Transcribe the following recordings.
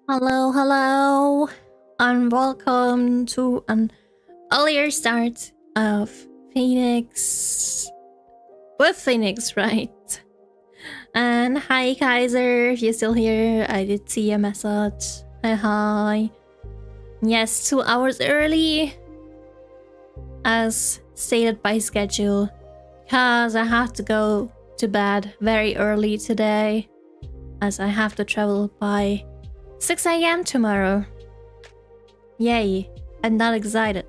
Hello, hello, and welcome to an earlier start of Phoenix with Phoenix, right? And hi, Kaiser, if you're still here, I did see a message. Hi. Yes, 2 hours early, as stated by schedule, because I have to go to bed very early today, as I have to travel by 6 a.m. tomorrow. Yay, I'm not excited.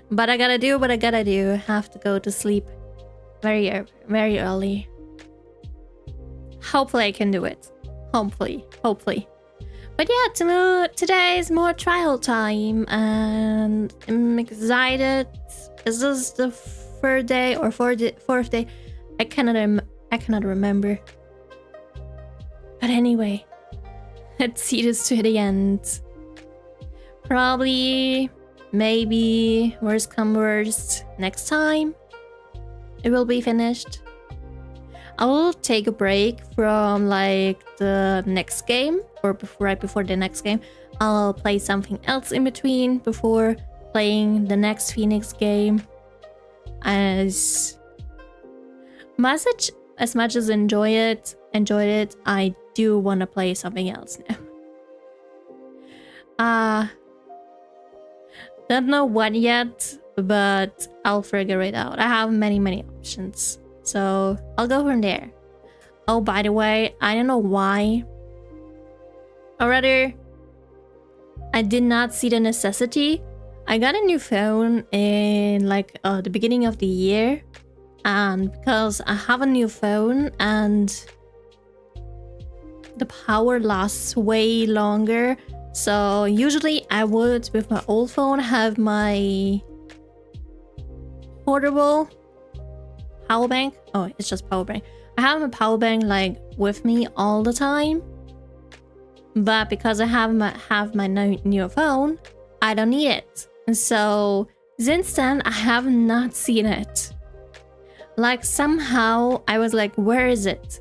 But I gotta do what I gotta do. I have to go to sleep very early. Hopefully I can do it. Hopefully. But yeah, today is more trial time and I'm excited. Is this the third day or fourth day? I cannot remember. But anyway, let's see this to the end. Probably, maybe, worst come worst, next time it will be finished. I will take a break from like the next game or right before the next game. I'll play something else in between before playing the next Phoenix game. As much as enjoyed it, I do want to play something else now. Don't know what yet, but I'll figure it out. I have many options, so I'll go from there. Oh, by the way, I don't know why, or rather, I did not see the necessity. I got a new phone in like the beginning of the year, and because I have a new phone and the power lasts way longer. So usually I would, with my old phone, have my portable power bank. Oh, it's just power bank. I have my power bank like with me all the time. But because I have my new phone, I don't need it. And so since then, I have not seen it. Like somehow I was like, where is it?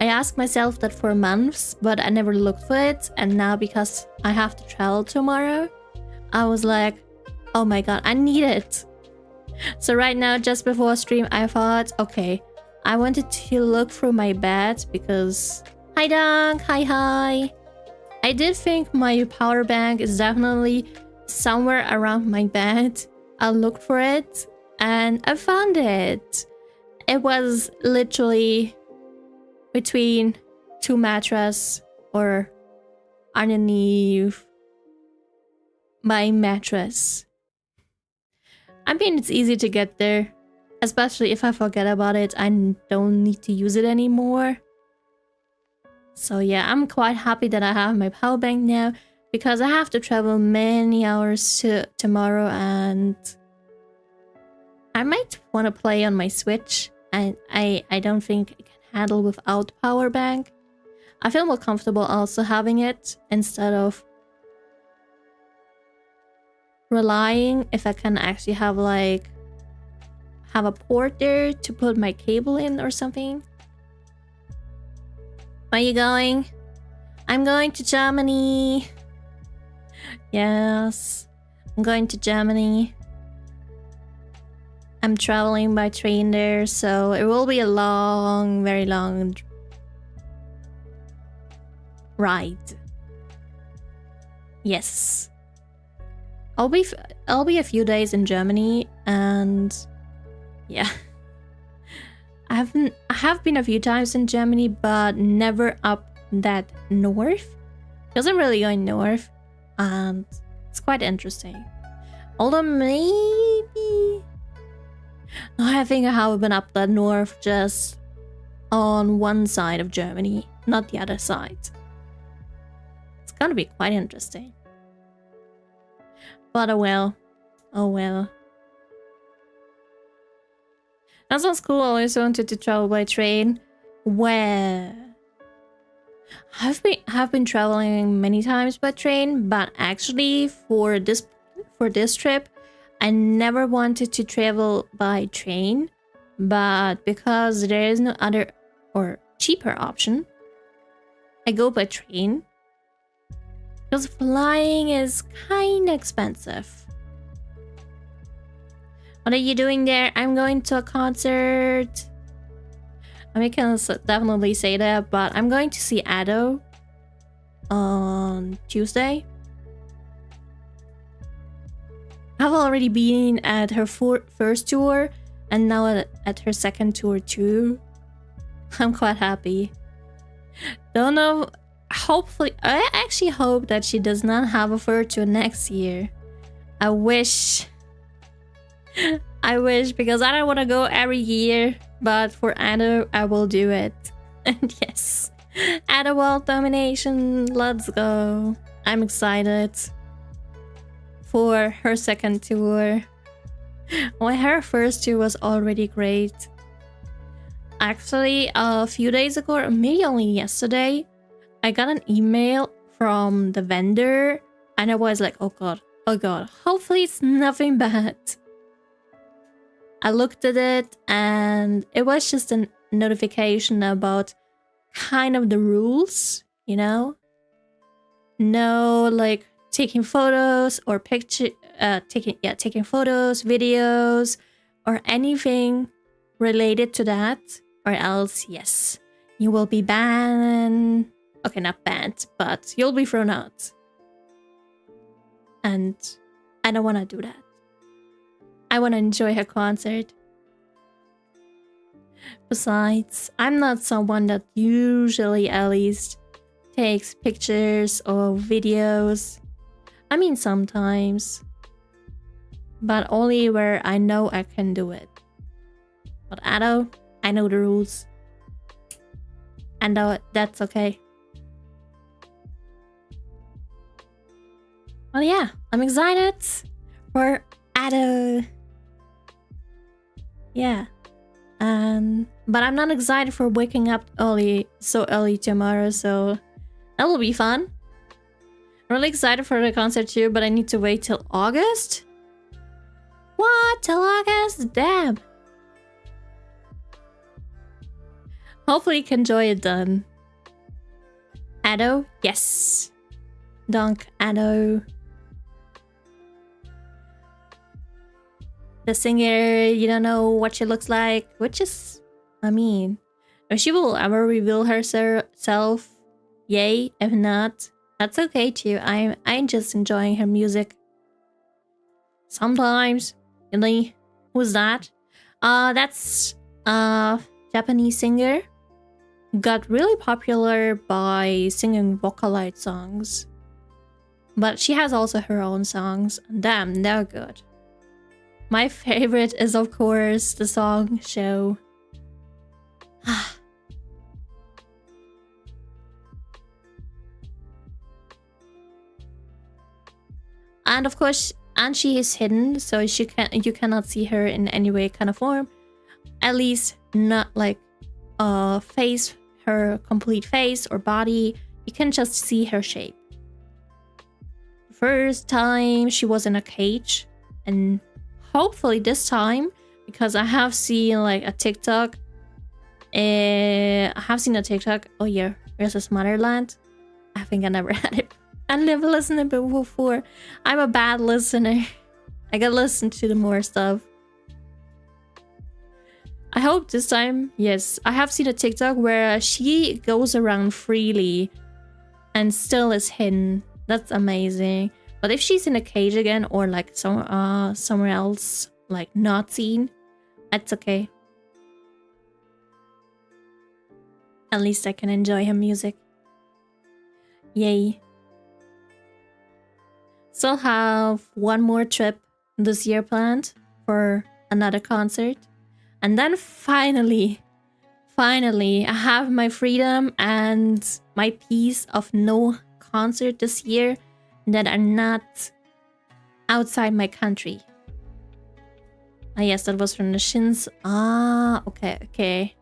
I asked myself that for months, but I never looked for it. And now because I have to travel tomorrow, I was like, oh my god, I need it. So right now, just before stream, I thought, okay, I wanted to look through my bed because... Hi Dunk, hi. I did think my power bank is definitely somewhere around my bed. I looked for it and I found it. It was literally between two mattresses or underneath my mattress. I mean, it's easy to get there, especially if I forget about it. I don't need to use it anymore. So yeah, I'm quite happy that I have my power bank now because I have to travel many hours tomorrow and I might want to play on my Switch. And I don't think it can handle without power bank. I feel more comfortable also having it instead of relying if I can actually have a port there to put my cable in or something. Where are you going? I'm going to Germany. Yes, I'm going to Germany. I'm traveling by train there, so it will be a long, very long ride. Yes. I'll be a few days in Germany and yeah. I have been a few times in Germany, but never up that north. Because I'm really going north and it's quite interesting. Although maybe... No, I think I have been up that north just on one side of Germany, not the other side. It's gonna be quite interesting. But oh well. That sounds cool. I always wanted to travel by train. Where? I've been traveling many times by train, but actually for this trip, I never wanted to travel by train, but because there is no other or cheaper option, I go by train. Because flying is kind of expensive. What are you doing there? I'm going to a concert. I mean, I can definitely say that, but I'm going to see Ado on Tuesday. I've already been at her first tour and now at her second tour too. I'm quite happy. Don't know. Hopefully, I actually hope that she does not have a third tour next year. I wish. I wish, because I don't want to go every year, but for Ado, I will do it. And yes, Ado World Domination, let's go. I'm excited for her second tour. Well, her first tour was already great. Actually, a few days ago, or maybe only yesterday, I got an email from the vendor, and I was like, oh god, hopefully it's nothing bad. I looked at it, and it was just a notification about kind of the rules, you know? No, like, taking photos or taking photos, videos, or anything related to that, or else, yes, you will be banned. Okay, not banned, but you'll be thrown out. And I don't want to do that. I want to enjoy her concert. Besides, I'm not someone that usually, at least, takes pictures or videos. I mean, sometimes. But only where I know I can do it. But Ado, I know the rules. And that's okay. Well, yeah, I'm excited for Ado. Yeah. But I'm not excited for waking up so early tomorrow, so that will be fun. I'm really excited for the concert too, but I need to wait till August? What? Till August? Damn. Hopefully you can enjoy it then. Ado? Yes. Donk Ado. The singer, you don't know what she looks like, which is, I mean, if she will ever reveal herself, yay. If not, that's okay too. I'm just enjoying her music. Sometimes, really, who's that? That's a Japanese singer. Got really popular by singing Vocaloid songs. But she has also her own songs. Damn, they're good. My favorite is, of course, the song Show. And of course, and she is hidden, so you cannot see her in any way, kind of form. At least not like face, her complete face or body. You can just see her shape. First time she was in a cage, and hopefully this time, because I have seen like a TikTok. I have seen a TikTok. Oh yeah, versus Motherland. I think I never had it. I never listened to it before. I'm a bad listener. I gotta listen to the more stuff. I hope this time, yes. I have seen a TikTok where she goes around freely and still is hidden. That's amazing. But if she's in a cage again, or like somewhere else, like not seen, that's okay. At least I can enjoy her music. Yay. Still have one more trip this year planned for another concert. And then finally, I have my freedom and my peace of no concert this year that are not outside my country. Ah, yes, that was from the Shins. Ah, okay.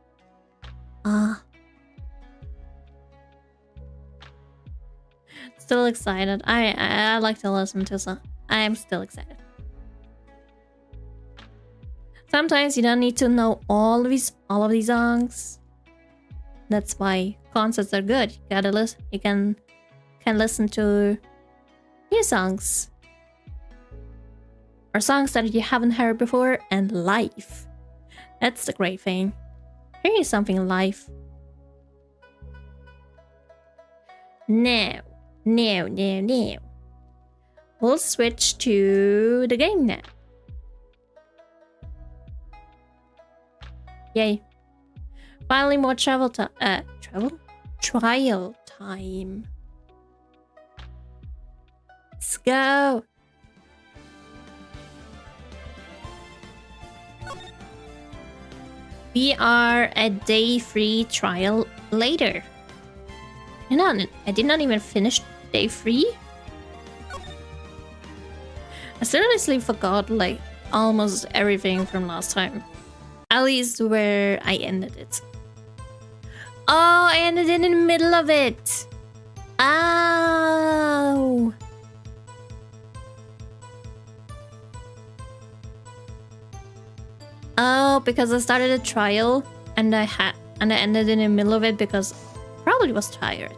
Still excited. I like to listen to some. I am still excited. Sometimes you don't need to know all of these songs. That's why concerts are good. You gotta listen. You can listen to new songs. Or songs that you haven't heard before, and live. That's the great thing. Here is something live. Now. We'll switch to the game now. Yay. Finally more trial time. Let's go. We are at day 3 trial later. I did not even finish day 3. I seriously forgot like almost everything from last time. At least where I ended it. Oh, I ended in the middle of it. Ow. Oh, because I started a trial and I ended in the middle of it because I probably was tired.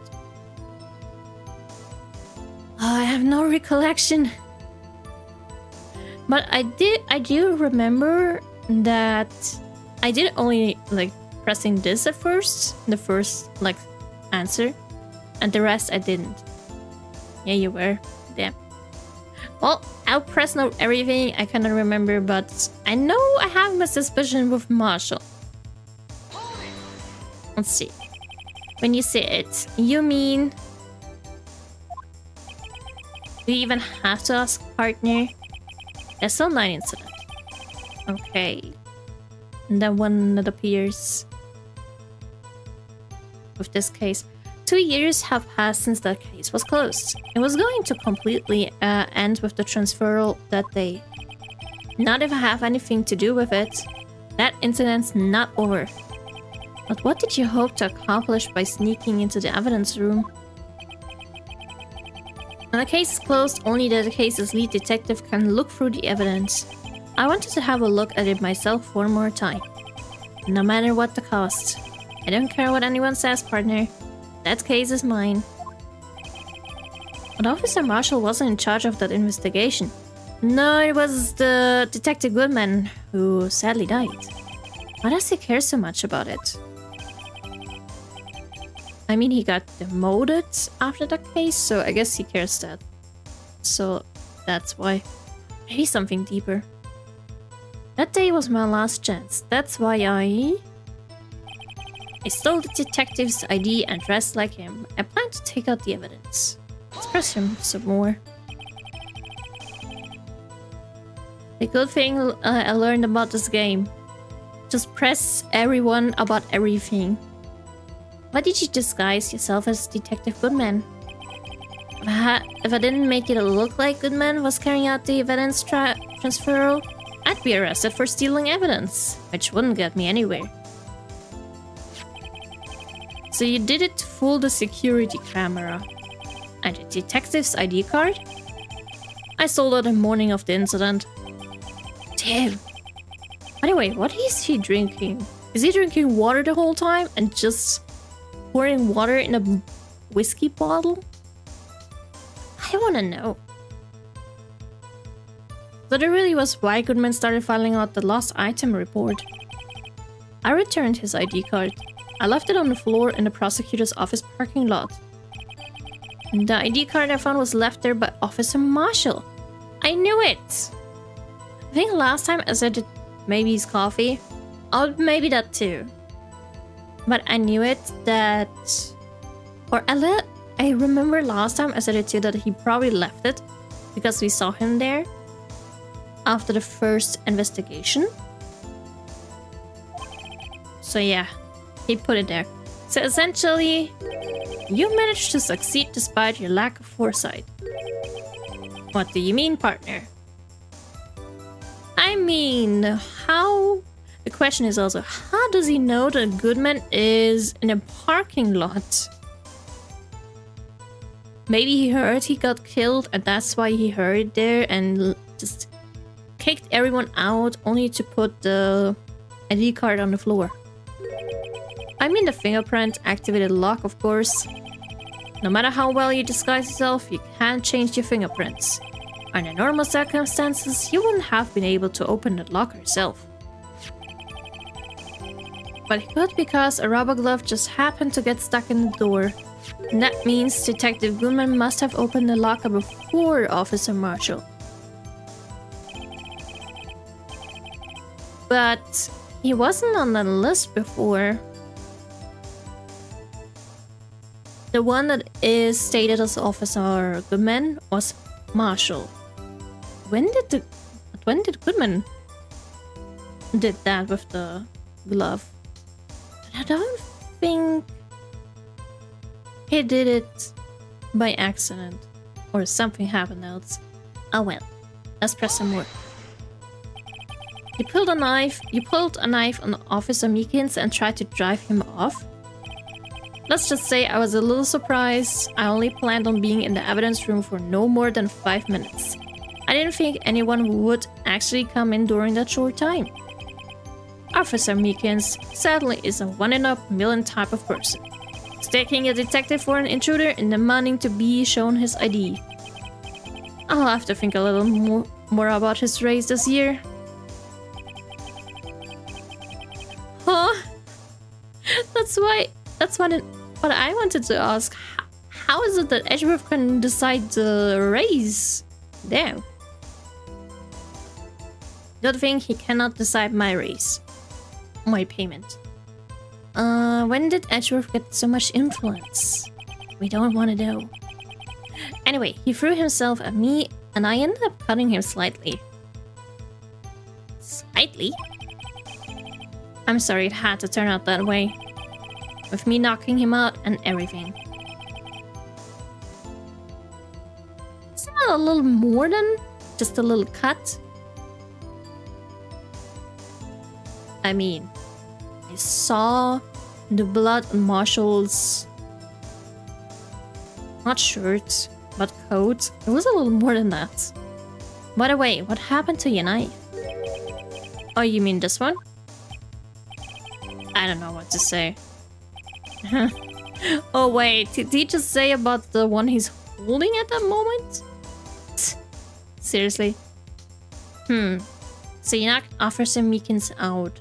Oh, I have no recollection. But I do remember that I did only like pressing this at first, the first like answer, and the rest I didn't. Yeah, you were. Damn. Well, I'll press note everything. I cannot remember, but I know I have my suspicion with Marshall. Let's see. When you say it, you mean... Do you even have to ask partner? SL9 incident. Okay. And then one that appears with this case. 2 years have passed since that case was closed. It was going to completely end with the transferal that day. Not if I have anything to do with it. That incident's not over. But what did you hope to accomplish by sneaking into the evidence room? When the case is closed, only the case's lead detective can look through the evidence. I wanted to have a look at it myself one more time. No matter what the cost. I don't care what anyone says, partner. That case is mine. But Officer Marshall wasn't in charge of that investigation. No, it was the Detective Goodman who sadly died. Why does he care so much about it? I mean, he got demoted after the case, so I guess he cares that. So that's why. Maybe something deeper. That day was my last chance. That's why I stole the detective's ID and dressed like him. I plan to take out the evidence. Let's press him some more. The good thing I learned about this game. Just press everyone about everything. Why did you disguise yourself as Detective Goodman? If I didn't make it look like Goodman was carrying out the evidence transferal, I'd be arrested for stealing evidence, which wouldn't get me anywhere. So you did it to fool the security camera. And the detective's ID card? I stole it the morning of the incident. Damn. Anyway, what is he drinking? Is he drinking water the whole time and just pouring water in a whiskey bottle? I wanna know. So that really was why Goodman started filing out the lost item report. I returned his ID card. I left it on the floor in the prosecutor's office parking lot. The ID card I found was left there by Officer Marshall. I knew it! I think last time I said it, maybe it's coffee. Oh, maybe that too. But I knew it that... Or I remember last time I said it too, that he probably left it because we saw him there after the first investigation. So yeah, he put it there. So essentially, you managed to succeed despite your lack of foresight. What do you mean, partner? I mean, how... The question is also, how does he know that Goodman is in a parking lot? Maybe he heard he got killed and that's why he hurried there and just kicked everyone out only to put the ID card on the floor. I mean the fingerprint activated lock, of course. No matter how well you disguise yourself, you can't change your fingerprints. Under normal circumstances, you wouldn't have been able to open the locker yourself. But he could because a rubber glove just happened to get stuck in the door. And that means Detective Goodman must have opened the locker before Officer Marshall. But he wasn't on the list before. The one that is stated as Officer Goodman was Marshall. When did Goodman did that with the glove? I don't think he did it by accident or something happened else. Oh well, let's press some more. You pulled a knife on Officer Meekins and tried to drive him off. Let's just say I was a little surprised. I only planned on being in the evidence room for no more than 5 minutes. I didn't think anyone would actually come in during that short time. Officer Meekins sadly is a 1 in a million type of person, mistaking a detective for an intruder and demanding to be shown his ID. I'll have to think a little more about his race this year. Huh? That's what I wanted to ask. How is it that Edgeworth can decide the race? Damn. Good thing he cannot decide my race. My payment. When did Edgeworth get so much influence? We don't want to know. Anyway, he threw himself at me and I ended up cutting him slightly. Slightly? I'm sorry it had to turn out that way. With me knocking him out and everything. Is that a little more than just a little cut? I mean, I saw the blood on Marshall's, not shirt, but coat. It was a little more than that. By the way, what happened to your knife? Oh, you mean this one? I don't know what to say. Oh wait, did he just say about the one he's holding at that moment? Seriously? So you knocked Officer Meekins out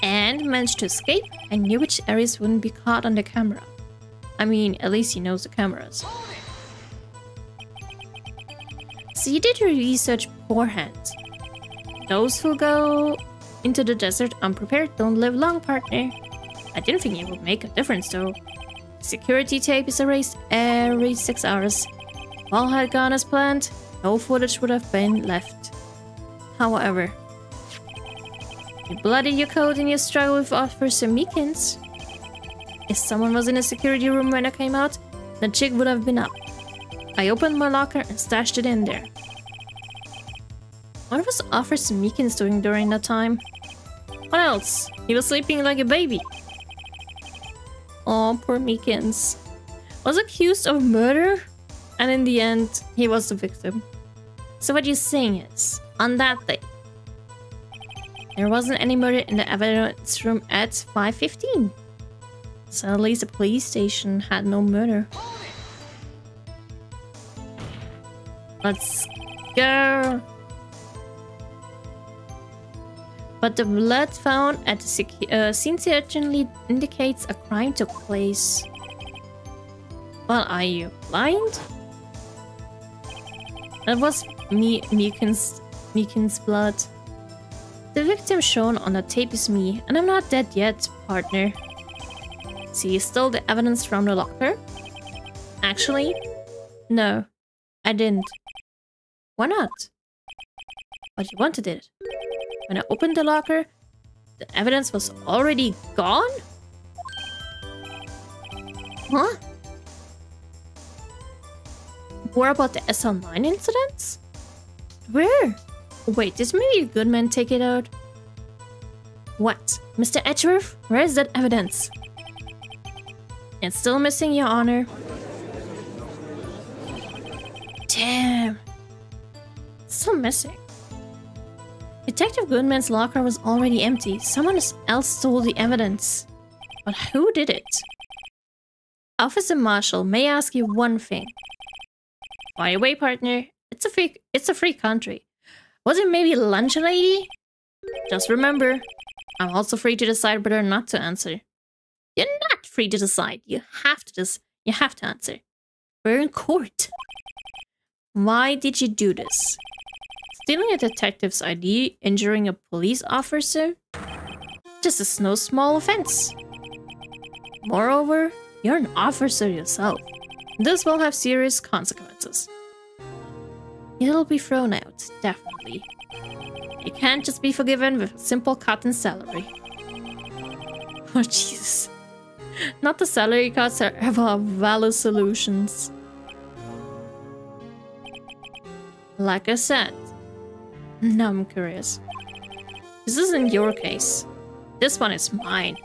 and managed to escape? I knew which areas wouldn't be caught on the camera. I mean, at least he knows the cameras. So you did your research beforehand. Those who go into the desert unprepared don't live long, partner. I didn't think it would make a difference though. Security tape is erased every 6 hours. If all had gone as planned, no footage would have been left. However, you bloodied your coat in your struggle with Officer Meekins. If someone was in the security room when I came out, the chick would have been up. I opened my locker and stashed it in there. What was Officer Meekins doing during that time? What else? He was sleeping like a baby. Oh, poor Meekins. Was accused of murder, and in the end, he was the victim. So what you're saying is, on that day, there wasn't any murder in the evidence room at 5:15. So at least the police station had no murder. Let's go. But the blood found at the scene certainly indicates a crime took place. Well, are you blind? That was Meekins' blood. The victim shown on the tape is me, and I'm not dead yet, partner. So you stole the evidence from the locker? Actually, no, I didn't. Why not? But you wanted it. When I opened the locker, the evidence was already gone? Huh? More about the SL9 incidents? Where? Wait, did maybe Goodman take it out? What? Mr. Edgeworth? Where is that evidence? It's still missing, Your Honor. Damn. It's still missing. Detective Goodman's locker was already empty. Someone else stole the evidence. But who did it? Officer Marshall, may I ask you one thing? By the way, partner, it's a free country. Was it maybe lunch lady? Just remember, I'm also free to decide whether or not to answer. You're not free to decide. You have to answer. We're in court. Why did you do this? Stealing a detective's ID, injuring a police officer? This is no small offense. Moreover, you're an officer yourself. This will have serious consequences. You'll be thrown out, definitely. You can't just be forgiven with a simple cut in salary. Oh, Jesus. Not the salary cuts are ever valid solutions. Like I said, now I'm curious. This isn't your case. This one is mine.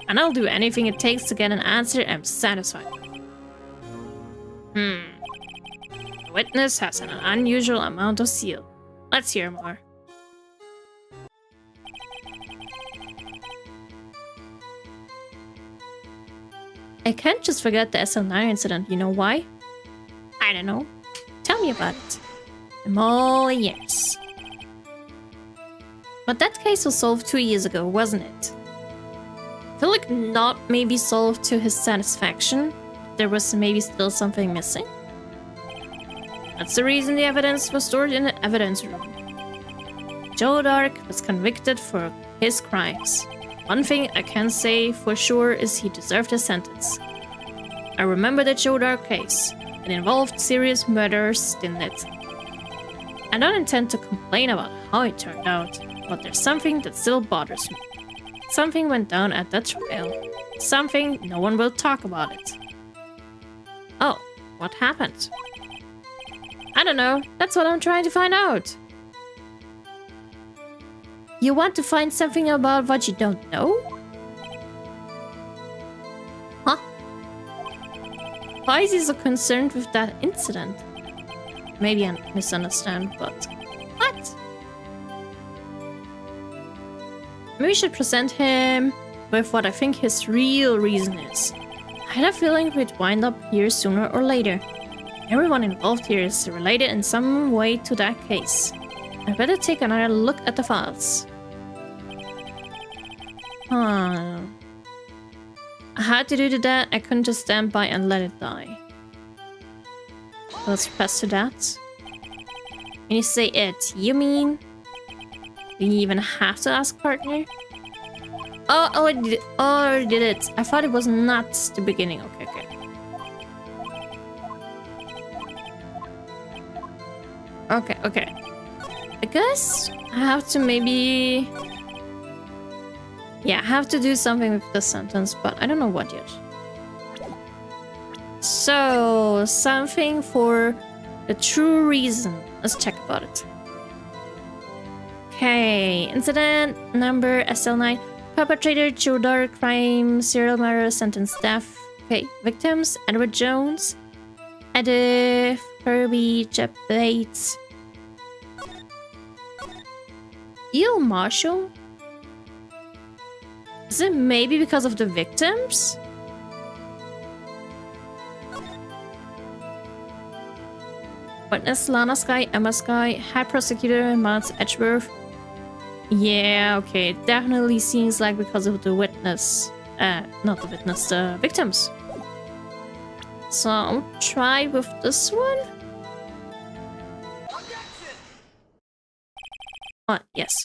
And I'll do anything it takes to get an answer I'm satisfied with. The witness has an unusual amount of zeal. Let's hear more. I can't just forget the SL9 incident, you know why? I don't know. Tell me about it. I'm all ears. But that case was solved 2 years ago, wasn't it? I feel like not maybe solved to his satisfaction. There was maybe still something missing. That's the reason the evidence was stored in the evidence room. Joe Dark was convicted for his crimes. One thing I can say for sure is he deserved a sentence. I remember the Joe Dark case. It involved serious murders, didn't it? I don't intend to complain about how it turned out, but there's something that still bothers me. Something went down at that trial. Something no one will talk about it. Oh, what happened? I don't know. That's what I'm trying to find out. You want to find something about what you don't know? Huh? Why is he so concerned with that incident? Maybe I misunderstand, but... What? Maybe we should present him with what I think his real reason is. I had a feeling we'd wind up here sooner or later. Everyone involved here is related in some way to that case. I better take another look at the files. I had to do that. I couldn't just stand by and let it die. Let's press to that. When you say it, you mean... Do you even have to ask, partner? Oh, I did it. Oh, I did it. I thought it was not the beginning. Okay. Okay. I guess I have to maybe... Yeah, I have to do something with the sentence, but I don't know what yet. So, something for the true reason. Let's check about it. Okay, incident number SL9. Perpetrator, Joe Dark, crime, serial murder, sentence death. Okay, victims, Edward Jones, Edith, Kirby, Jeff Bates. Eel Marshall? Is it maybe because of the victims? Witness Lana Sky, Emma Sky, High Prosecutor Matt Edgeworth. Yeah, okay. It definitely seems like because of the witness. Not the witness, the victims. So I'll try with this one. Yes.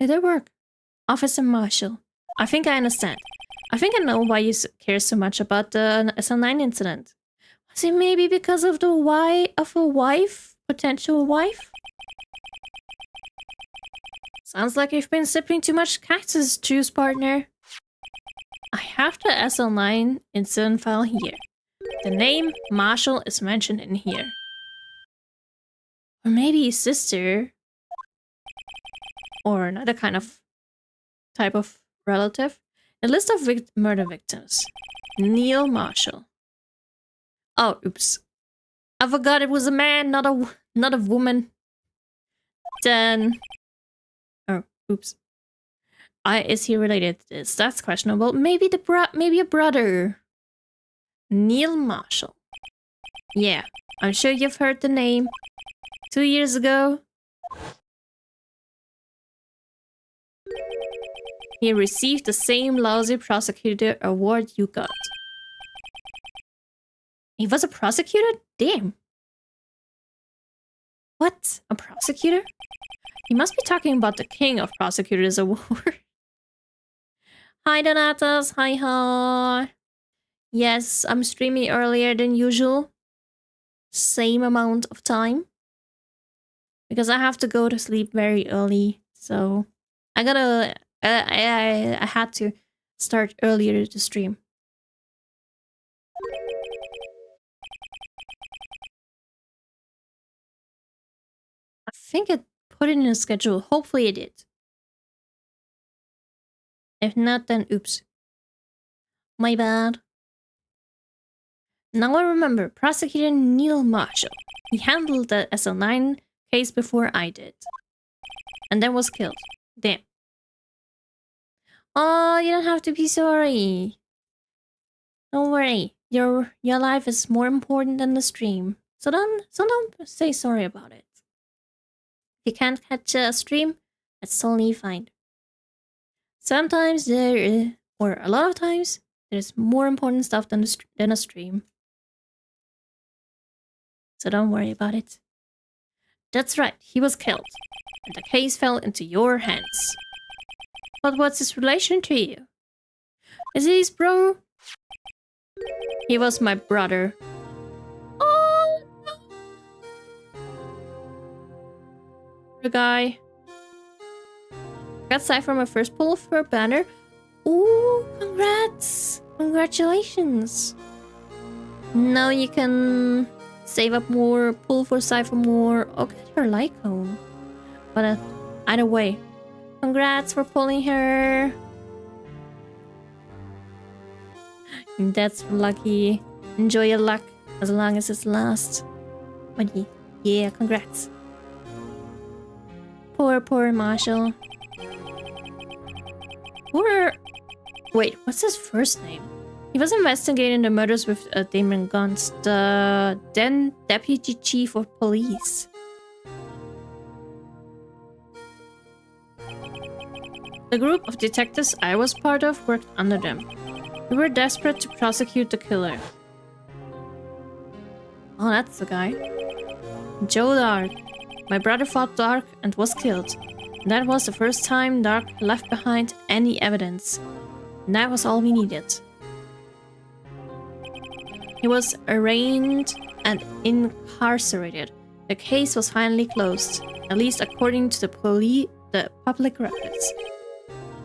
It did work. Officer Marshall. I think I understand. I think I know why you care so much about the SL9 incident. Was it maybe because of the why of a wife? Potential wife? Sounds like you've been sipping too much cactus juice, partner. I have the SL9 incident file here. The name Marshall is mentioned in here. Or maybe his sister. Or another kind of type of relative. A list of murder victims. Neil Marshall. Oh, oops. I forgot it was a man, not a woman. Then... Oh, oops. Is he related to this? That's questionable. Maybe maybe a brother. Neil Marshall. Yeah, I'm sure you've heard the name. 2 years ago, he received the same lousy prosecutor award you got. He was a prosecutor? Damn. What? A prosecutor? He must be talking about the King of Prosecutors award. Hi Donatas, hi. Yes, I'm streaming earlier than usual. Same amount of time. Because I have to go to sleep very early. So I gotta... I had to start earlier to stream. I think it put it in a schedule. Hopefully it did. If not, then oops. My bad. Now I remember Prosecutor Neil Marshall. He handled the SL9 case before I did. And then was killed. Damn. Oh, you don't have to be sorry. Don't worry. Your life is more important than the stream. So don't say sorry about it. If you can't catch a stream, that's totally fine. Sometimes or a lot of times, there's more important stuff than a stream. So don't worry about it. That's right, he was killed. And the case fell into your hands. But what's his relation to you? Is he his bro? He was my brother. Oh, no. The guy. Got signed for my first pull for a banner. Ooh, congrats! Congratulations! Now you can save up more, pull for Cypher more, or get her Lycone. But either way, congrats for pulling her. That's lucky. Enjoy your luck as long as it lasts. But yeah, congrats. Poor Marshall. Wait, what's his first name? He was investigating the murders with Damon Guns, the then Deputy Chief of Police. The group of detectives I was part of worked under them. We were desperate to prosecute the killer. Oh, that's the guy. Joe Dark. My brother fought Dark and was killed. That was the first time Dark left behind any evidence. And that was all we needed. He was arraigned and incarcerated. The case was finally closed, at least according to the public records.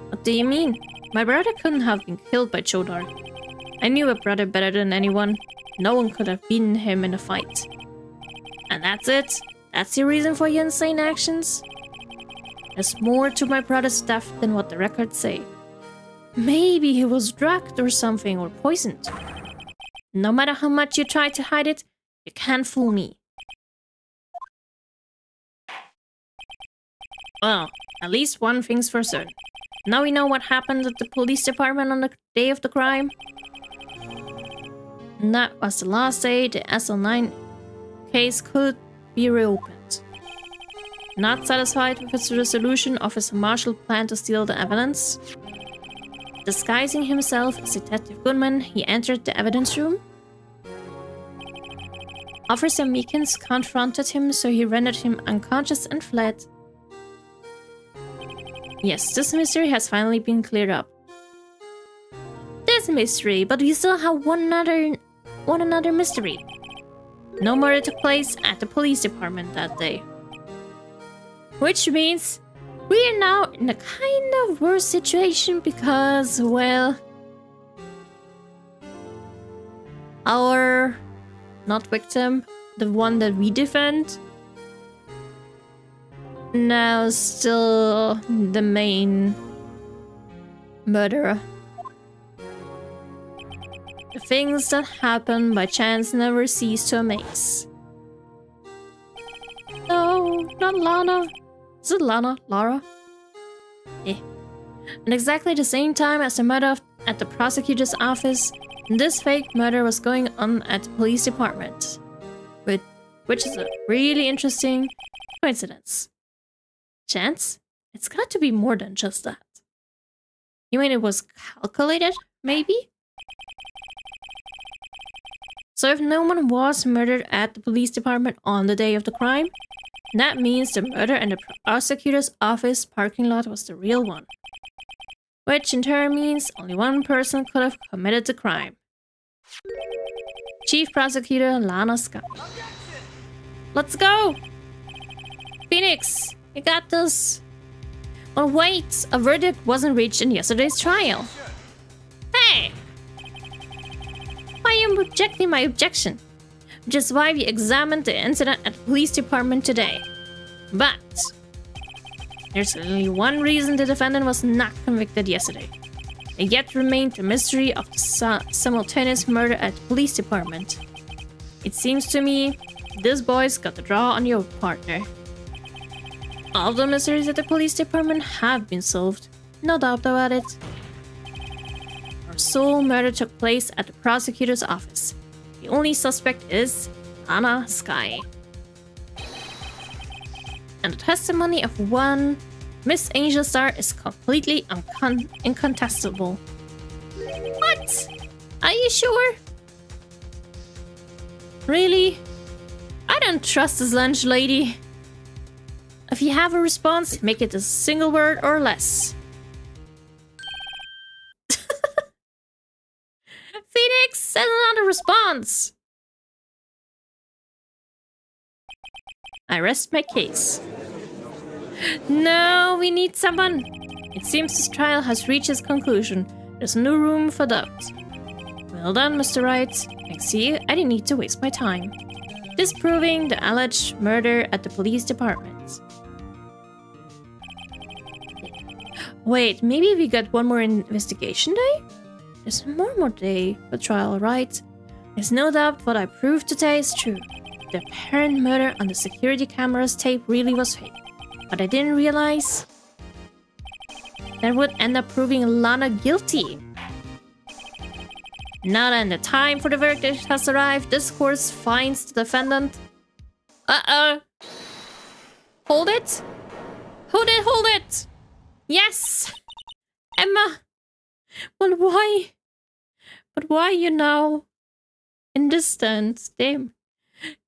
What do you mean? My brother couldn't have been killed by Joe Dark. I knew a brother better than anyone. No one could have beaten him in a fight. And that's it? That's your reason for your insane actions? There's more to my brother's death than what the records say. Maybe he was drugged or something, or poisoned. No matter how much you try to hide it, you can't fool me. Well, at least one thing's for certain. Now we know what happened at the police department on the day of the crime. And that was the last day the SL9 case could be reopened. Not satisfied with its resolution, Officer Marshall planned to steal the evidence. Disguising himself as Detective Goodman, he entered the evidence room. Officer Meekins confronted him, so he rendered him unconscious and fled. Yes, this mystery has finally been cleared up. This mystery, but we still have one another mystery. No murder took place at the police department that day. Which means we are now in a kind of worse situation because, well, our not victim, the one that we defend, now still the main murderer. The things that happen by chance never cease to amaze. No, not Lana. Is it Lana? Lara? Eh. At exactly the same time as the murder at the prosecutor's office, This fake murder was going on at the police department, which is a really interesting coincidence. Chance? It's got to be more than just that. You mean it was calculated, maybe? So if no one was murdered at the police department on the day of the crime, that means the murder in the prosecutor's office parking lot was the real one. Which in turn means only one person could have committed the crime. Chief Prosecutor Lana Sky. Let's go! Phoenix, you got this. Oh wait, a verdict wasn't reached in yesterday's trial. Hey! Why are you rejecting my objection? Which is why we examined the incident at the police department today. But there's only one reason the defendant was not convicted yesterday. It yet remained the mystery of the simultaneous murder at the police department. It seems to me this boy's got the draw on your partner. All the mysteries at the police department have been solved, no doubt about it. Our sole murder took place at the prosecutor's office. The only suspect is Anna Sky. And the testimony of one Miss Angel Star is completely incontestable. What? Are you sure? Really? I don't trust this lunch lady. If you have a response, make it a single word or less. Phoenix, send another response. I rest my case. No, we need someone. It seems this trial has reached its conclusion. There's no room for doubt. Well done, Mr. Wright. I see I didn't need to waste my time disproving the alleged murder at the police department. Wait, maybe we got one more investigation day? There's one more day for trial, right? There's no doubt what I proved today is true. The apparent murder on the security camera's tape really was fake. But I didn't realize that would end up proving Lana guilty. Now that the time for the verdict has arrived, this court finds the defendant. Hold it! Hold it, hold it! Yes! Emma! Well, why? But why you now in this stance? Damn.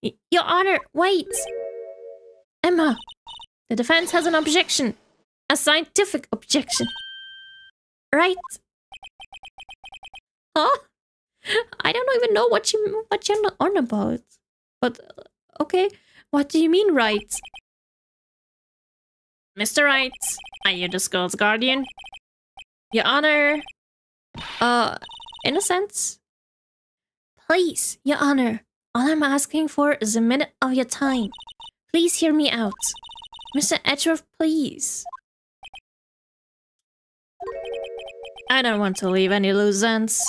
Your Honor, wait! Emma! The defense has an objection. A scientific objection. Right? Huh? I don't even know what you're on about. But, okay. What do you mean, right? Mr. Wright, are you this girl's guardian? Your Honor. In a sense. Please, Your Honor. All I'm asking for is a minute of your time. Please hear me out. Mr. Edgeworth, please. I don't want to leave any loose ends.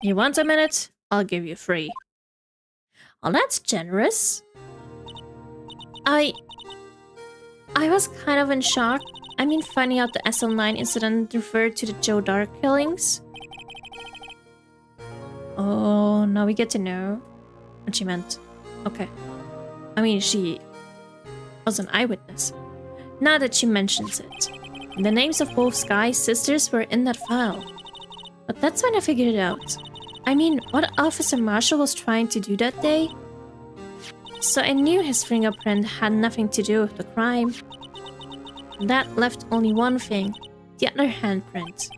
You want a minute? I'll give you 3. Oh, that's generous. I was kind of in shock. I mean, finding out the SL9 incident referred to the Joe Dark killings. Oh, now we get to know what she meant. Okay. I mean, she was an eyewitness. Now that she mentions it. The names of both Sky's sisters were in that file. But that's when I figured it out. I mean, what Officer Marshall was trying to do that day? So I knew his fingerprint had nothing to do with the crime. That left only one thing, the other handprint.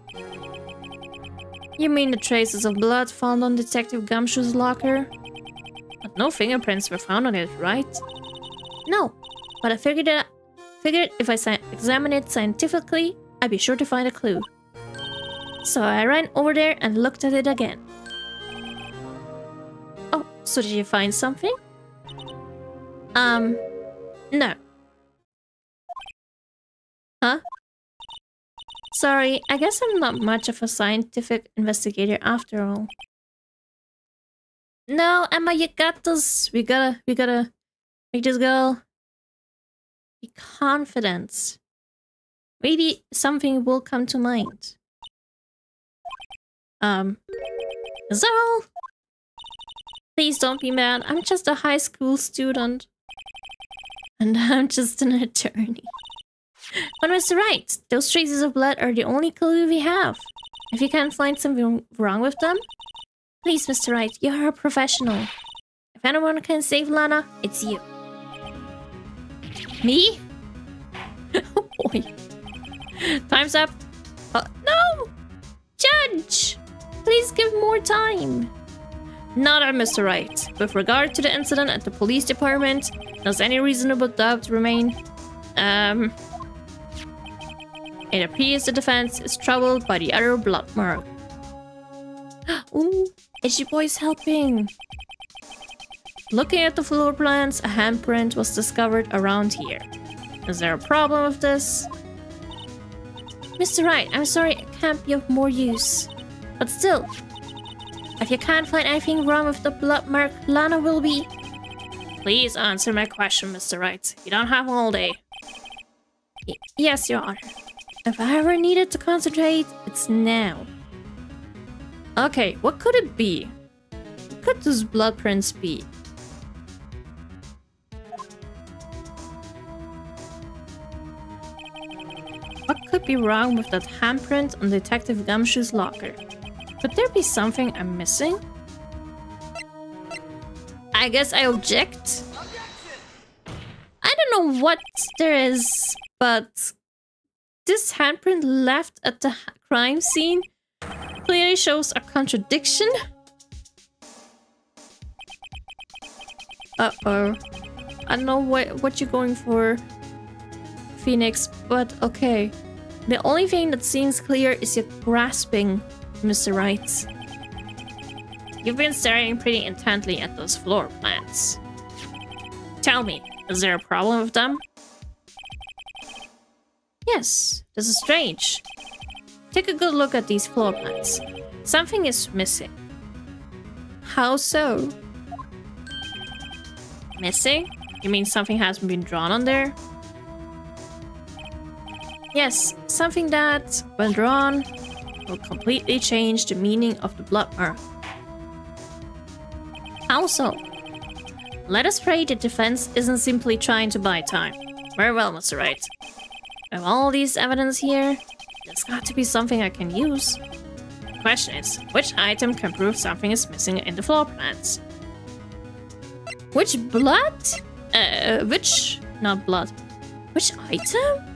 You mean the traces of blood found on Detective Gumshoe's locker? But no fingerprints were found on it, right? No, but I figured if I examine it scientifically, I'd be sure to find a clue. So I ran over there and looked at it again. Oh, so did you find something? No. Huh? Sorry, I guess I'm not much of a scientific investigator after all. No, Emma, you got this. We gotta make this girl be confident. Maybe something will come to mind. Is that all? Please don't be mad. I'm just a high school student. And I'm just an attorney. But Mr. Wright, those traces of blood are the only clue we have. If you can't find something wrong with them, please, Mr. Wright, you're a professional. If anyone can save Lana, it's you. Me? Oh boy. Time's up. No! Judge! Please give more time. Not at Mr. Wright. With regard to the incident at the police department, does any reasonable doubt remain? It appears the defense is troubled by the other blood mark. Ooh, Itchy Boy's helping. Looking at the floor plans, a handprint was discovered around here. Is there a problem with this? Mr. Wright, I'm sorry I can't be of more use. But still, if you can't find anything wrong with the blood mark, Lana will be... Please answer my question, Mr. Wright. You don't have all day. Yes, Your Honor. If I ever needed to concentrate, it's now. Okay, what could it be? What could those blood prints be? What could be wrong with that handprint on Detective Gumshoe's locker? Could there be something I'm missing? I guess I object. I don't know what there is, but this handprint left at the crime scene clearly shows a contradiction. Uh-oh. I don't know what you're going for, Phoenix, but okay. The only thing that seems clear is your grasping, Mr. Wright. You've been staring pretty intently at those floor plans. Tell me, is there a problem with them? Yes, this is strange. Take a good look at these floor plans. Something is missing. How so? Missing? You mean something hasn't been drawn on there? Yes, something that, when drawn, will completely change the meaning of the blood mark. How so? Let us pray the defense isn't simply trying to buy time. Very well, Mr. Wright. With all these evidence here, there's got to be something I can use. The question is, which item can prove something is missing in the floor plans? Which blood? Not blood. Which item?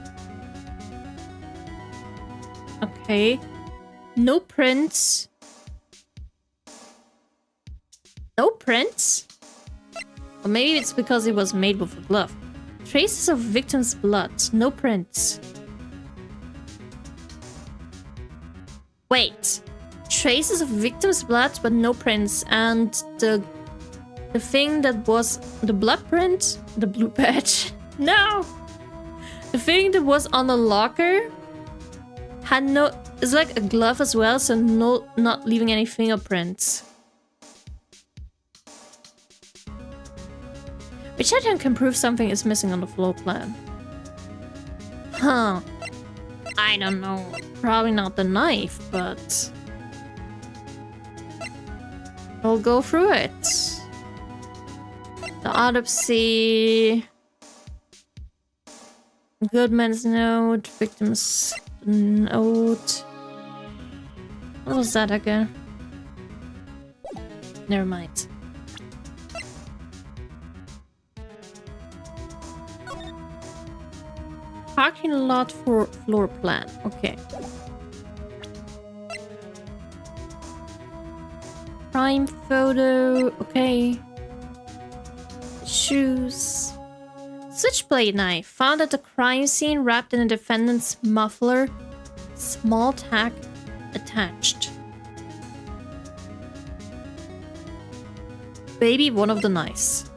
Okay. No prints. No prints? Or maybe it's because it was made with a glove. Traces of victim's blood. No prints. Wait. Traces of victim's blood but no prints. And the thing that was the blood print? The blue patch? No! The thing that was on the locker had no... It's like a glove as well, so not leaving any fingerprints. Which item can prove something is missing on the floor plan? Huh. I don't know. Probably not the knife, but... We'll go through it. The autopsy... Goodman's note, victim's note... What was that again? Never mind. Parking lot for floor plan. Okay. Crime photo. Okay. Shoes. Switchblade knife found at the crime scene wrapped in a defendant's muffler. Small tag attached. Maybe one of the knives.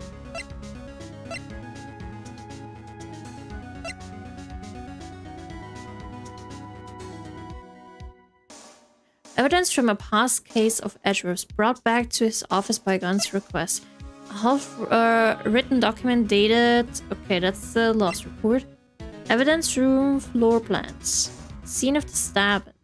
Evidence from a past case of Edgeworth brought back to his office by Gunn's request. A half-written document dated... Okay, that's the lost report. Evidence room floor plans. Scene of the stabbing.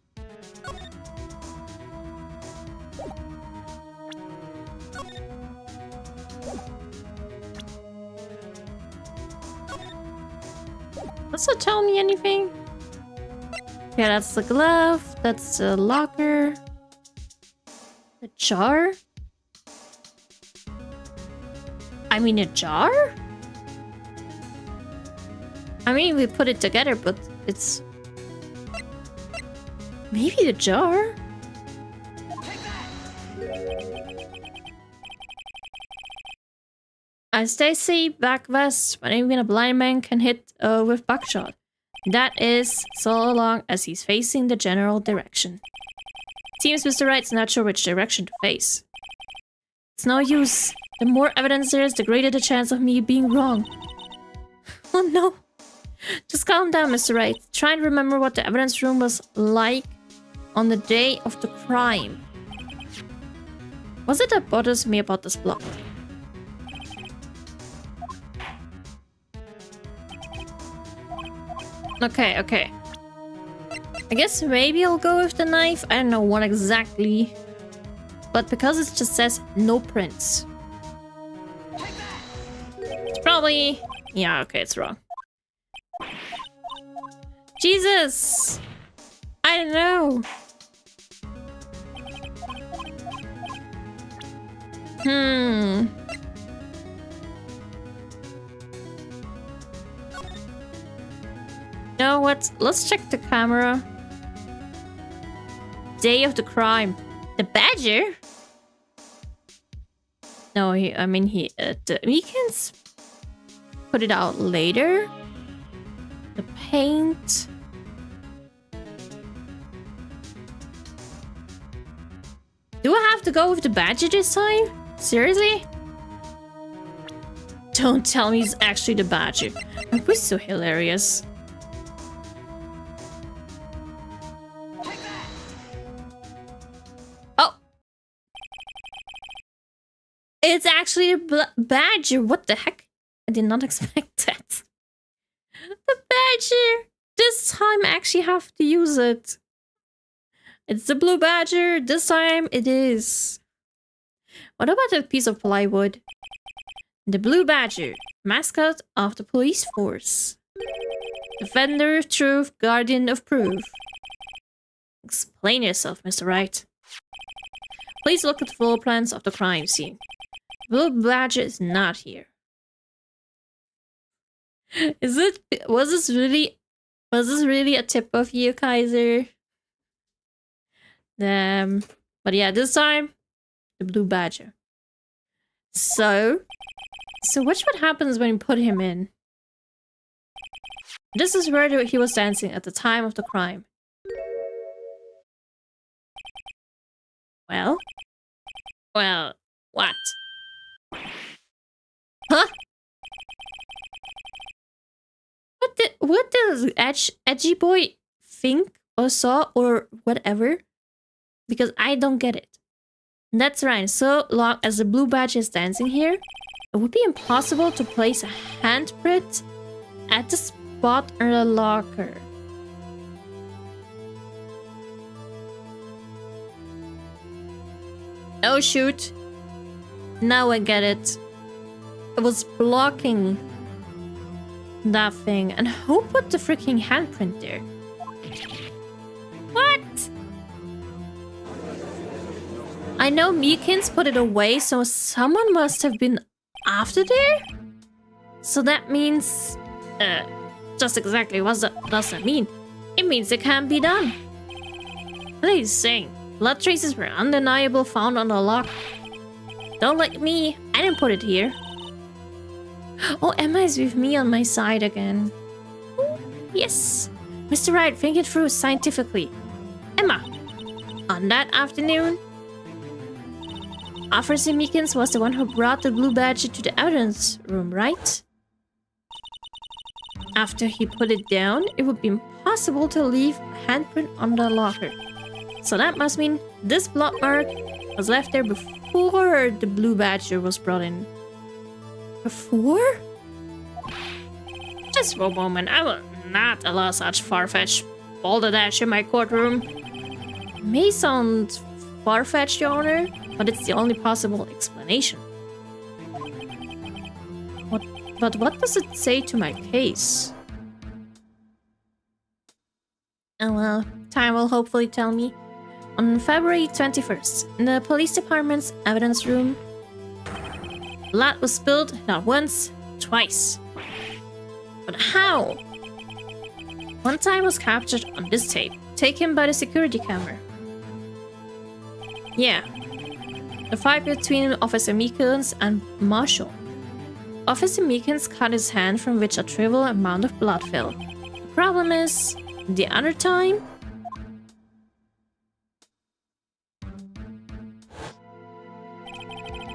Does it tell me anything? Yeah, that's the glove. That's the locker. The jar? I mean, a jar? I mean, we put it together, but it's... Maybe the jar? Stacy, back west, when even a blind man can hit with buckshot. That is, so long as he's facing the general direction. Seems Mr. Wright's not sure which direction to face. It's no use. The more evidence there is, the greater the chance of me being wrong. Oh no. Just calm down, Mr. Wright. Try and remember what the evidence room was like on the day of the crime. What's it that bothers me about this block? Okay, okay. I guess maybe I'll go with the knife. I don't know what exactly. But because it just says no prints. It's probably... Yeah, okay, it's wrong. Jesus! I don't know. No, what? Let's check the camera. Day of the crime. The badger? No, we can put it out later. The paint. Do I have to go with the badger this time? Seriously? Don't tell me it's actually the badger. It was so hilarious. Oh! It's actually a badger. What the heck? I did not expect that. The badger! This time I actually have to use it. It's the blue badger. This time it is. What about a piece of plywood? The blue badger, mascot of the police force. Defender of truth, guardian of proof. Explain yourself, Mr. Wright. Please look at the floor plans of the crime scene. The blue badger is not here. Was this really a tip of you, Kaiser? But yeah, this time the blue badger. So watch what happens when you put him in. This is where he was dancing at the time of the crime. Well, what? Huh? What does edgy boy think or saw or whatever? Because I don't get it. That's right, so long as the blue badge is dancing here, it would be impossible to place a handprint at the spot in the locker. Oh shoot. Now I get it. It was blocking that thing. And who put the freaking handprint there? What? I know Meekins put it away, so someone must have been after there? So that means... just exactly what does that mean? It means it can't be done. What are you saying? Blood traces were undeniable found on the lock. Don't like me. I didn't put it here. Oh, Emma is with me on my side again. Ooh, yes. Mr. Wright, think it through scientifically. Emma, on that afternoon, Officer Meekins was the one who brought the blue badge to the evidence room, right? After he put it down, it would be impossible to leave a handprint on the locker. So that must mean this blood mark was left there before the blue badger was brought in. Before? Just for a moment, I will not allow such far-fetched balderdash in my courtroom. It may sound far-fetched, Your Honor, but it's the only possible explanation. But what does it say to my case? Oh well, time will hopefully tell me. On February 21st, in the police department's evidence room, blood was spilled not once, twice. But how? One time was captured on this tape, taken by the security camera. Yeah, the fight between Officer Meekins and Marshall. Officer Meekins cut his hand from which a trivial amount of blood fell. The problem is, the other time...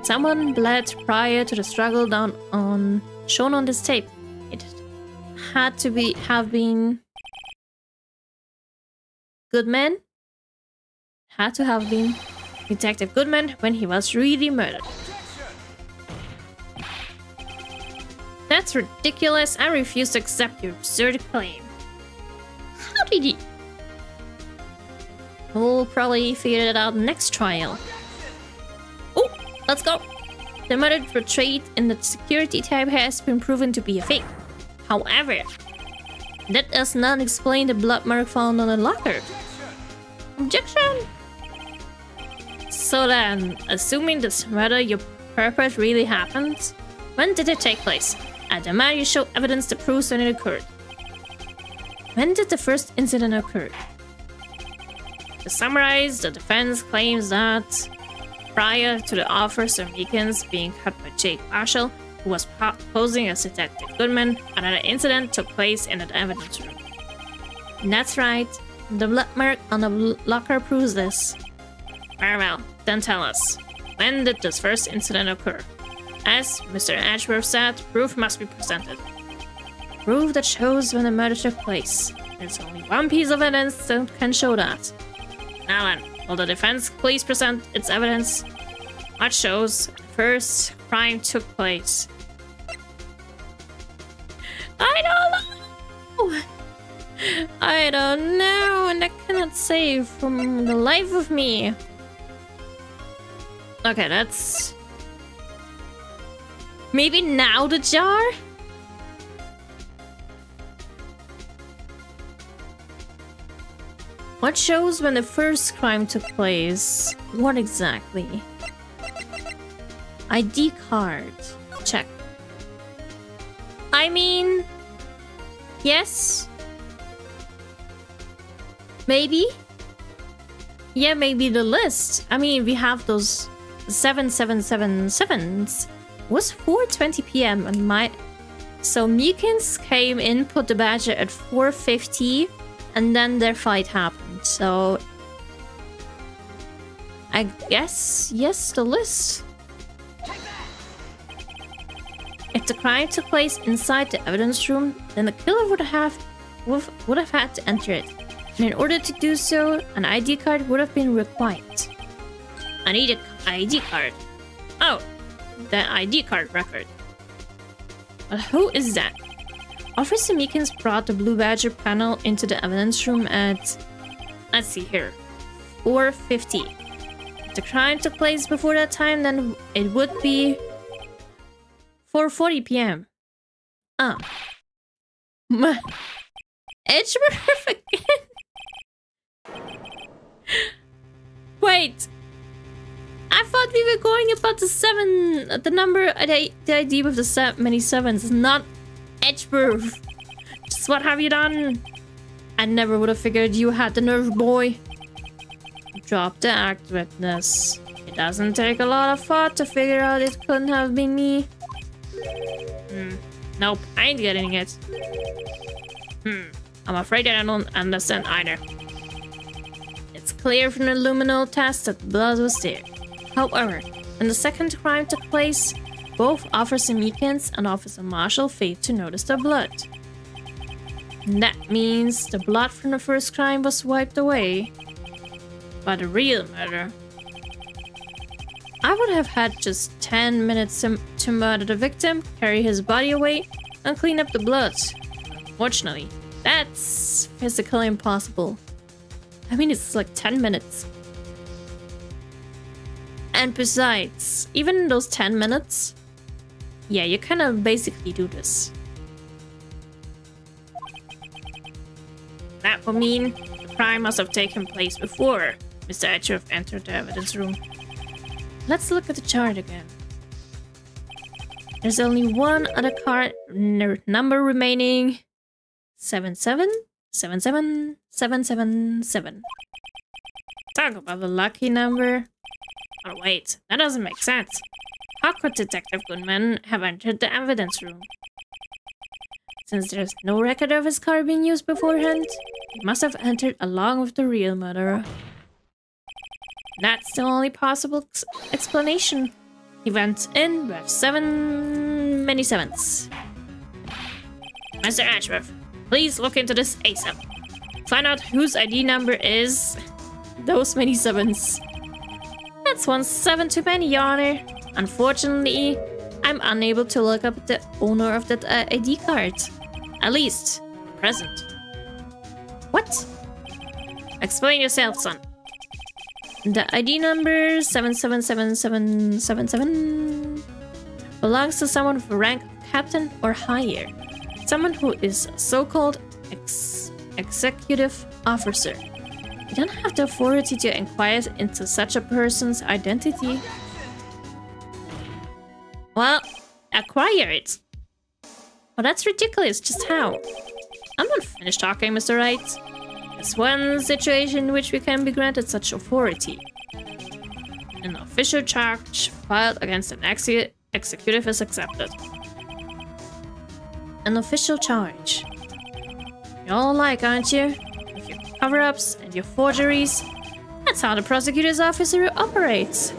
someone bled prior to the struggle shown on this tape. It had to have been Goodman. Had to have been Detective Goodman when he was really murdered. That's ridiculous. I refuse to accept your absurd claim. How did he? We'll probably figure it out next trial. Oh, let's go. The murder portrayed in the security tape has been proven to be a fake. However, that does not explain the blood mark found on the locker. Objection! So then, assuming this murder your purpose really happened, when did it take place? I demand you show evidence that proves when it occurred. When did the first incident occur? To summarize, the defense claims that prior to the Officer Meekins being cut by Jake Marshall, who was posing as Detective Goodman, another incident took place in the evidence room. And that's right, the blood mark on the locker proves this. Very well, then tell us, when did this first incident occur? As Mr. Ashworth said, proof must be presented. Proof that shows when the murder took place. There's only one piece of evidence that can show that. Now then, will the defense please present its evidence? What shows the first crime took place? I don't know! I don't know, and I cannot say from the life of me. Okay, that's... maybe now the jar? What shows when the first crime took place? What exactly? ID card. Check. I mean... yes? Maybe? Yeah, maybe the list. I mean, we have those 7777s. It was 4:20 p.m. on my... so Meekins came in, put the badger at 4:50, and then their fight happened. So... I guess, yes, the list. If the crime took place inside the evidence room, then the killer would have had to enter it. And in order to do so, an ID card would have been required. I need an ID card. Oh, the ID card record. But who is that? Officer Meekins brought the Blue Badger panel into the evidence room at... let's see here. 4:50. If the crime took place before that time, then it would be 4:40 p.m. Ah. Edgeworth again? Wait. I thought we were going about the number, the ID with the many sevens, not Edgeworth. Just what have you done? I never would have figured you had the nerve, boy. Drop the act, witness. It doesn't take a lot of thought to figure out it couldn't have been me. Nope, I ain't getting it. I'm afraid I don't understand either. It's clear from the luminol test that blood was there. However, when the second crime took place, both Officer Meekins and Officer Marshall failed to notice the blood. And that means the blood from the first crime was wiped away by the real murder. I would have had just 10 minutes to murder the victim, carry his body away, and clean up the blood. Unfortunately, that's physically impossible. I mean, it's like 10 minutes. And besides, even in those 10 minutes, yeah, you kind of basically do this. That would mean the crime must have taken place before Mr. Edgeworth entered the evidence room. Let's look at the chart again. There's only one other card number remaining. 7777777. Talk about the lucky number. Oh wait, that doesn't make sense. How could Detective Goodman have entered the evidence room? Since there's no record of his car being used beforehand, he must have entered along with the real murderer. That's the only possible explanation. He went in with many sevens. Mr. Edgeworth, please look into this ASAP. Find out whose ID number is those many sevens. That's 1 7 too many, Your Honor. Unfortunately, I'm unable to look up the owner of that ID card. At least, present. What? Explain yourself, son. The ID number 777777 belongs to someone with rank captain or higher. Someone who is a so-called executive officer. You don't have the authority to inquire into such a person's identity. Well, acquire it. Well, that's ridiculous. Just how? I'm not finished talking, Mr. Wright. There's one situation in which we can be granted such authority. An official charge filed against an executive is accepted. An official charge. You're all alike, aren't you? With your cover-ups and your forgeries. That's how the prosecutor's office operates.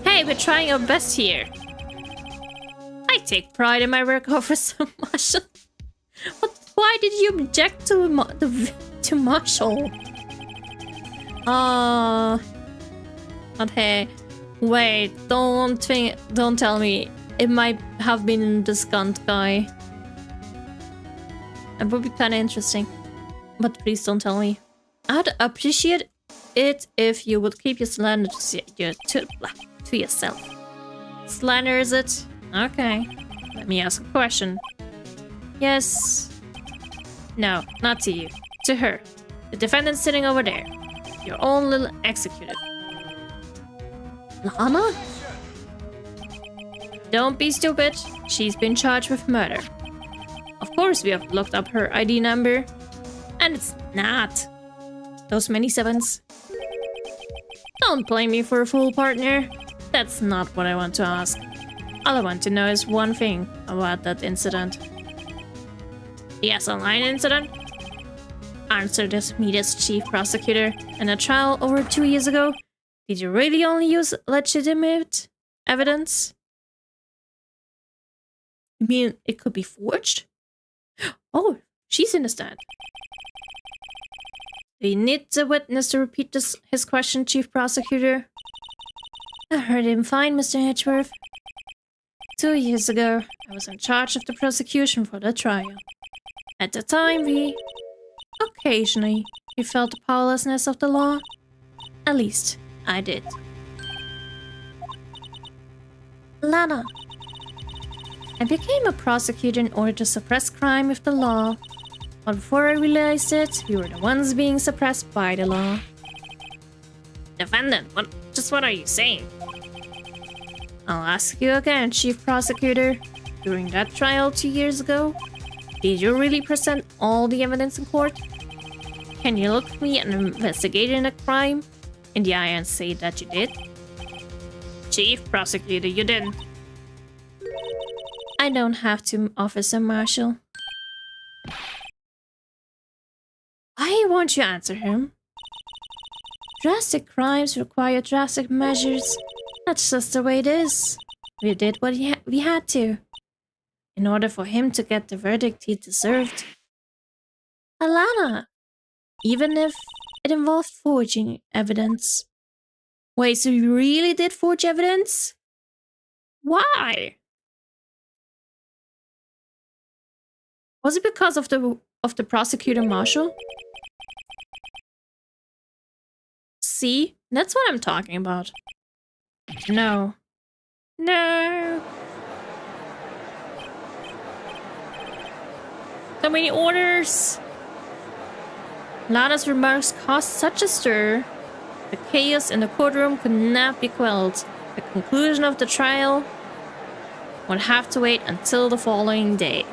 Hey, we're trying our best here. I take pride in my work, Officer Marshall. But why did you object to Marshall? But hey, wait, don't tell me it might have been the Skunt guy. It would be kind of interesting, but please don't tell me. I'd appreciate it if you would keep your slander to yourself. Slander, is it? Okay. Let me ask a question. Yes. No, not to you. To her. The defendant sitting over there. Your own little executive. Lana? Don't be stupid. She's been charged with murder. Of course we have looked up her ID number. And it's not those many sevens. Don't blame me for a fool, partner. That's not what I want to ask. All I want to know is one thing about that incident. The S-Online incident? Answer this, Media's chief prosecutor. In a trial over 2 years ago, did you really only use legitimate evidence? You mean it could be forged? Oh, she's in the stand. Do you need the witness to repeat his question, Chief Prosecutor? I heard him fine, Mr. Edgeworth. 2 years ago, I was in charge of the prosecution for the trial. At the time, occasionally, we felt the powerlessness of the law. At least, I did. Lana. I became a prosecutor in order to suppress crime with the law. But before I realized it, we were the ones being suppressed by the law. Defendant, what are you saying? I'll ask you again, Chief Prosecutor. During that trial 2 years ago, did you really present all the evidence in court? Can you look me an investigator in a crime in the eye and say that you did? Chief Prosecutor, you didn't. I don't have to, Officer Marshall. Why won't you answer him? Drastic crimes require drastic measures. That's just the way it is. We did what we had to, in order for him to get the verdict he deserved. Alana, even if it involved forging evidence. Wait, so you really did forge evidence? Why? Was it because of the prosecutor Marshall? See? That's what I'm talking about. No. No. So many orders. Lana's remarks caused such a stir. The chaos in the courtroom could not be quelled. The conclusion of the trial would have to wait until the following day.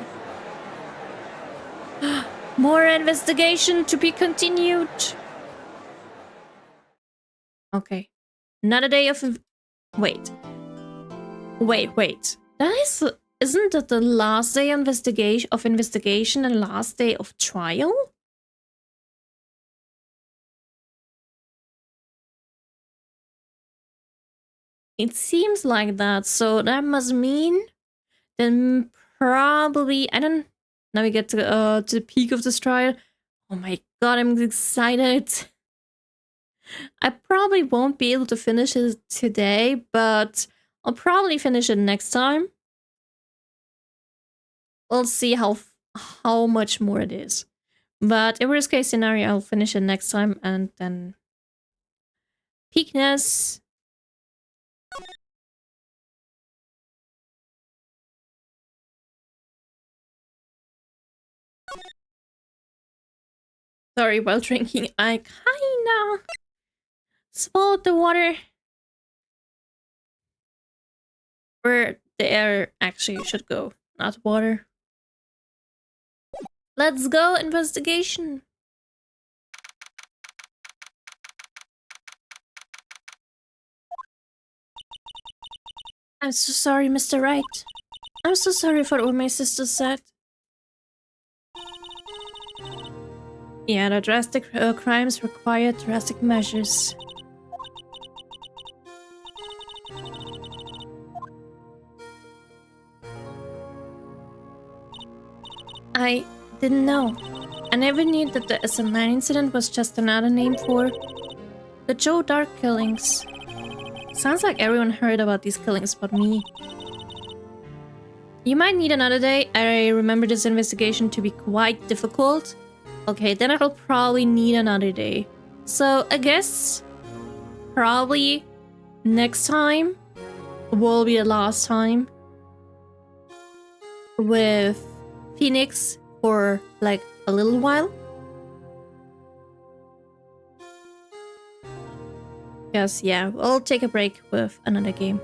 More investigation to be continued. Okay. Another day of... Wait. That isn't that the last day of investigation and last day of trial? It seems like that, so that must mean then probably now we get to the peak of this trial. Oh my god, I'm excited. I probably won't be able to finish it today, but I'll probably finish it next time. We'll see how much more it is. But in worst case scenario, I'll finish it next time and then peakness. Sorry, while drinking, I kinda swallowed the water. Where the air actually should go, not water. Let's go, investigation. I'm so sorry, Mr. Wright. I'm so sorry for what my sister said. Yeah, the drastic crimes require drastic measures. I didn't know. I never knew that the SN9 incident was just another name for the Joe Dark killings. Sounds like everyone heard about these killings but me. You might need another day. I remember this investigation to be quite difficult. Okay, then I'll probably need another day. So I guess probably next time will be the last time with Phoenix for like a little while. Because yeah, we'll take a break with another game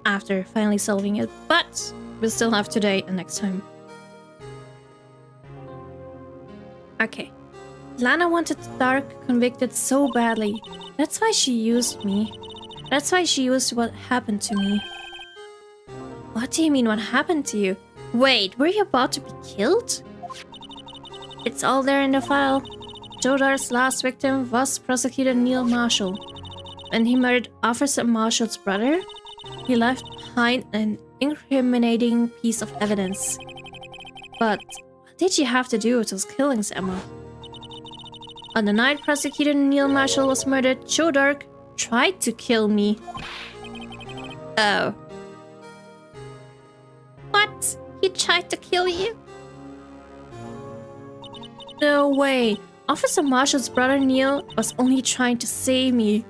after finally solving it, but we'll still have today and next time. Okay. Lana wanted Dark convicted so badly. That's why she used me. That's why she used what happened to me. What do you mean, what happened to you? Wait, were you about to be killed? It's all there in the file. Joe Dark's last victim was Prosecutor Neil Marshall. When he murdered Officer Marshall's brother, he left behind an incriminating piece of evidence. But what did you have to do with those killings, Emma? On the night Prosecutor Neil Marshall was murdered, Joe Dark tried to kill me. Oh. What? He tried to kill you? No way. Officer Marshall's brother Neil was only trying to save me.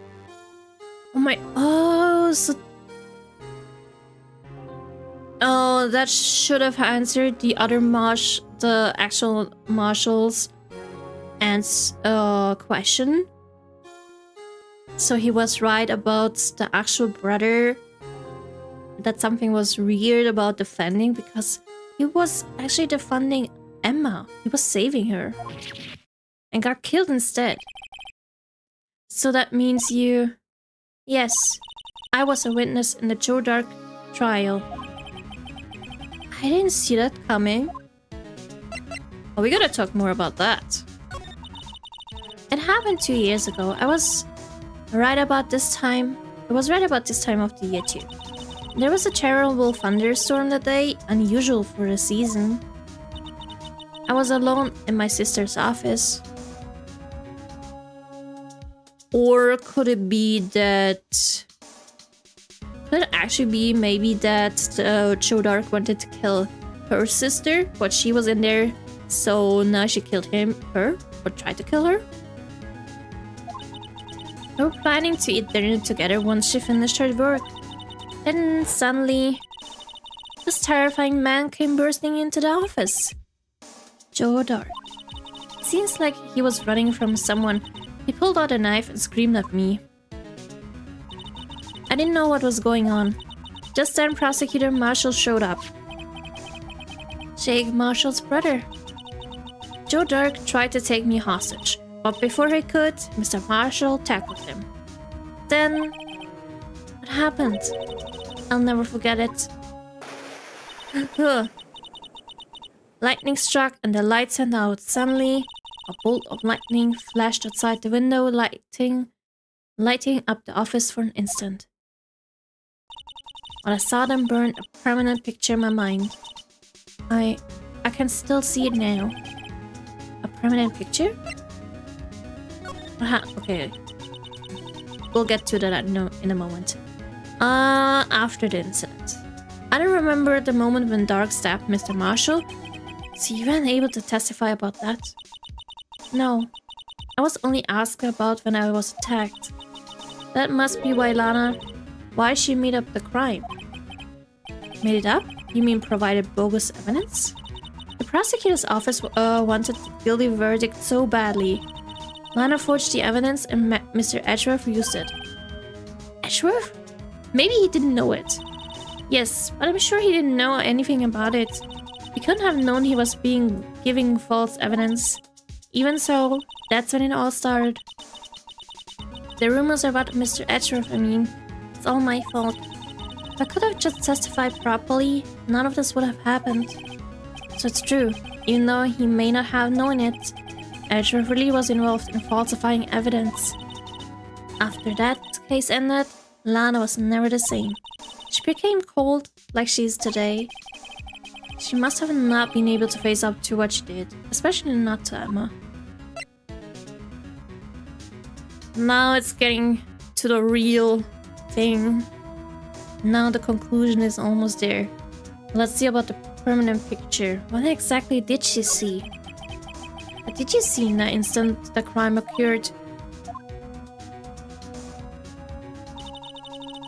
Oh my... Oh, so... Oh, that should have answered the other the actual Marshall's question. So he was right about the actual brother. That something was weird about defending, because he was actually defending Emma. He was saving her. And got killed instead. So that means you... Yes, I was a witness in the Joe Dark trial. I didn't see that coming. Oh, we gotta talk more about that. It happened 2 years ago. It was right about this time of the year too. There was a terrible thunderstorm that day, unusual for the season. I was alone in my sister's office. Or could it be that... Could it actually be maybe that Joe Dark wanted to kill her sister, but she was in there, so now she killed her, or tried to kill her? They were planning to eat dinner together once she finished her work. Then suddenly, this terrifying man came bursting into the office. Joe Dark. It seems like he was running from someone. He pulled out a knife and screamed at me. I didn't know what was going on. Just then, Prosecutor Marshall showed up. Jake Marshall's brother. Joe Dirk tried to take me hostage, but before he could, Mr. Marshall tackled him. Then... what happened? I'll never forget it. Lightning struck and the lights went out. Suddenly, a bolt of lightning flashed outside the window, lighting up the office for an instant. But I saw them burn a permanent picture in my mind. I can still see it now. A permanent picture? Okay. We'll get to that in a moment. After the incident. I don't remember the moment when Dark stabbed Mr. Marshall. So you weren't able to testify about that? No. I was only asked about when I was attacked. That must be why she made up the crime. Made it up? You mean provided bogus evidence? The prosecutor's office wanted the guilty verdict so badly. Lana forged the evidence and Mr. Edgeworth used it. Edgeworth? Maybe he didn't know it. Yes, but I'm sure he didn't know anything about it. He couldn't have known he was giving false evidence. Even so, that's when it all started. The rumors about Mr. Edgeworth, I mean, it's all my fault. If I could have just testified properly, none of this would have happened. So it's true, even though he may not have known it, Edgeworth really was involved in falsifying evidence. After that case ended, Lana was never the same. She became cold, like she is today. She must have not been able to face up to what she did, especially not to Emma. Now it's getting to the real thing. Now the conclusion is almost there. Let's see about the permanent picture. What exactly did she see? What did you see in the instant the crime occurred?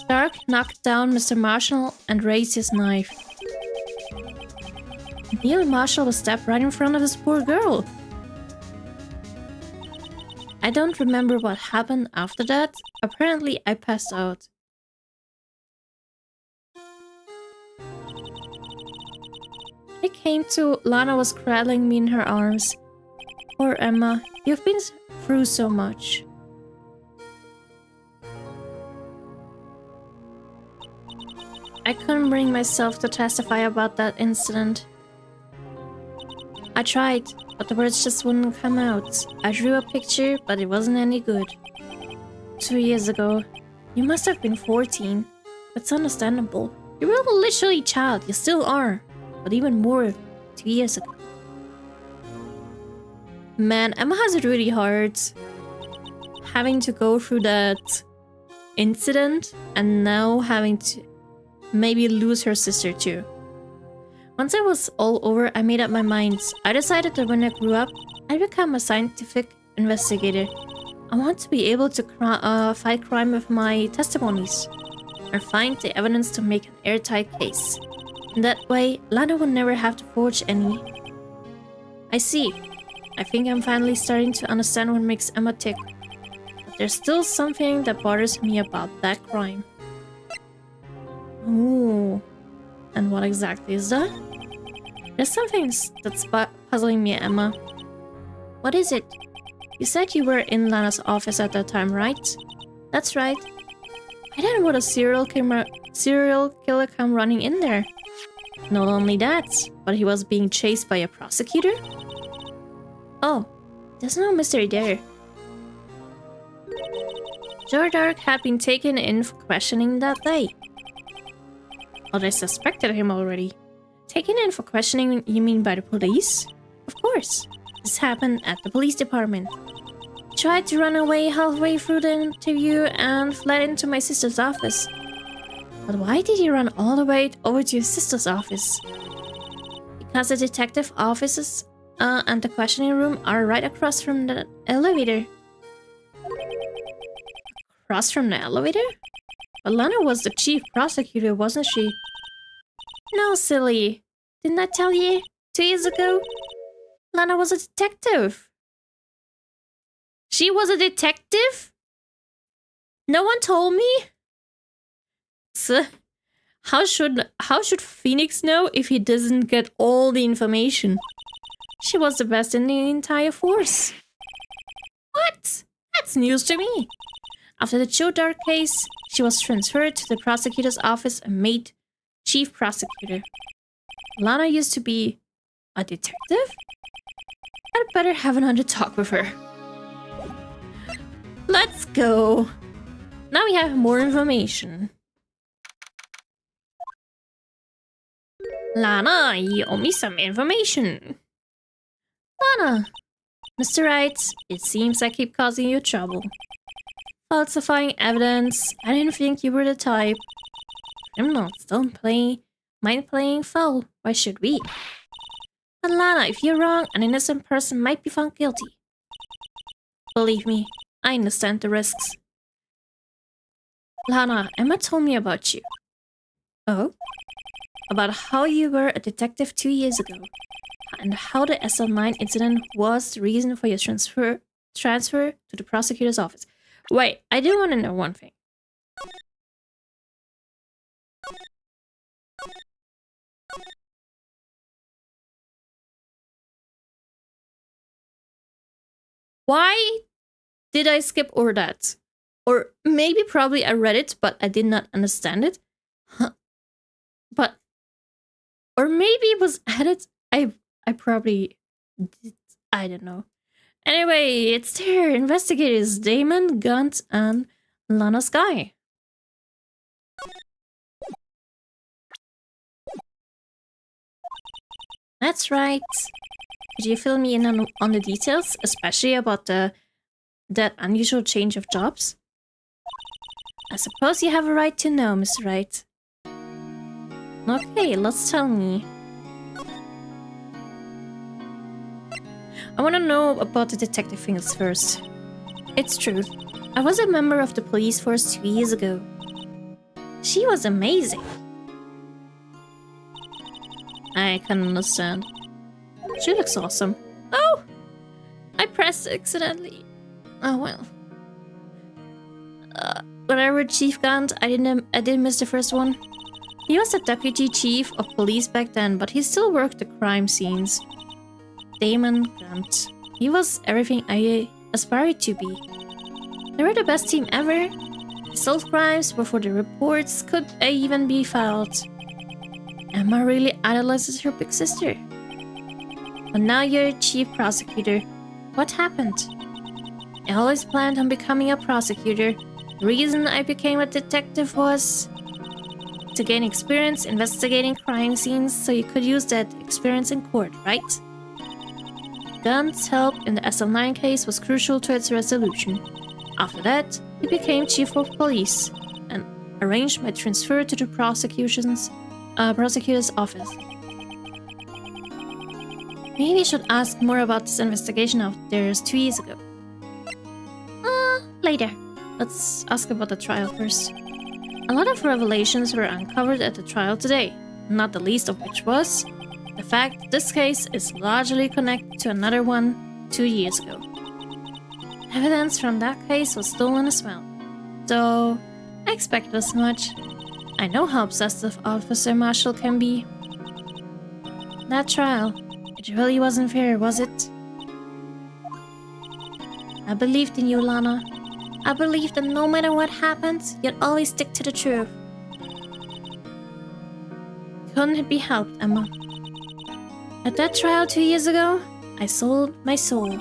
Dark knocked down Mr. Marshall and raised his knife. Neil Marshall was stabbed right in front of this poor girl. I don't remember what happened after that. Apparently, I passed out. I came to, Lana was cradling me in her arms. Poor Emma, you've been through so much. I couldn't bring myself to testify about that incident. I tried, but the words just wouldn't come out. I drew a picture, but it wasn't any good. 2 years ago. You must have been 14. That's understandable. You were literally a child, you still are. But even more, 2 years ago. Man, Emma has it really hard. Having to go through that incident and now having to maybe lose her sister too. Once it was all over, I made up my mind. I decided that when I grew up, I'd become a scientific investigator. I want to be able to fight crime with my testimonies, or find the evidence to make an airtight case. In that way, Lana will never have to forge any. I see. I think I'm finally starting to understand what makes Emma tick. But there's still something that bothers me about that crime. Ooh. And what exactly is that? There's something that's puzzling me, Emma. What is it? You said you were in Lana's office at that time, right? That's right. Why then would a serial killer come running in there? Not only that, but he was being chased by a prosecutor? Oh, there's no mystery there. Joe Dark had been taken in for questioning that day. Oh, they suspected him already. Taken in for questioning, you mean by the police? Of course. This happened at the police department. He tried to run away halfway through the interview and fled into my sister's office. But why did he run all the way over to his sister's office? Because the detective offices and the questioning room are right across from the elevator. Across from the elevator? But Lana was the chief prosecutor, wasn't she? No, silly. Didn't I tell you? 2 years ago? Lana was a detective. She was a detective? No one told me? So, how should Phoenix know if he doesn't get all the information? She was the best in the entire force. What? That's news to me. After the Joe Dart case, she was transferred to the prosecutor's office and made chief prosecutor. Lana used to be a detective? I'd better have another talk with her. Let's go. Now we have more information. Lana, you owe me some information. Lana, Mr. Wright, it seems I keep causing you trouble. Falsifying evidence. I didn't think you were the type. Criminals don't mind playing foul. Why should we? But Lana, if you're wrong, an innocent person might be found guilty. Believe me, I understand the risks. Lana, Emma told me about you. Oh? About how you were a detective 2 years ago, and how the SL9 incident was the reason for your transfer to the prosecutor's office. Wait, I do want to know one thing. Why did I skip over that? Or maybe probably I read it, but I did not understand it. But, or maybe it was added. I probably did. I don't know. Anyway, it's there. Investigators Damon, Gunt, and Lana Sky. That's right. Could you fill me in on the details, especially about that unusual change of jobs? I suppose you have a right to know, Mr. Wright. Okay, let's tell me. I want to know about the detective things first. It's true. I was a member of the police force 2 years ago. She was amazing. I can understand. She looks awesome. Oh! I pressed accidentally. Oh well. Whatever, Chief Gant, I did miss the first one. He was the deputy chief of police back then, but he still worked the crime scenes. Damon Gant. He was everything I aspired to be. They were the best team ever. They solved crimes before the reports could even be filed. Emma really idolizes her big sister. But now you're a chief prosecutor. What happened? I always planned on becoming a prosecutor. The reason I became a detective was to gain experience investigating crime scenes so you could use that experience in court, right? Gunt's help in the SL9 case was crucial to its resolution. After that, he became chief of police and arranged my transfer to the prosecutor's office. Maybe I should ask more about this investigation of theirs 2 years ago. Later. Let's ask about the trial first. A lot of revelations were uncovered at the trial today, not the least of which was the fact that this case is largely connected to another one 2 years ago. Evidence from that case was stolen as well. So, I expected as much. I know how obsessive Officer Marshall can be. That trial, it really wasn't fair, was it? I believed in you, Lana. I believed that no matter what happens, you'd always stick to the truth. Couldn't it be helped, Emma? At that trial 2 years ago, I sold my soul.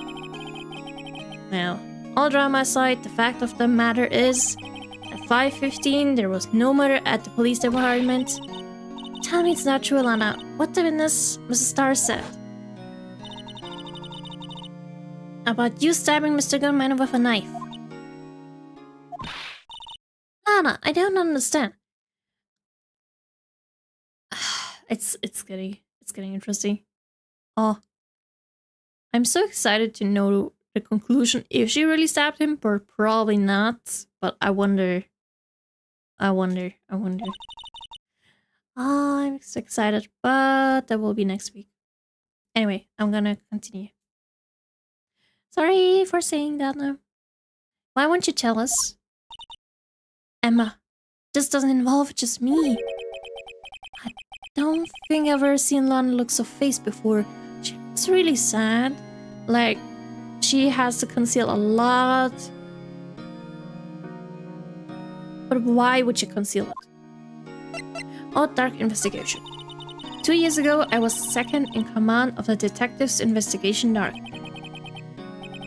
Well, all drama aside, the fact of the matter is, at 5:15 there was no murder at the police department. Tell me it's not true, Lana. What the witness, Mrs. Starr, said about you stabbing Mr. Gunman with a knife. Lana, I don't understand. It's getting interesting. Oh, I'm so excited to know the conclusion. If she really stabbed him, but probably not. But I wonder. Oh, I'm so excited, but that will be next week. Anyway, I'm gonna continue. Sorry for saying that now. Why won't you tell us? Emma, this doesn't involve just me. I don't think I've ever seen Lana look so faced before. She looks really sad. Like, she has to conceal a lot. But why would she conceal it? Oh, dark investigation. 2 years ago, I was second in command of the detectives' investigation dark.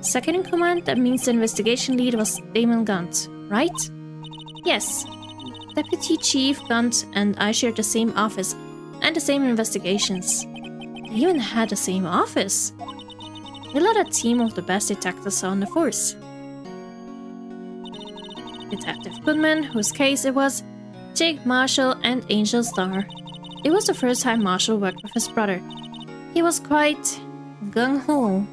Second in command, that means the investigation lead was Damon Gunt, right? Yes. Deputy Chief Gunt and I shared the same office and the same investigations. They even had the same office. We led a team of the best detectives on the force. Detective Goodman, whose case it was, Jake Marshall, and Angel Starr. It was the first time Marshall worked with his brother. He was quite gung-ho.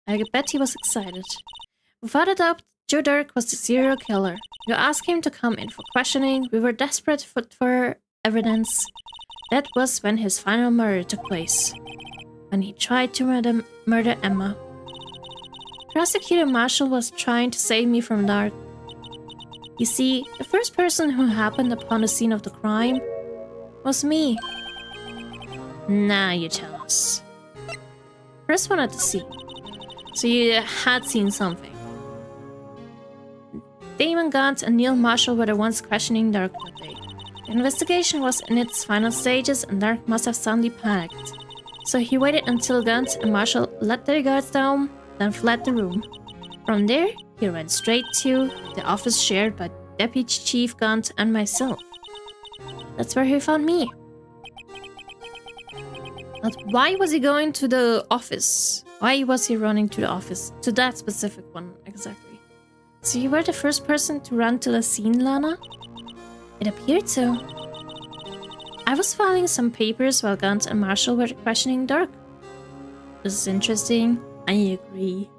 I bet he was excited. Without a doubt, Joe Dirk was the serial killer. You asked him to come in for questioning. We were desperate for evidence. That was when his final murder took place. When he tried to murder Emma. Prosecutor Marshall was trying to save me from Dark. You see, the first person who happened upon the scene of the crime was me. Now you tell us. First one at the scene. So you had seen something. Damon Gaunt and Neil Marshall were the ones questioning Dark that day. The investigation was in its final stages and Dark must have suddenly panicked. So he waited until Gaunt and Marshall let their guards down, then fled the room. From there, he went straight to the office shared by Deputy Chief Gaunt and myself. That's where he found me. But why was he going to the office? Why was he running to the office? To that specific one, exactly. So you were the first person to run to the scene, Lana? It appeared so. I was filing some papers while Gaunt and Marshall were questioning Dark. This is interesting. I agree.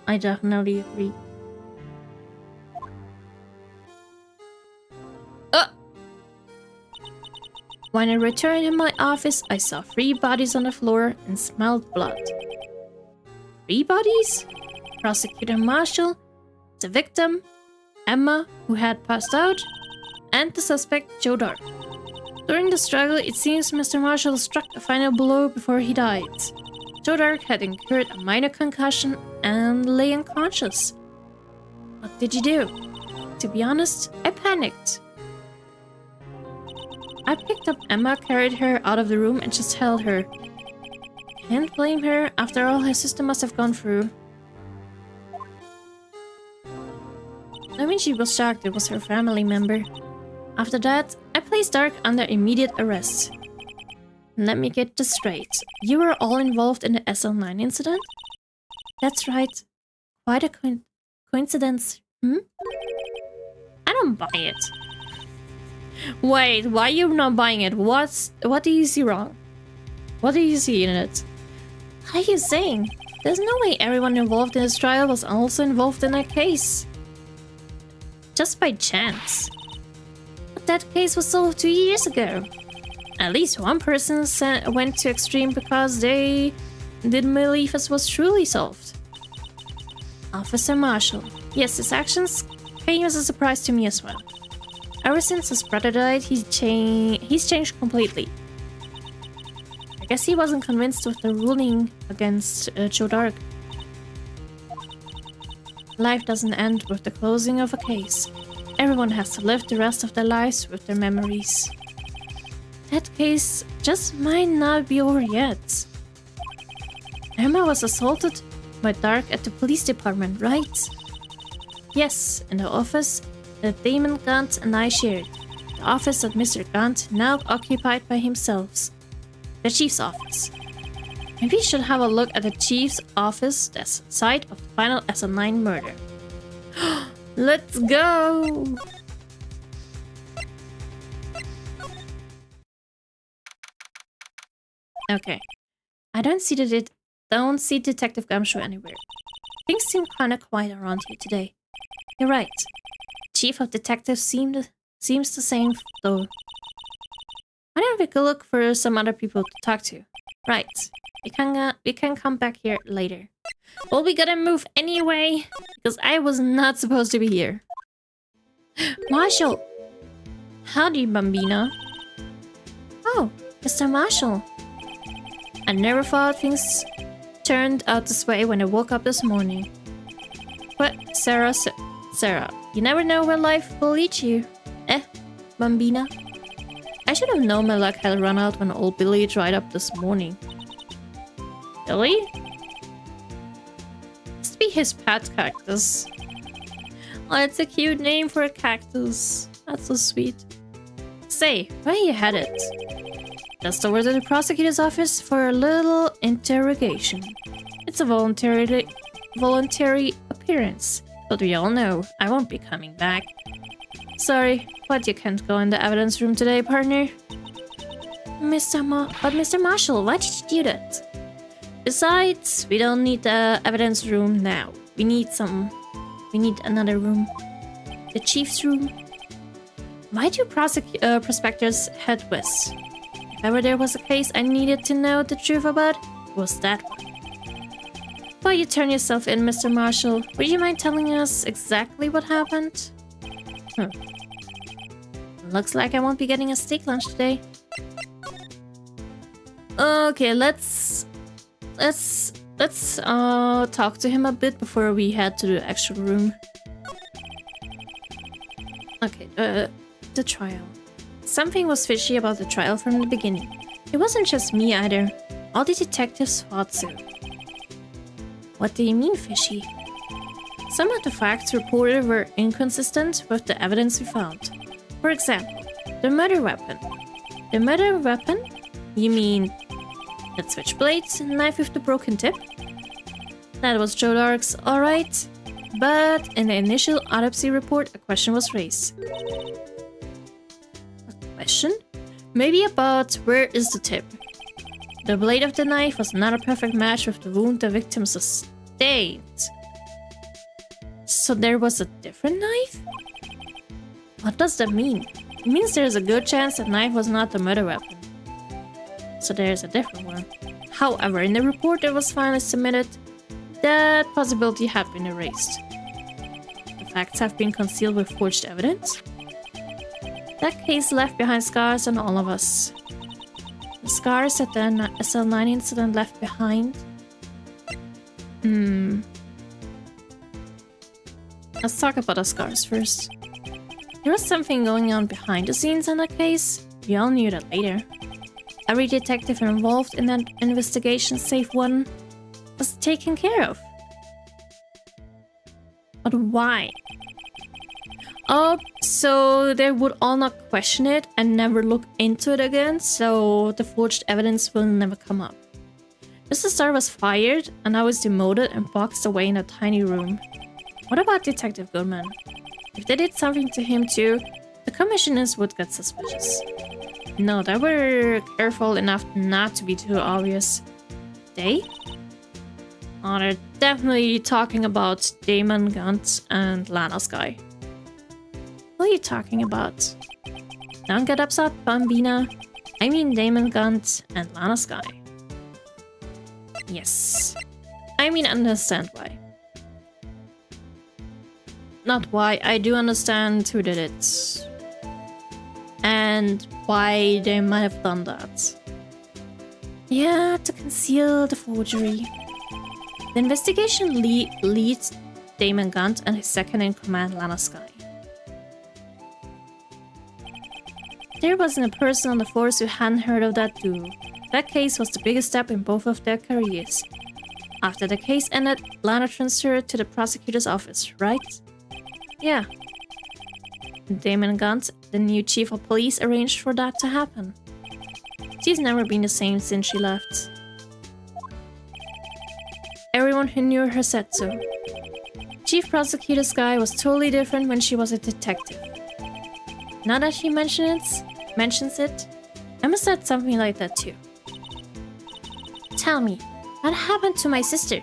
I definitely agree. When I returned in my office, I saw 3 bodies on the floor and smelled blood. 3 bodies? Prosecutor Marshall, the victim, Emma, who had passed out, and the suspect, Joe Dark. During the struggle, it seems Mr. Marshall struck a final blow before he died. Joe Dark had incurred a minor concussion and lay unconscious. What did you do? To be honest, I panicked. I picked up Emma, carried her out of the room, and just held her. Can't blame her, after all her sister must have gone through. I mean, she was shocked it was her family member. After that, I placed Dark under immediate arrest. Let me get this straight. You were all involved in the SL9 incident? That's right. Quite a coincidence, I don't buy it. Wait, why are you not buying it? What do you see wrong? What do you see in it? What are you saying? There's no way everyone involved in this trial was also involved in that case. Just by chance. But that case was solved 2 years ago. At least one person went to extreme because they didn't believe it was truly solved. Officer Marshall. Yes, his actions came as a surprise to me as well. Ever since his brother died, he's changed completely. I guess he wasn't convinced with the ruling against Joe Dark. Life doesn't end with the closing of a case. Everyone has to live the rest of their lives with their memories. That case just might not be over yet. Emma was assaulted by Dark at the police department, right? Yes, in the office that Damon Gaunt and I shared. The office that Mr. Gaunt now occupied by himself. The chief's office. Maybe we should have a look at the chief's office, the site of the final SL9 murder. Let's go! Okay. I don't see Detective Gumshoe anywhere. Things seem kinda quiet around here today. You're right. Chief of Detectives seems the same, though. Why don't we go look for some other people to talk to? Right. We can come back here later. Well, we gotta move anyway, because I was not supposed to be here. Marshall! Howdy, Bambina. Oh, Mr. Marshall. I never thought things turned out this way when I woke up this morning. But, Sarah, you never know where life will lead you. Bambina. I should have known my luck had run out when old Billy dried up this morning. Billy? Must be his pet cactus. Oh, it's a cute name for a cactus. That's so sweet. Say, where are you headed? Just over to the prosecutor's office for a little interrogation. It's a voluntary appearance, but we all know I won't be coming back. Sorry, but you can't go in the evidence room today, partner. Mr. Marshall, why did you do that? Besides, we don't need the evidence room now. We need another room. The chief's room. Why do prospectors head west? If ever there was a case I needed to know the truth about, it was that one. Before you turn yourself in, Mr. Marshall, would you mind telling us exactly what happened? Looks like I won't be getting a steak lunch today. Okay, let's talk to him a bit before we head to the actual room. Okay, the trial. Something was fishy about the trial from the beginning. It wasn't just me either. All the detectives thought so. What do you mean fishy? Some of the facts reported were inconsistent with the evidence we found. For example, the murder weapon. The murder weapon? You mean that switchblade knife with the broken tip? That was Joe Dark's, alright. But in the initial autopsy report, a question was raised. A question? Maybe about where is the tip? The blade of the knife was not a perfect match with the wound the victim sustained. So there was a different knife? What does that mean? It means there's a good chance that knife was not the murder weapon. So there's a different one. However, in the report that was finally submitted, that possibility had been erased. The facts have been concealed with forged evidence. That case left behind scars on all of us. The scars that the SL9 incident left behind. Let's talk about the scars first. There was something going on behind the scenes in that case. We all knew that later. Every detective involved in that investigation, save one, was taken care of. But why? Oh, so they would all not question it and never look into it again, so the forged evidence will never come up. Mr. Starr was fired, and I was demoted and boxed away in a tiny room. What about Detective Goodman? If they did something to him too, the commissioners would get suspicious. No, they were careful enough not to be too obvious. They? Oh, they're definitely talking about Damon Gunt and Lana Sky. What are you talking about? Don't get upset, Bambina. I mean Damon Gunt and Lana Sky. Yes. I mean, understand why. Not why, I do understand who did it. And why they might have done that. Yeah, to conceal the forgery. The investigation leads Damon Gunt and his second-in-command, Lana Sky. There wasn't a person on the force who hadn't heard of that duo. That case was the biggest step in both of their careers. After the case ended, Lana transferred to the prosecutor's office, right? Yeah. Damon Gunt, the new chief of police, arranged for that to happen. She's never been the same since she left. Everyone who knew her said so. Chief Prosecutor Sky was totally different when she was a detective. Now that she mentions it, Emma said something like that too. Tell me, what happened to my sister?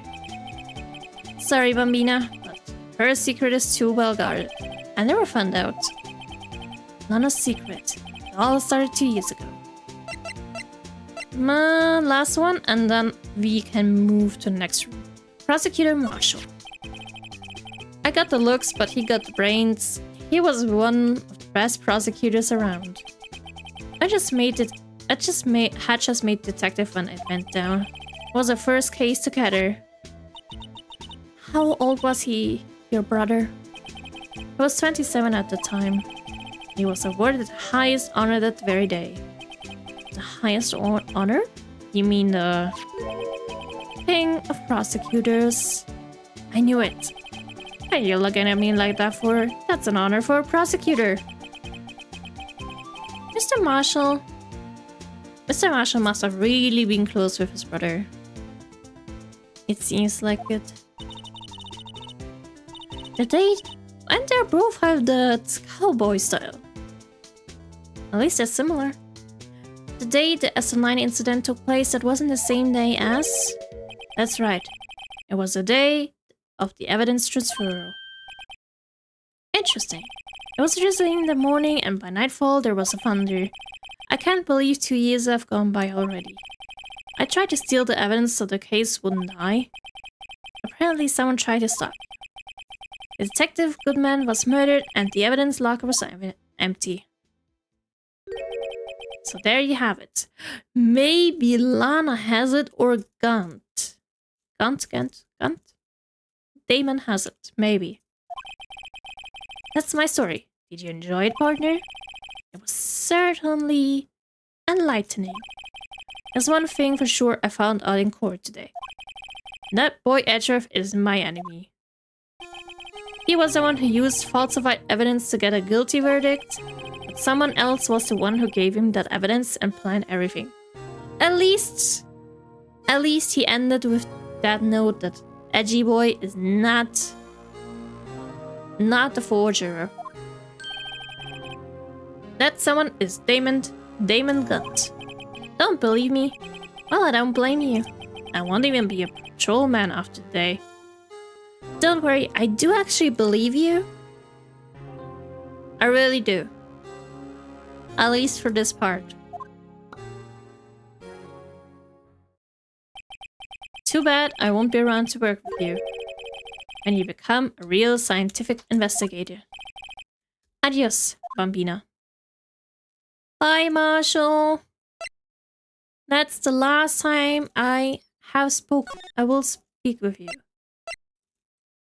Sorry, Bambina, but her secret is too well guarded. I never found out. Lana's secret. It all started 2 years ago. Last one, and then we can move to the next room. Prosecutor Marshall. I got the looks, but he got the brains. He was one of the best prosecutors around. I had just made detective when it went down. It was our first case together. How old was he, your brother? He was 27 at the time. He was awarded the highest honor that very day. The highest honor? You mean the King of Prosecutors? I knew it. Why are you looking at me like that for? That's an honor for a prosecutor. Mr. Marshall must have really been close with his brother. It seems like it. And they both have that cowboy style. At least they're similar. The day the SN9 incident took place, that wasn't the same day as... That's right. It was the day of the evidence transfer. Interesting. It was drizzling in the morning and by nightfall there was a thunder. I can't believe 2 years have gone by already. I tried to steal the evidence so the case wouldn't die. Apparently someone tried to stop. Detective Goodman was murdered and the evidence locker was empty. So there you have it. Maybe Lana has it or Gunt. Gunt? Damon has it. Maybe. That's my story. Did you enjoy it, partner? It was certainly enlightening. There's one thing for sure I found out in court today. That boy Edgeworth is my enemy. He was the one who used falsified evidence to get a guilty verdict, but someone else was the one who gave him that evidence and planned everything. At least he ended with that note that Edgy Boy is not the forger. That someone is Damon Gunt. Don't believe me? Well, I don't blame you. I won't even be a patrolman after today. Don't worry, I do actually believe you. I really do. At least for this part. Too bad I won't be around to work with you when you become a real scientific investigator. Adios, Bambina. Bye, Marshall. That's the last time I will speak with you.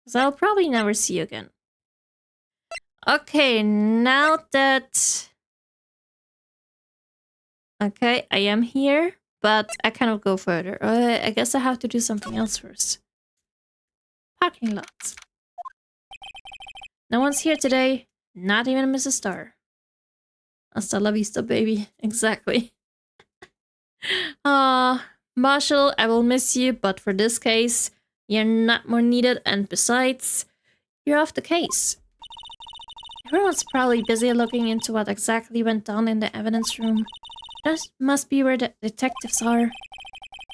Because I'll probably never see you again. Okay, now that... Okay, I am here, but I cannot go further. I guess I have to do something else first. Parking lot. No one's here today, not even Mrs. Starr. Hasta la vista, baby. Exactly. Marshall, I will miss you, but for this case, you're not more needed, and besides, you're off the case. Everyone's probably busy looking into what exactly went down in the evidence room. That must be where the detectives are.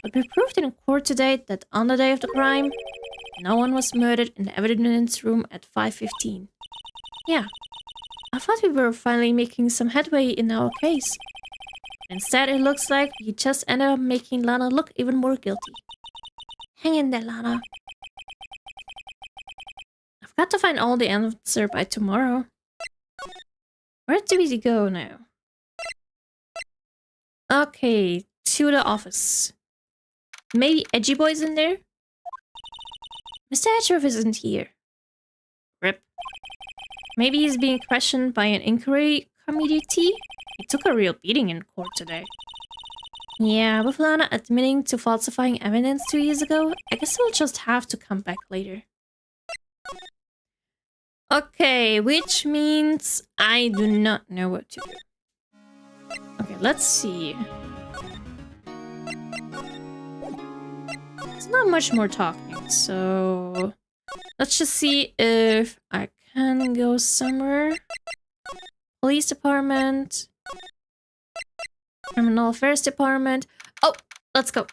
But we proved in court today that on the day of the crime, no one was murdered in the evidence room at 5:15. Yeah, I thought we were finally making some headway in our case. Instead, it looks like we just ended up making Lana look even more guilty. Hang in there, Lana. I've got to find all the answer by tomorrow. Where do we go now? Okay, to the office. Maybe Edgy Boy's in there? Mr. Edgeworth isn't here. Rip. Maybe he's being questioned by an inquiry committee? He took a real beating in court today. Yeah, with Lana admitting to falsifying evidence 2 years ago, I guess we'll just have to come back later. Okay, which means I do not know what to do. Okay, let's see. There's not much more talking, so... Let's just see if I can go somewhere. Police department. Criminal Affairs Department. Oh, let's go.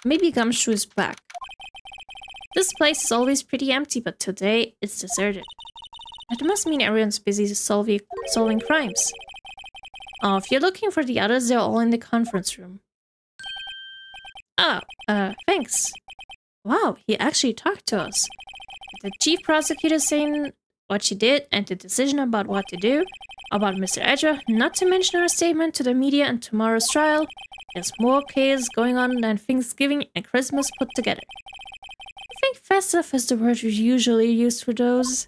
Maybe Gumshoe's back. This place is always pretty empty, but today it's deserted. That must mean everyone's busy solving crimes. Oh, if you're looking for the others, they're all in the conference room. Oh, thanks. Wow, he actually talked to us. The chief prosecutor saying what she did and the decision about what to do, about Mr. Edger, not to mention her statement to the media and tomorrow's trial. There's more chaos going on than Thanksgiving and Christmas put together. I think festive is the word we usually use for those.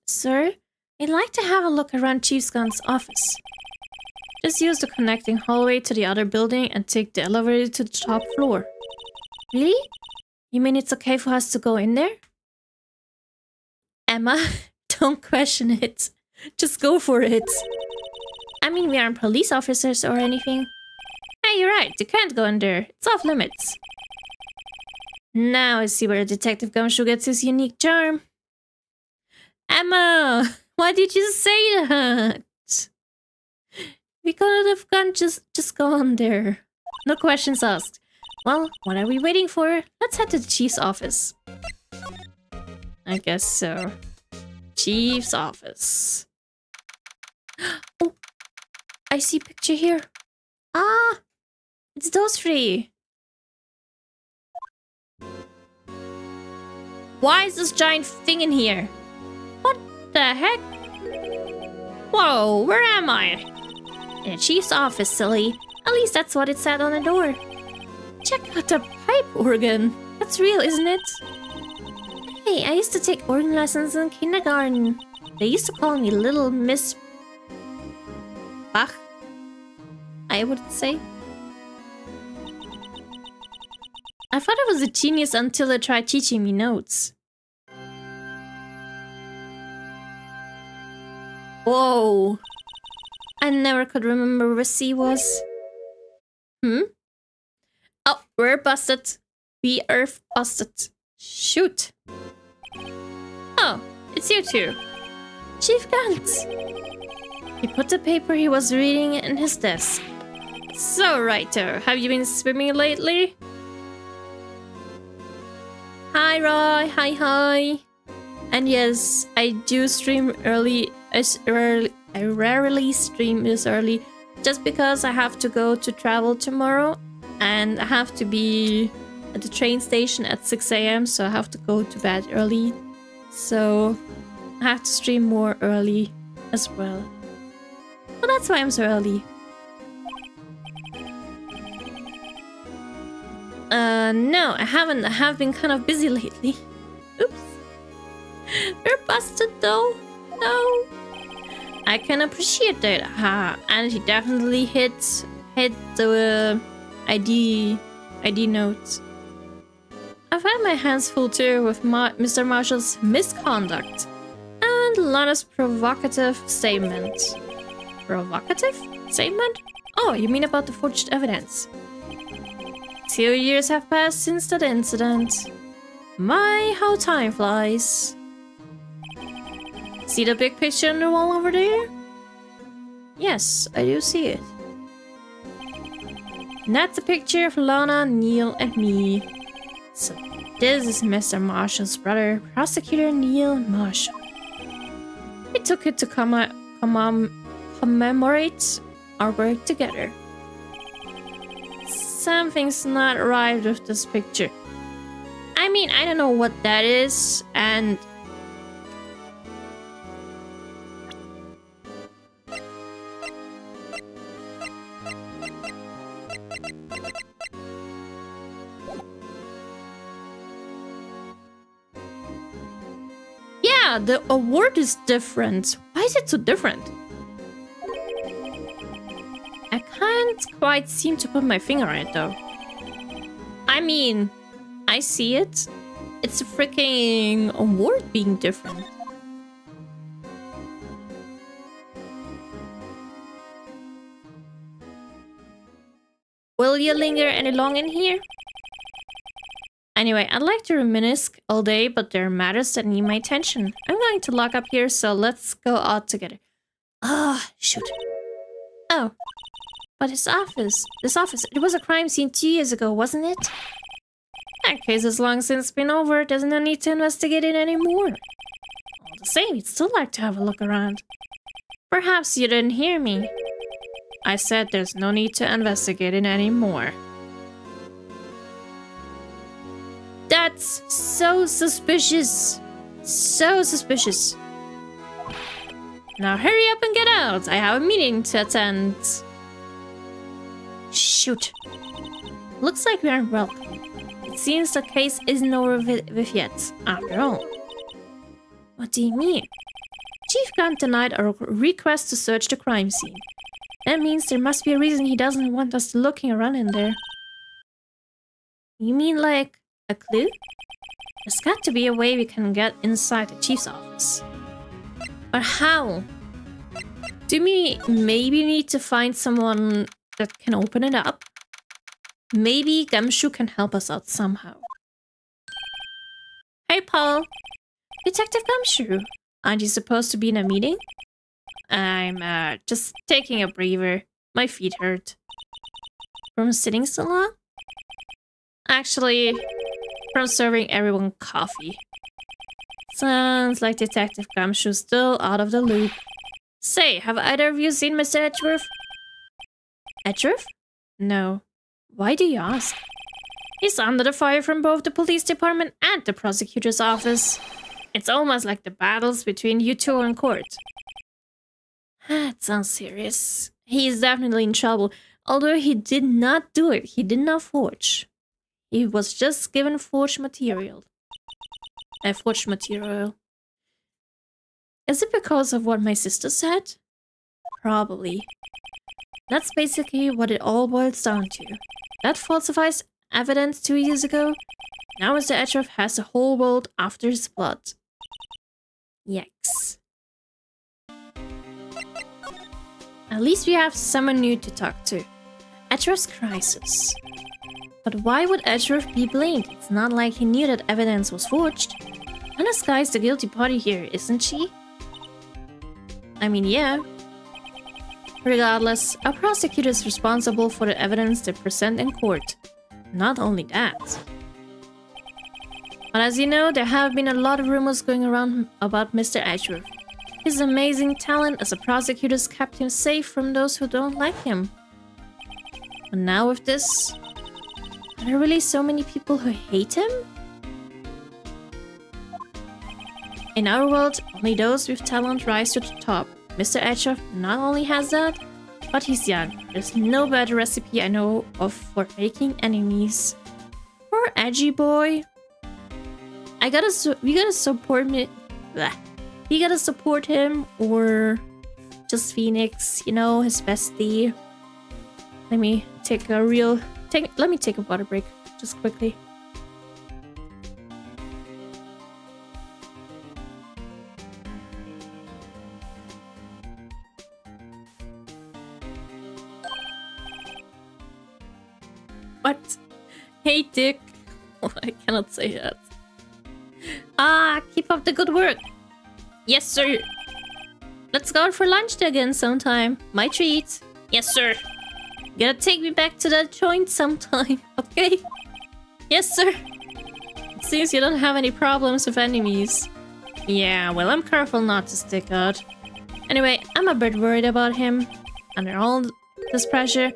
Sir, I'd like to have a look around Chief Gunn's office. Just use the connecting hallway to the other building and take the elevator to the top floor. Really? You mean it's okay for us to go in there? Emma, don't question it. Just go for it. I mean, we aren't police officers or anything. Hey, you're right. You can't go in there. It's off limits. Now I see where Detective Gumshoe gets his unique charm. Emma, why did you say that? We could have gone just go on there. No questions asked. Well, what are we waiting for? Let's head to the chief's office. I guess so. Chief's office. Oh, I see a picture here. Ah, it's those three. Why is this giant thing in here? What the heck? Whoa, where am I? In the chief's office, silly. At least that's what it said on the door. Check out the pipe organ. That's real, isn't it? Hey, I used to take organ lessons in kindergarten. They used to call me Little Miss Bach, I would say. I thought I was a genius until they tried teaching me notes. Whoa. I never could remember where C was. Oh, we're busted. We are busted. Shoot. Oh, it's you two. Chief Gantz. He put the paper he was reading in his desk. So, Writer, have you been swimming lately? Hi, Roy. Hi. And yes, I do stream early. I rarely stream this early just because I have to go to travel tomorrow and I have to be at the train station at 6 a.m. so I have to go to bed early. So I have to stream more early as well. So that's why I'm so early. No, I haven't. I have been kind of busy lately. Oops. We're busted though. No. I can appreciate that. And he definitely hit the ID notes. I've had my hands full too with Mr. Marshall's misconduct and Lana's provocative statement. Provocative statement? Oh, you mean about the forged evidence? 2 years have passed since that incident. My, how time flies. See the big picture on the wall over there? Yes, I do see it. And that's a picture of Lana, Neil, and me. So this is Mr. Marshall's brother, Prosecutor Neil Marshall. We took it to commemorate our work together. Something's not right with this picture. I mean, I don't know what that is, and yeah, the award is different. Why is it so different? I can't quite seem to put my finger on it though. I mean, I see it. It's a freaking award being different. Will you linger any long in here? Anyway, I'd like to reminisce all day, but there are matters that need my attention. I'm going to lock up here, so let's go out together. Ah, shoot. Oh, but this office, it was a crime scene 2 years ago, wasn't it? That case has long since been over. There's no need to investigate it anymore. All the same, you'd still like to have a look around. Perhaps you didn't hear me. I said there's no need to investigate it anymore. That's so suspicious. So suspicious. Now hurry up and get out. I have a meeting to attend. Shoot. Looks like we aren't welcome. It seems the case isn't over with yet, after all. What do you mean? Chief Grant denied our request to search the crime scene. That means there must be a reason he doesn't want us looking around in there. You mean like a clue? There's got to be a way we can get inside the chief's office. But how? Do we maybe need to find someone that can open it up? Maybe Gumshoe can help us out somehow. Hey, Paul. Detective Gumshoe. Aren't you supposed to be in a meeting? I'm just taking a breather. My feet hurt. From sitting so long? Actually, from serving everyone coffee. Sounds like Detective Gumshoe's still out of the loop. Say, have either of you seen Mr. Edgeworth? Edgeworth? No. Why do you ask? He's under the fire from both the police department and the prosecutor's office. It's almost like the battles between you two in court. That sounds serious. He is definitely in trouble, although he did not do it. He did not forge. He was just given forged material. Forged material. Is it because of what my sister said? Probably. That's basically what it all boils down to. That falsifies evidence 2 years ago. Now Mr. Edgeworth has the whole world after his blood. Yikes. At least we have someone new to talk to. Edgeworth's crisis. But why would Edgeworth be blamed? It's not like he knew that evidence was forged. Anna's guy's the guilty party here, isn't she? I mean, yeah. Regardless, a prosecutor is responsible for the evidence they present in court. Not only that. But as you know, there have been a lot of rumors going around about Mr. Edgeworth. His amazing talent as a prosecutor has kept him safe from those who don't like him. But now with this, are there really so many people who hate him? In our world, only those with talent rise to the top. Mr. Edgeworth not only has that, but he's young. There's no better recipe I know of for making enemies. Poor edgy boy. We gotta support me. Bleh. We gotta support him, or just Phoenix, you know, his bestie. Let me take a water break, just quickly. What? Hey, Dick. Oh, I cannot say that. Keep up the good work. Yes, sir. Let's go out for lunch again sometime. My treat. Yes, sir. You gotta take me back to that joint sometime, okay? Yes, sir. It seems you don't have any problems with enemies. Yeah, well, I'm careful not to stick out. Anyway, I'm a bit worried about him. Under all this pressure,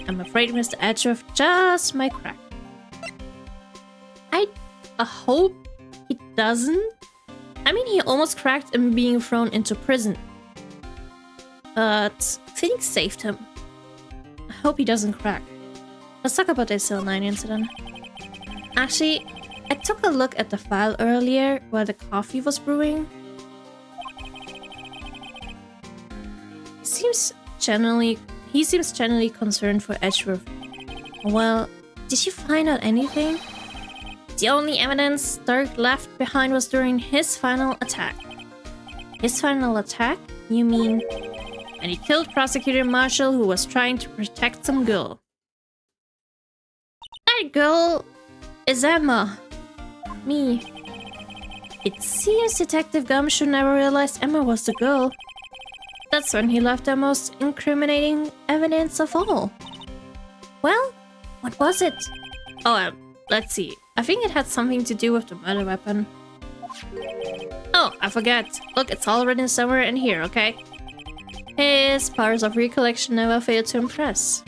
I'm afraid Mr. Edgeworth just might crack. I hope he doesn't. I mean, he almost cracked and being thrown into prison. But Phoenix saved him. I hope he doesn't crack. Let's talk about the SL9 incident. Actually, I took a look at the file earlier where the coffee was brewing. He seems generally concerned for Edgeworth. Well, did you find out anything? The only evidence Stark left behind was during his final attack. His final attack? You mean when he killed Prosecutor Marshall, who was trying to protect some girl? That girl is Emma. Me. It seems Detective Gumshoe never realized Emma was the girl. That's when he left the most incriminating evidence of all. Well, what was it? Oh, let's see. I think it had something to do with the murder weapon. Oh, I forgot. Look, it's all written somewhere in here, okay? His powers of recollection never fail to impress.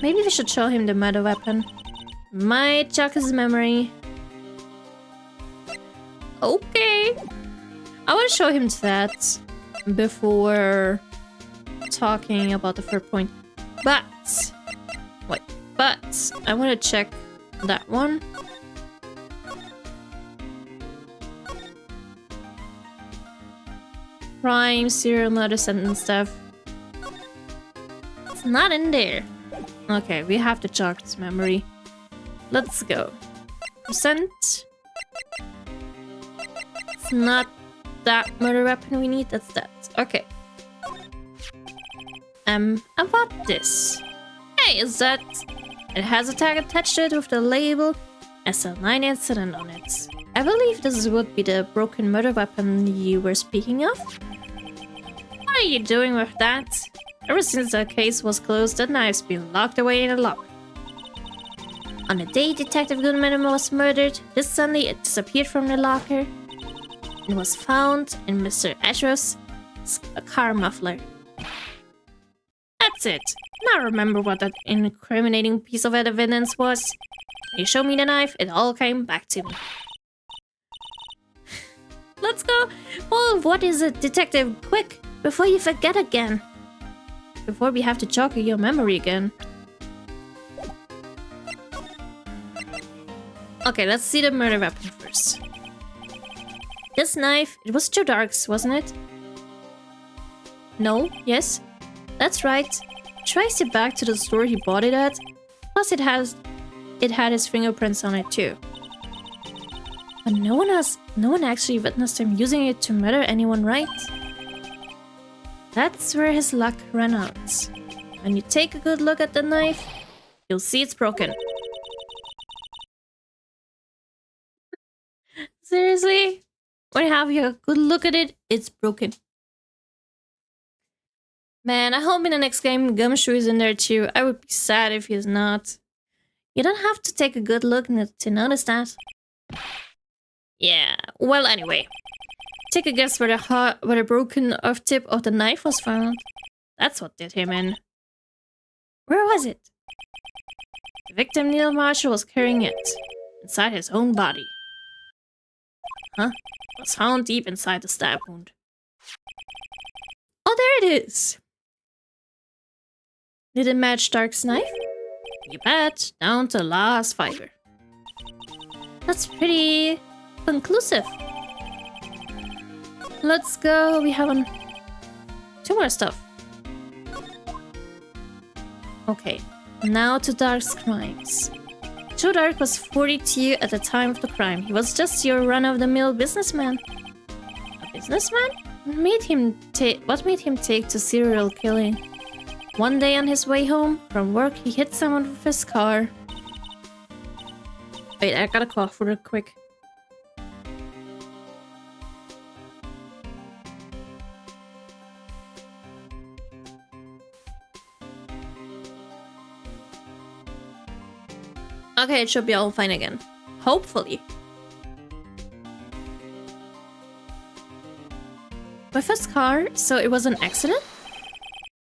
Maybe we should show him the murder weapon. Might jog his memory. Okay. I want to show him that before talking about the third point. But wait, but I want to check that one. Crime, serial murder, sentence stuff. It's not in there. Okay, we have to jog his memory. Let's go. Percent. It's not that murder weapon we need, that's that. Okay. About this. Hey, is that... It has a tag attached to it with the label SL9 incident on it. I believe this would be the broken murder weapon you were speaking of. What are you doing with that? Ever since the case was closed, the knife's been locked away in a locker. On the day Detective Goodman was murdered, this Sunday it disappeared from the locker and was found in Mr. Ashworth's car muffler. That's it. Now remember what that incriminating piece of evidence was. When you showed me the knife, it all came back to me. Let's go. Well, what is it, Detective? Quick, before you forget again. Before we have to jog your memory again. Okay, let's see the murder weapon first. This knife, it was Joe Dark's, wasn't it? No? Yes? That's right. Trace it back to the store he bought it at. Plus it had his fingerprints on it too. But no one actually witnessed him using it to murder anyone, right? That's where his luck ran out. When you take a good look at the knife, you'll see it's broken. Seriously? When you have a good look at it, it's broken. Man, I hope in the next game Gumshoe is in there too. I would be sad if he's not. You don't have to take a good look to notice that. Yeah, well anyway. Take a guess where the broken off tip of the knife was found. That's what did him in. Where was it? The victim, Neil Marshall, was carrying it. Inside his own body. Huh? It was found deep inside the stab wound. Oh, there it is! Did it match Dark's knife? You bet, down to the last fiber. That's pretty conclusive. Let's go, we have two more stuff. Okay, now to Dark's crimes. Joe Dark was 42 at the time of the crime. He was just your run-of-the-mill businessman. A businessman? What made him take to serial killing? One day on his way home from work, he hit someone with his car. Wait, I gotta cough real quick. Okay, it should be all fine again. Hopefully. With his car, so it was an accident?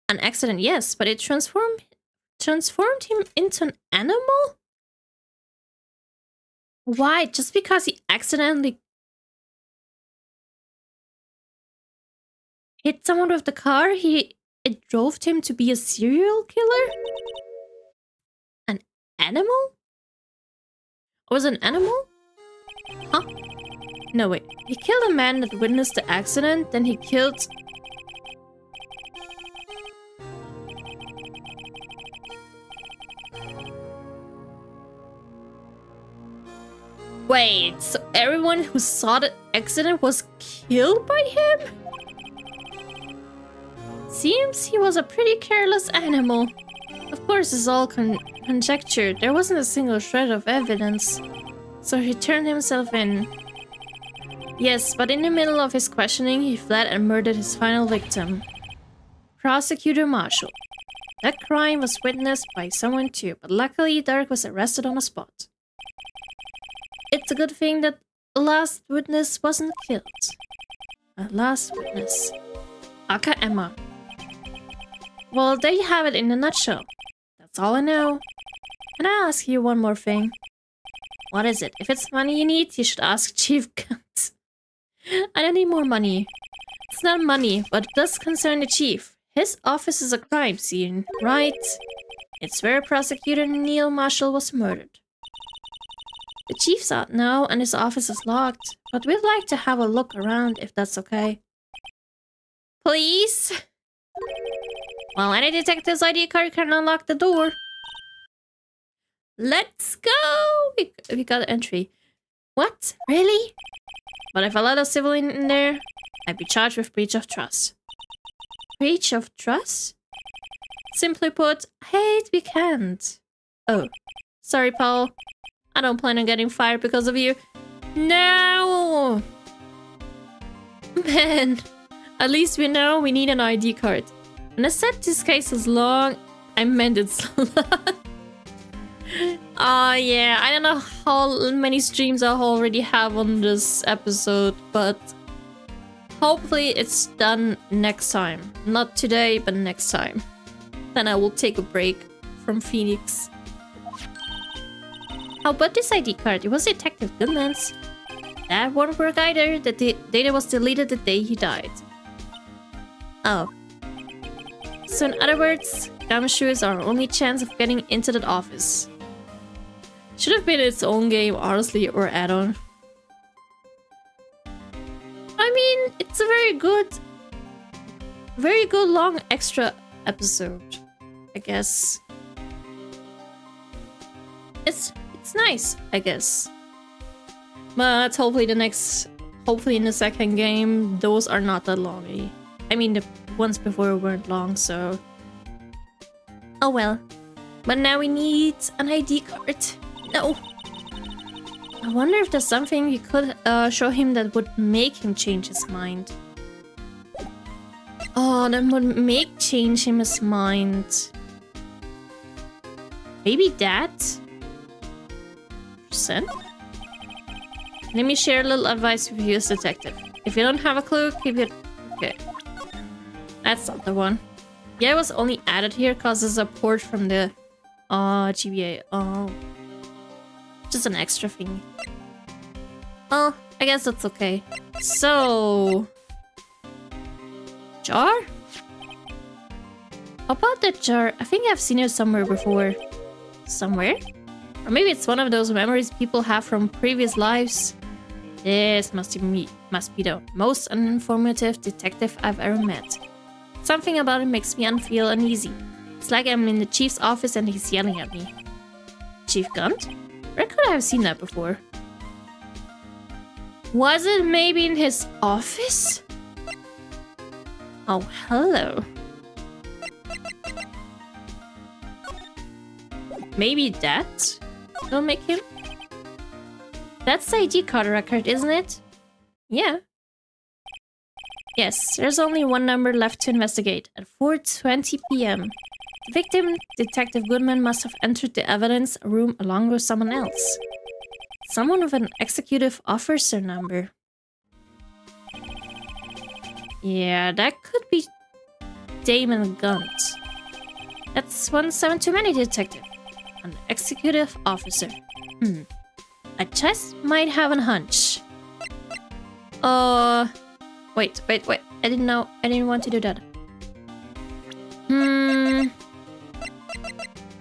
An accident, yes, but it transformed him into an animal? Why? Just because he accidentally hit someone with the car, it drove him to be a serial killer? An animal? It was an animal? Huh? No, wait. He killed a man that witnessed the accident, then he killed... Wait, so everyone who saw the accident was killed by him? Seems he was a pretty careless animal. Of course, it's all conjecture. There wasn't a single shred of evidence. So he turned himself in. Yes, but in the middle of his questioning, he fled and murdered his final victim. Prosecutor Marshall. That crime was witnessed by someone too, but luckily Dark was arrested on the spot. It's a good thing that the last witness wasn't killed. A last witness. Aka Emma. Well, there you have it in a nutshell. That's all I know. Can I ask you one more thing? What is it? If it's money you need, you should ask Chief Guns. I don't need more money. It's not money, but it does concern the chief. His office is a crime scene, right? It's where prosecutor Neil Marshall was murdered. The chief's out now and his office is locked, but we'd like to have a look around if that's okay. Please? Well, any detective's ID card can unlock the door. Let's go! We got an entry. What? Really? But if I let a civilian in there, I'd be charged with breach of trust. Breach of trust? Simply put, I hate we can't. Oh, sorry, Paul. I don't plan on getting fired because of you. No! Man, at least we know we need an ID card. When I said this case is long, I meant it's long. Yeah, I don't know how many streams I already have on this episode, but hopefully it's done next time. Not today, but next time. Then I will take a break from Phoenix. How about this ID card? It was Detective Goodman's. That won't work either. The data was deleted the day he died. Oh. So in other words, Gumshoe is our only chance of getting into that office. Should have been its own game, honestly, or add-on. I mean, it's a very good long extra episode, I guess. It's nice, I guess. But hopefully in the second game, those are not that long. I mean, the ones before weren't long, so... Oh well. But now we need an ID card. No. I wonder if there's something we could show him that would make him change his mind. Oh, that would change him his mind. Maybe that? Let me share a little advice with you as detective. If you don't have a clue, keep it... Okay. That's not the one. Yeah, it was only added here because it's a port from the... GBA. Oh. Just an extra thing. Well, I guess that's okay. So... Jar? How about that jar? I think I've seen it somewhere before. Somewhere? Or maybe it's one of those memories people have from previous lives. This must be the most uninformative detective I've ever met. Something about it makes me feel uneasy. It's like I'm in the chief's office and he's yelling at me. Chief Gunt? Where could I have seen that before? Was it maybe in his office? Oh, hello. Maybe that will make him? That's the ID card record, isn't it? Yeah. Yes, there's only one number left to investigate. At 4:20 p.m. The victim, Detective Goodman, must have entered the evidence room along with someone else. Someone with an executive officer number. Yeah, that could be Damon Gunt. That's 17 too many, Detective. An executive officer. I just might have a hunch. Wait. I didn't want to do that.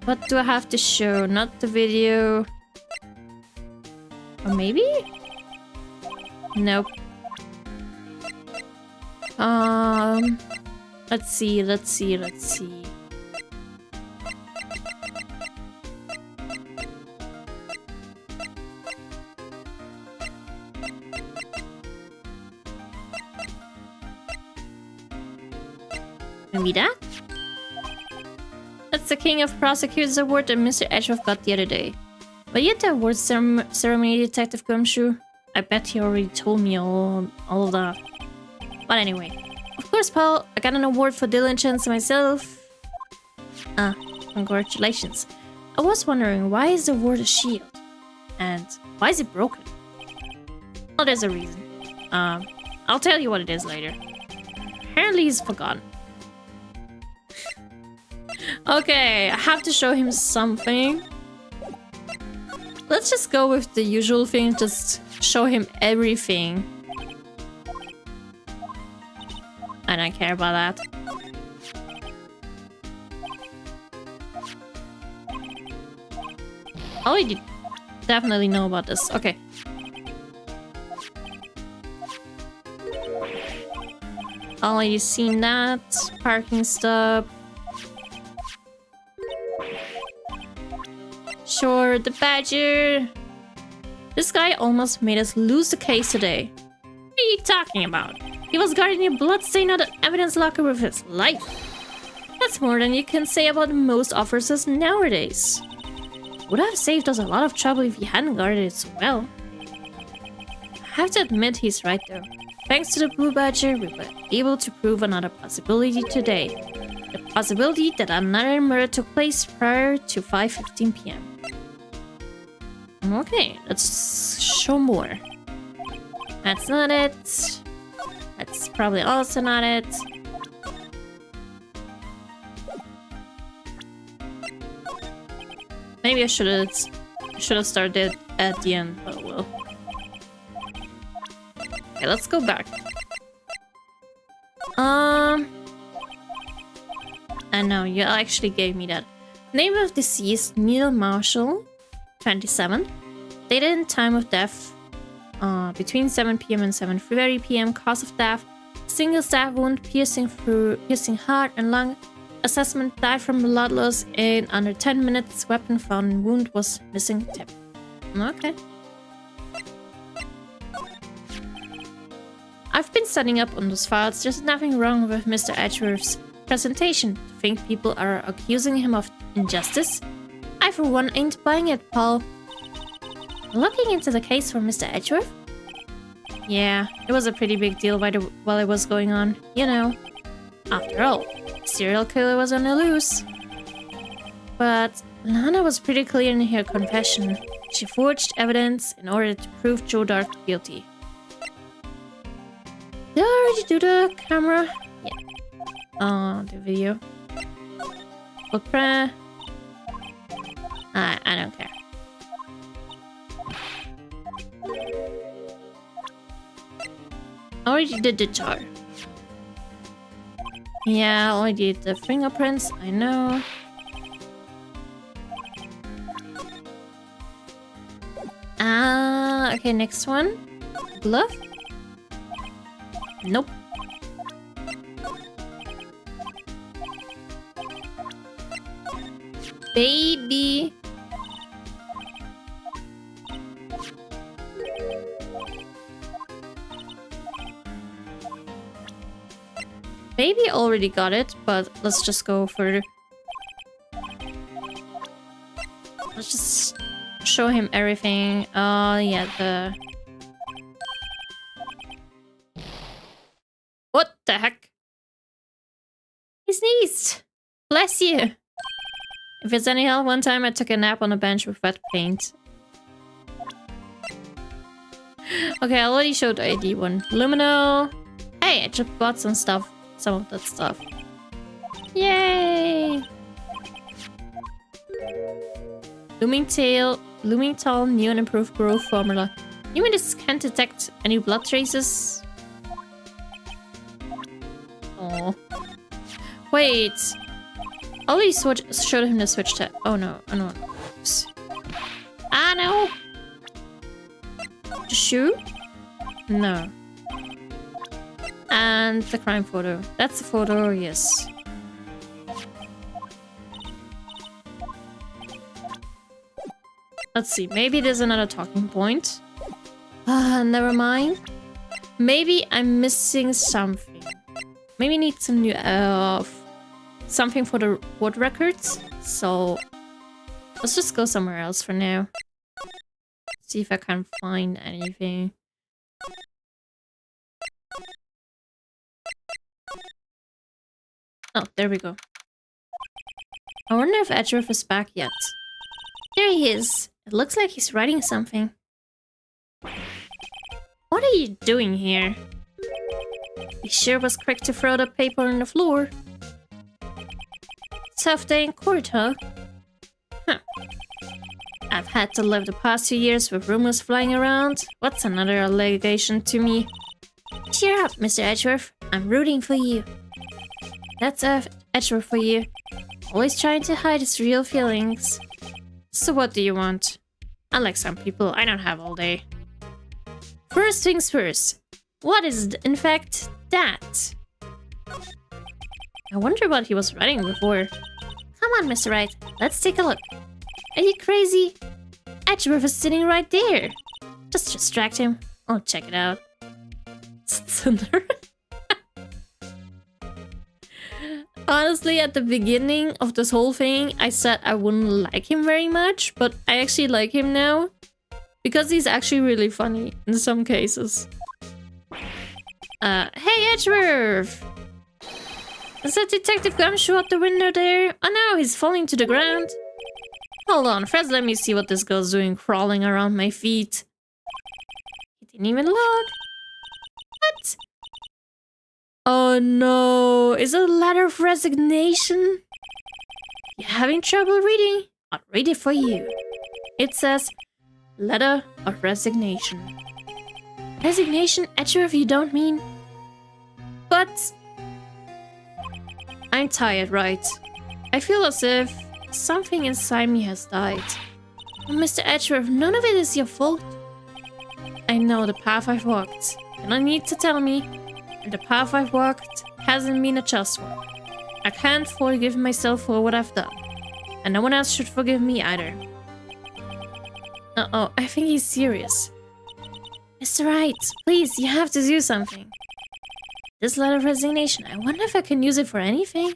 What do I have to show? Not the video. Or maybe? Nope. Let's see. Maybe that? That's the King of Prosecutors Award that Mr. Edgeworth got the other day. But yet the award ceremony, Detective Gumshoe. I bet he already told me all of that. But anyway. Of course, Paul, I got an award for diligence myself. Congratulations. I was wondering, why is the award a shield? And why is it broken? Oh, there's a reason. I'll tell you what it is later. Apparently he's forgotten. Okay, I have to show him something. Let's just go with the usual thing, just show him everything. I don't care about that. Oh, you definitely know about this. Okay. Oh, you seen that? Parking stop. Sure, the badger. This guy almost made us lose the case today. What are you talking about? He was guarding a bloodstain on the evidence locker with his life. That's more than you can say about most officers nowadays. Would have saved us a lot of trouble if he hadn't guarded it so well. I have to admit he's right though. Thanks to the Blue Badger, we were able to prove another possibility today. The possibility that another murder took place prior to 5:15 p.m. Okay, let's show more. That's not it. That's probably also not it. Maybe I should have started at the end, but well. Okay, let's go back. I know, you actually gave me that. Name of deceased, Neil Marshall, 27. Dated and time of death, between 7 p.m. and 7:30 p.m. Cause of death, single stab wound, piercing heart and lung. Assessment, died from blood loss in under 10 minutes. Weapon found in wound was missing tip. Okay. I've been studying up on those files. There's nothing wrong with Mr. Edgeworth's presentation. To think people are accusing him of injustice? I for one ain't buying it, Paul. Looking into the case for Mr. Edgeworth? Yeah, it was a pretty big deal while it was going on, you know. After all, serial killer was on the loose. But Lana was pretty clear in her confession. She forged evidence in order to prove Joe Dark guilty. Did I already do the camera? Yeah. Oh, the video. Opera. I don't care. I already did the jar. Yeah, I already did the fingerprints, I know. Okay, next one. Glove? Nope. Baby. Maybe already got it, but let's just go further. Let's just show him everything. Yeah, the... What the heck? He sneezed! Bless you! If it's any help, one time I took a nap on a bench with wet paint. Okay, I already showed the ID one. Lumino! Hey, I just bought some stuff. Some of that stuff. Yay! Looming tall, new and improved growth formula. You mean this can't detect any blood traces? Oh. Wait. I already showed him the switch to... Oh no, oh no. Oops. Ah no! The shoe? No. And the crime photo. That's the photo, yes. Let's see, maybe there's another talking point. Never mind. Maybe I'm missing something. Maybe need some new something for the court records. So let's just go somewhere else for now. See if I can find anything. Oh, there we go. I wonder if Edgeworth is back yet. There he is. It looks like he's writing something. What are you doing here? He sure was quick to throw the paper on the floor. Tough day in court, huh? Huh. I've had to live the past 2 years with rumors flying around. What's another allegation to me? Cheer up, Mr. Edgeworth. I'm rooting for you. That's Edgeworth for you. Always trying to hide his real feelings. So what do you want? Unlike some people, I don't have all day. First things first. What is in fact that? I wonder what he was writing before. Come on, Mr. Wright. Let's take a look. Are you crazy? Edgeworth is sitting right there. Just distract him. I'll check it out. Cinder. Honestly, at the beginning of this whole thing, I said I wouldn't like him very much, but I actually like him now. Because he's actually really funny in some cases. Hey Edgeworth! Is that Detective Gumshoe out the window there? Oh no, he's falling to the ground. Hold on, first let me see what this girl's doing crawling around my feet. He didn't even look. What? Oh no, is it a letter of resignation? You're having trouble reading? I'll read it for you. It says, letter of resignation. Resignation, Edgeworth, you don't mean? But... I'm tired, Wright? I feel as if something inside me has died. Mr. Edgeworth, none of it is your fault. I know the path I've walked. You don't need to tell me. And the path I've walked hasn't been a just one. I can't forgive myself for what I've done. And no one else should forgive me either. Uh-oh, I think he's serious. Mr. Wright, please, you have to do something. This letter of resignation, I wonder if I can use it for anything.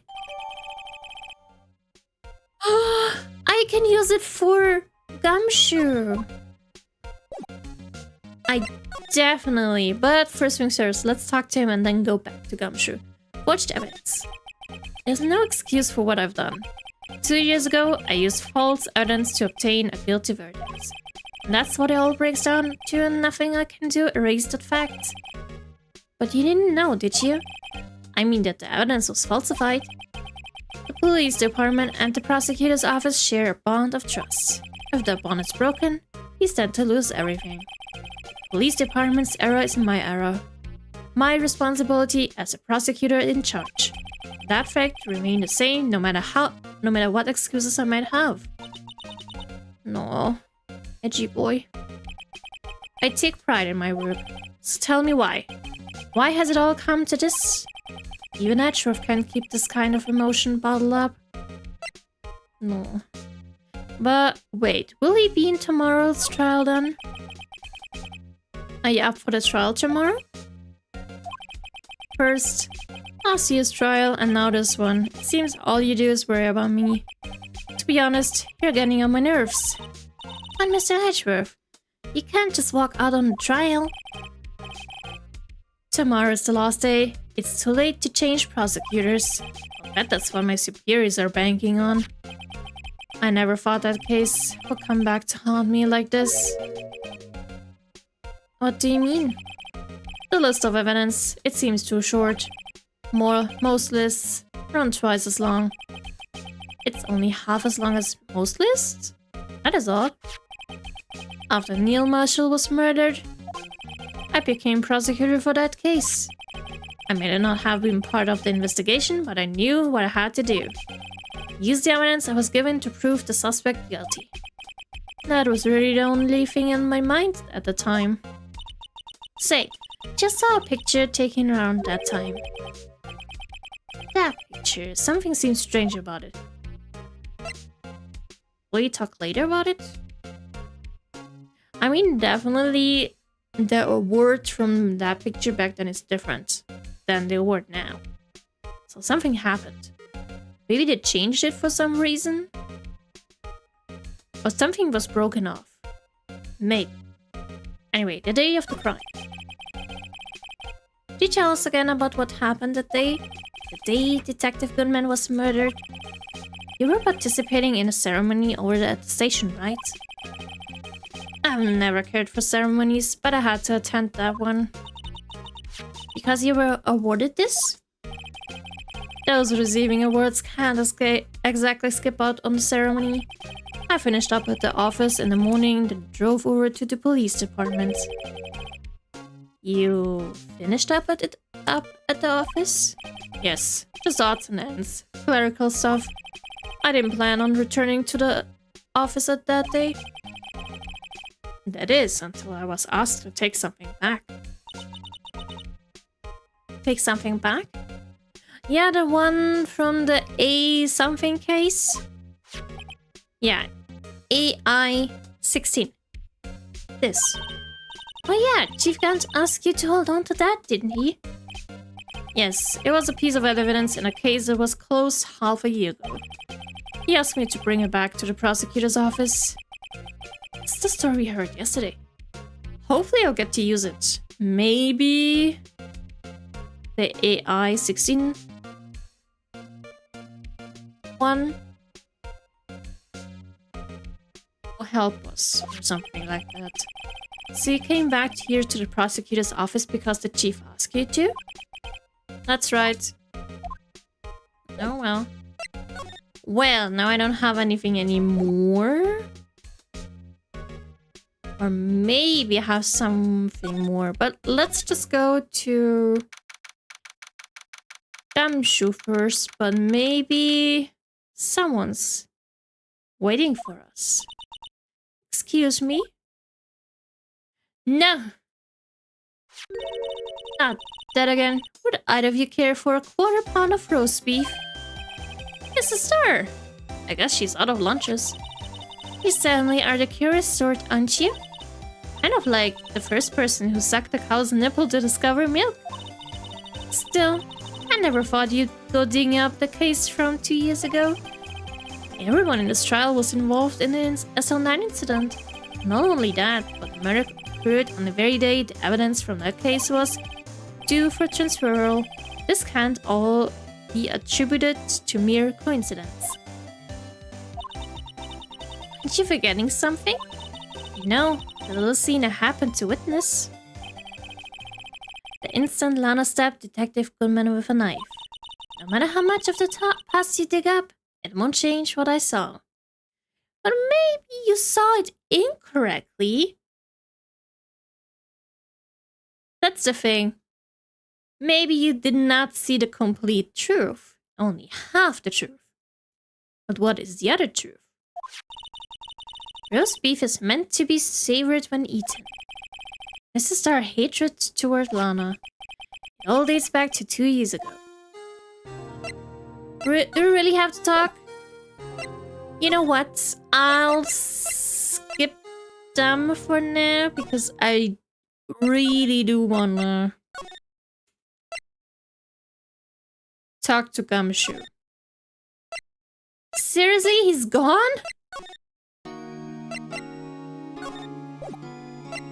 I can use it for Gumshoe. I definitely, but first things first, let's talk to him and then go back to Gumshoe. Watch the evidence. There's no excuse for what I've done. 2 years ago, I used false evidence to obtain a guilty verdict. And that's what it all breaks down to, and nothing I can do erased that fact. But you didn't know, did you? I mean that the evidence was falsified. The police department and the prosecutor's office share a bond of trust. If that bond is broken, we stand to lose everything. Police department's error is my error. My responsibility as a prosecutor in charge. That fact remains the same no matter what excuses I might have. No, edgy boy. I take pride in my work, so tell me why. Why has it all come to this? Even Edgeworth can't keep this kind of emotion bottled up. No. But wait, will he be in tomorrow's trial then? Are you up for the trial tomorrow? First, last year's trial and now this one. It seems all you do is worry about me. To be honest, you're getting on my nerves. And Mr. Edgeworth, you can't just walk out on the trial. Tomorrow's the last day. It's too late to change prosecutors. I bet that's what my superiors are banking on. I never thought that case would come back to haunt me like this. What do you mean? The list of evidence, it seems too short. Most lists run twice as long. It's only half as long as most lists? That is odd. After Neil Marshall was murdered, I became prosecutor for that case. I may not have been part of the investigation, but I knew what I had to do. Use the evidence I was given to prove the suspect guilty. That was really the only thing in my mind at the time. Say, just saw a picture taken around that time. That picture, something seems strange about it. Will you talk later about it? I mean, definitely the award from that picture back then is different than the award now. So something happened. Maybe they changed it for some reason? Or something was broken off. Maybe. Anyway, the day of the crime. Could you tell us again about what happened that day? The day Detective Goodman was murdered? You were participating in a ceremony over at the station, right? I've never cared for ceremonies, but I had to attend that one. Because you were awarded this? Those receiving awards can't exactly skip out on the ceremony. I finished up at the office in the morning, then drove over to the police department. You finished up at it up at the office? Yes, just odds and ends. Clerical stuff. I didn't plan on returning to the office at that day. That is, until I was asked to take something back. Take something back? Yeah, the one from the A something case? Yeah, AI 16. This. Oh yeah, Chief Gant asked you to hold on to that, didn't he? Yes, it was a piece of evidence in a case that was closed half a year ago. He asked me to bring it back to the prosecutor's office. It's the story we heard yesterday. Hopefully I'll get to use it. Maybe the AI 16 one will help us or something like that. So you came back here to the prosecutor's office because the chief asked you to? That's right. Oh well. Well, now I don't have anything anymore. Or maybe I have something more. But let's just go to Gumshoe first. But maybe someone's waiting for us. Excuse me? No! Not that again. Would either of you care for a quarter-pound of roast beef? Yes, sister! I guess she's out of lunches. You certainly are the curious sort, aren't you? Kind of like the first person who sucked a cow's nipple to discover milk. Still, I never thought you'd go digging up the case from 2 years ago. Everyone in this trial was involved in the SL9 incident. Not only that, but the murder occurred on the very day the evidence from that case was due for transferal. This can't all be attributed to mere coincidence. Aren't you forgetting something? You know, the little scene that happened to witness. The instant Lana stabbed Detective Goodman with a knife. No matter how much of the past you dig up, it won't change what I saw. But maybe you saw it incorrectly. That's the thing. Maybe you did not see the complete truth, only half the truth. But what is the other truth? Roast beef is meant to be savored when eaten. This is our hatred toward Lana. It all dates back to 2 years ago. Do we really have to talk? You know what? I'll skip them for now because I really do wanna talk to Gumshoe. Seriously, he's gone?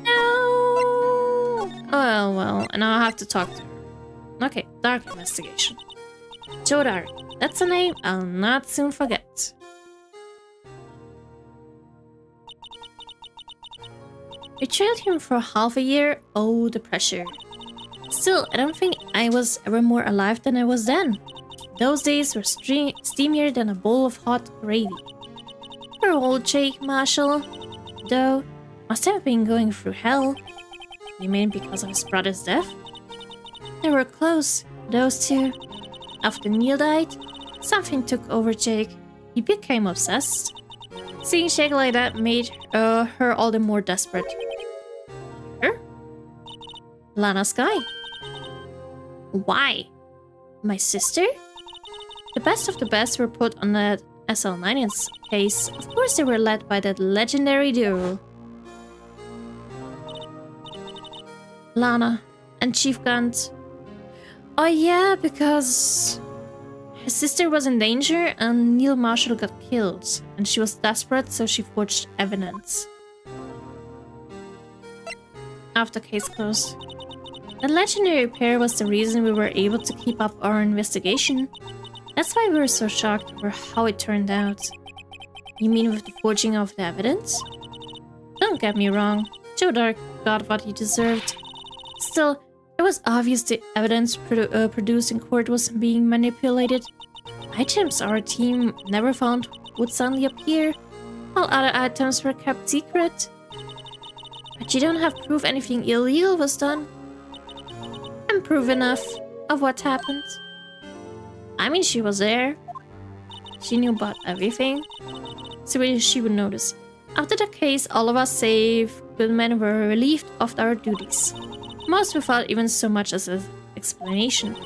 No. Oh well, and I'll have to talk to her. Okay, Dark Investigation. Joe Dark. That's a name I'll not soon forget. We trailed him for half a year. Oh, the pressure. Still, I don't think I was ever more alive than I was then. Those days were steamier than a bowl of hot gravy. Poor old Jake Marshall, though, must have been going through hell. You mean because of his brother's death? They were close, those two. After Neil died, something took over Jake. He became obsessed. Seeing Jake like that made her all the more desperate. Her? Lana Sky. Why? My sister? The best of the best were put on that SL9's case. Of course they were led by that legendary duo. Lana and Chief Gant. Oh yeah, because his sister was in danger and Neil Marshall got killed. And she was desperate, so she forged evidence. After case closed. The legendary pair was the reason we were able to keep up our investigation. That's why we were so shocked over how it turned out. You mean with the forging of the evidence? Don't get me wrong, Joe Dark got what he deserved. Still, it was obvious the evidence produced in court was being manipulated. Items our team never found would suddenly appear, while other items were kept secret. But you don't have proof anything illegal was done. And proof enough. of what happened. I mean, she was there. She knew about everything. So she would notice. After the case, all of us, save Goodman, were relieved of our duties. Most without even so much as an explanation.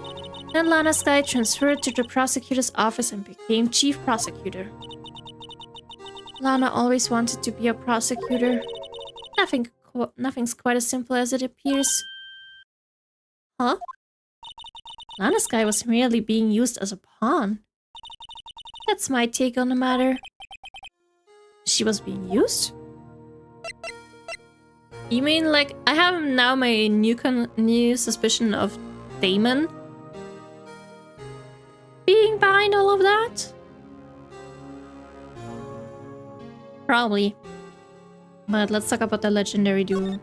Then Lana Skye transferred to the prosecutor's office and became chief prosecutor. Lana always wanted to be a prosecutor. Nothing's quite as simple as it appears. Huh? Lana Skye was merely being used as a pawn. That's my take on the matter. She was being used? You mean like I have now my new suspicion of Damon being behind all of that? Probably. But let's talk about the legendary duo.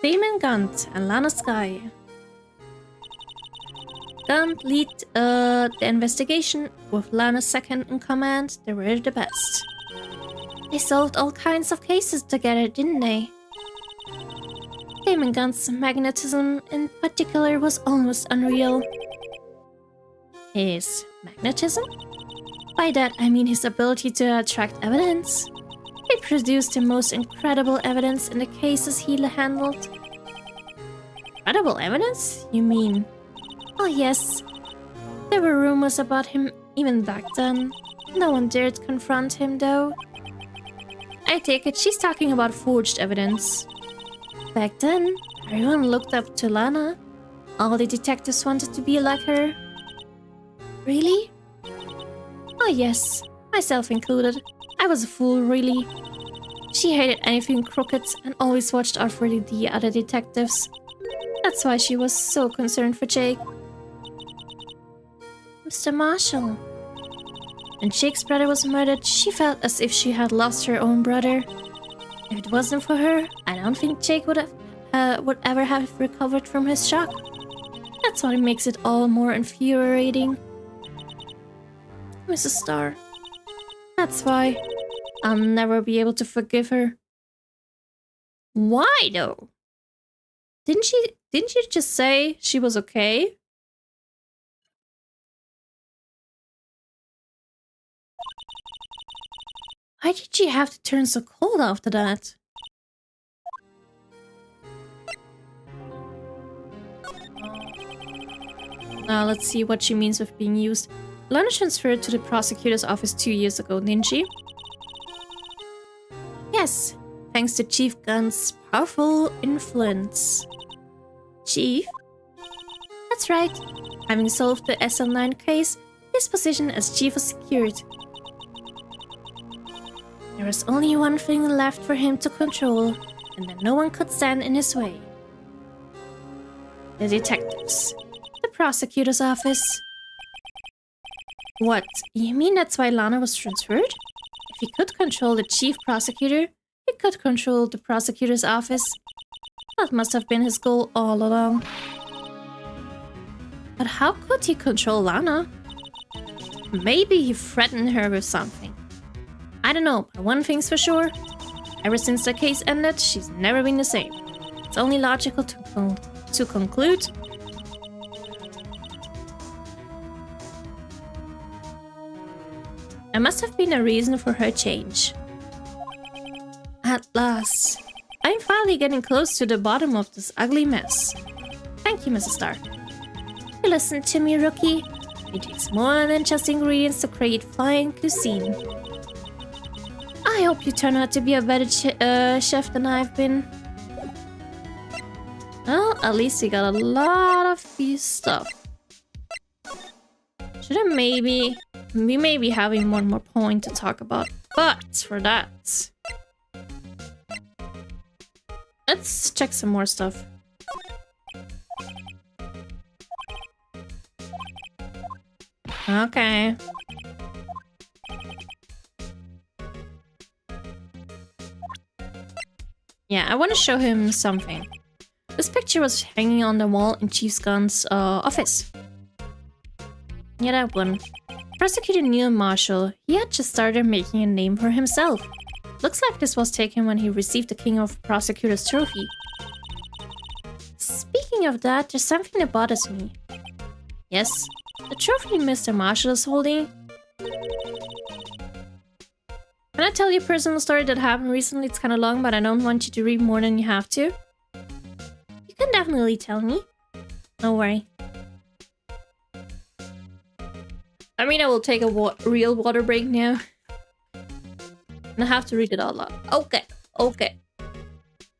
Damon Gunt and Lana Skye. Gunt lead the investigation, with Lana second in command. They were the best. They solved all kinds of cases together, didn't they? Damon Gunt's magnetism in particular was almost unreal. His magnetism? By that I mean his ability to attract evidence. He produced the most incredible evidence in the cases he handled. Incredible evidence? You mean? Oh yes. There were rumors about him even back then. No one dared confront him though. I take it she's talking about forged evidence. Back then, everyone looked up to Lana. All the detectives wanted to be like her. Really? Oh yes, myself included. I was a fool, really. She hated anything crooked and always watched out for the other detectives. That's why she was so concerned for Jake. Mr. Marshall. When Jake's brother was murdered, she felt as if she had lost her own brother. If it wasn't for her, I don't think Jake would ever have recovered from his shock. That's what makes it all more infuriating. Mrs. Starr. That's why I'll never be able to forgive her. Why though? Didn't you just say she was okay? Why did she have to turn so cold after that? Now let's see what she means with being used. Lana transferred to the prosecutor's office 2 years ago, didn't she? Yes, thanks to Chief Gunt's powerful influence. Chief? That's right. Having solved the SL9 case, his position as chief was secured. There was only one thing left for him to control, and then no one could stand in his way. The detectives. The prosecutor's office. What? You mean that's why Lana was transferred? If he could control the chief prosecutor, he could control the prosecutor's office. That must have been his goal all along. But how could he control Lana? Maybe he threatened her with something. I don't know, but one thing's for sure. Ever since the case ended, she's never been the same. It's only logical to conclude. There must have been a reason for her change. At last, I'm finally getting close to the bottom of this ugly mess. Thank you, Mrs. Starr. You listened to me, rookie. It takes more than just ingredients to create flying cuisine. I hope you turn out to be a better chef than I've been. Well, at least we got a lot of this stuff. Should I maybe... We may be having one more point to talk about, but for that... Let's check some more stuff. Okay. Yeah, I want to show him something. This picture was hanging on the wall in Chief Gunt's office. Yeah, that one. Prosecutor Neil Marshall, he had just started making a name for himself. Looks like this was taken when he received the King of Prosecutors trophy. Speaking Speaking of that, there's something that bothers me. Yes, the trophy Mr. Marshall is holding. Can I tell you a personal story that happened recently? It's kind of long, but I don't want you to read more than you have to. You can definitely tell me. Don't worry. I mean, I will take a real water break now. And I have to read it out loud. Okay, okay.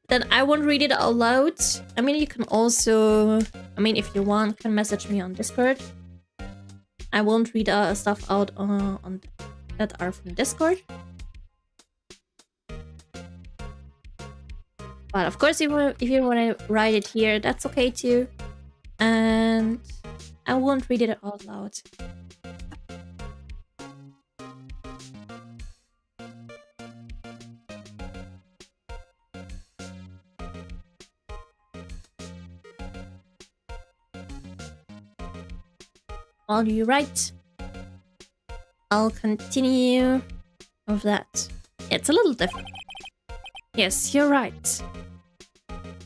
Then I won't read it out loud. I mean, you can also... I mean, if you want, you can message me on Discord. I won't read stuff out on that are from Discord. But of course, if you want to write it here, that's okay too. And I won't read it out loud. While you write, I'll continue with that. It's a little different. Yes, you're right.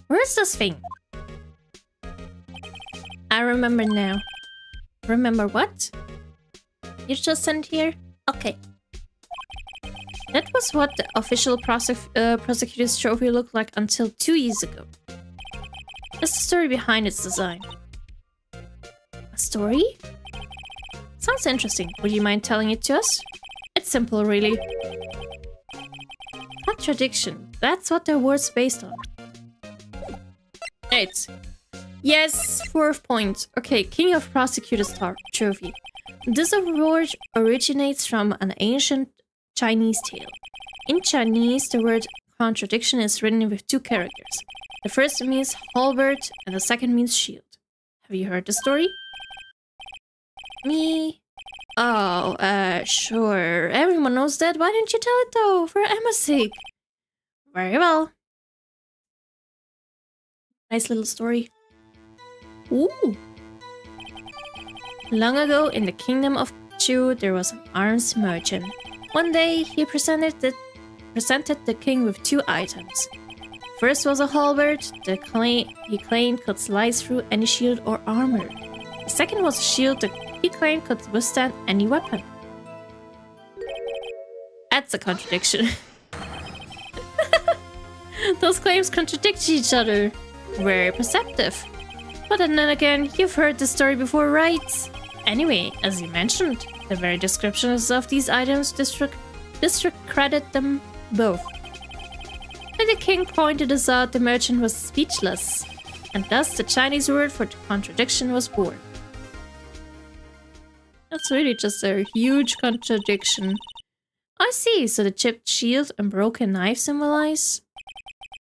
Where's this thing? I remember now. Remember what? You just sent here? Okay. That was what the official prosecutor's trophy looked like until 2 years ago. There's the story behind its design. A story? Sounds interesting. Would you mind telling it to us? It's simple, really. Contradiction. That's what the award's based on. 8. Yes, 4th point. Okay, King of Prosecutors Trophy. This award originates from an ancient Chinese tale. In Chinese, the word contradiction is written with 2 characters. The first means halberd and the second means shield. Have you heard the story? Me? Oh, sure. Everyone knows that. Why didn't you tell it though? For Emma's sake. Very well. Nice little story. Ooh. Long ago, in the kingdom of Chu, there was an arms merchant. One day, he presented the king with 2 items. First was a halberd that he claimed could slice through any shield or armor. The second was a shield that he claimed could withstand any weapon. That's a contradiction. Those claims contradict each other. Very perceptive. But then again, you've heard the story before, right? Anyway, as you mentioned, the very descriptions of these items discredit them both. When the king pointed this out, the merchant was speechless, and thus the Chinese word for contradiction was born. That's really just a huge contradiction. I see, so the chipped shield and broken knife symbolize?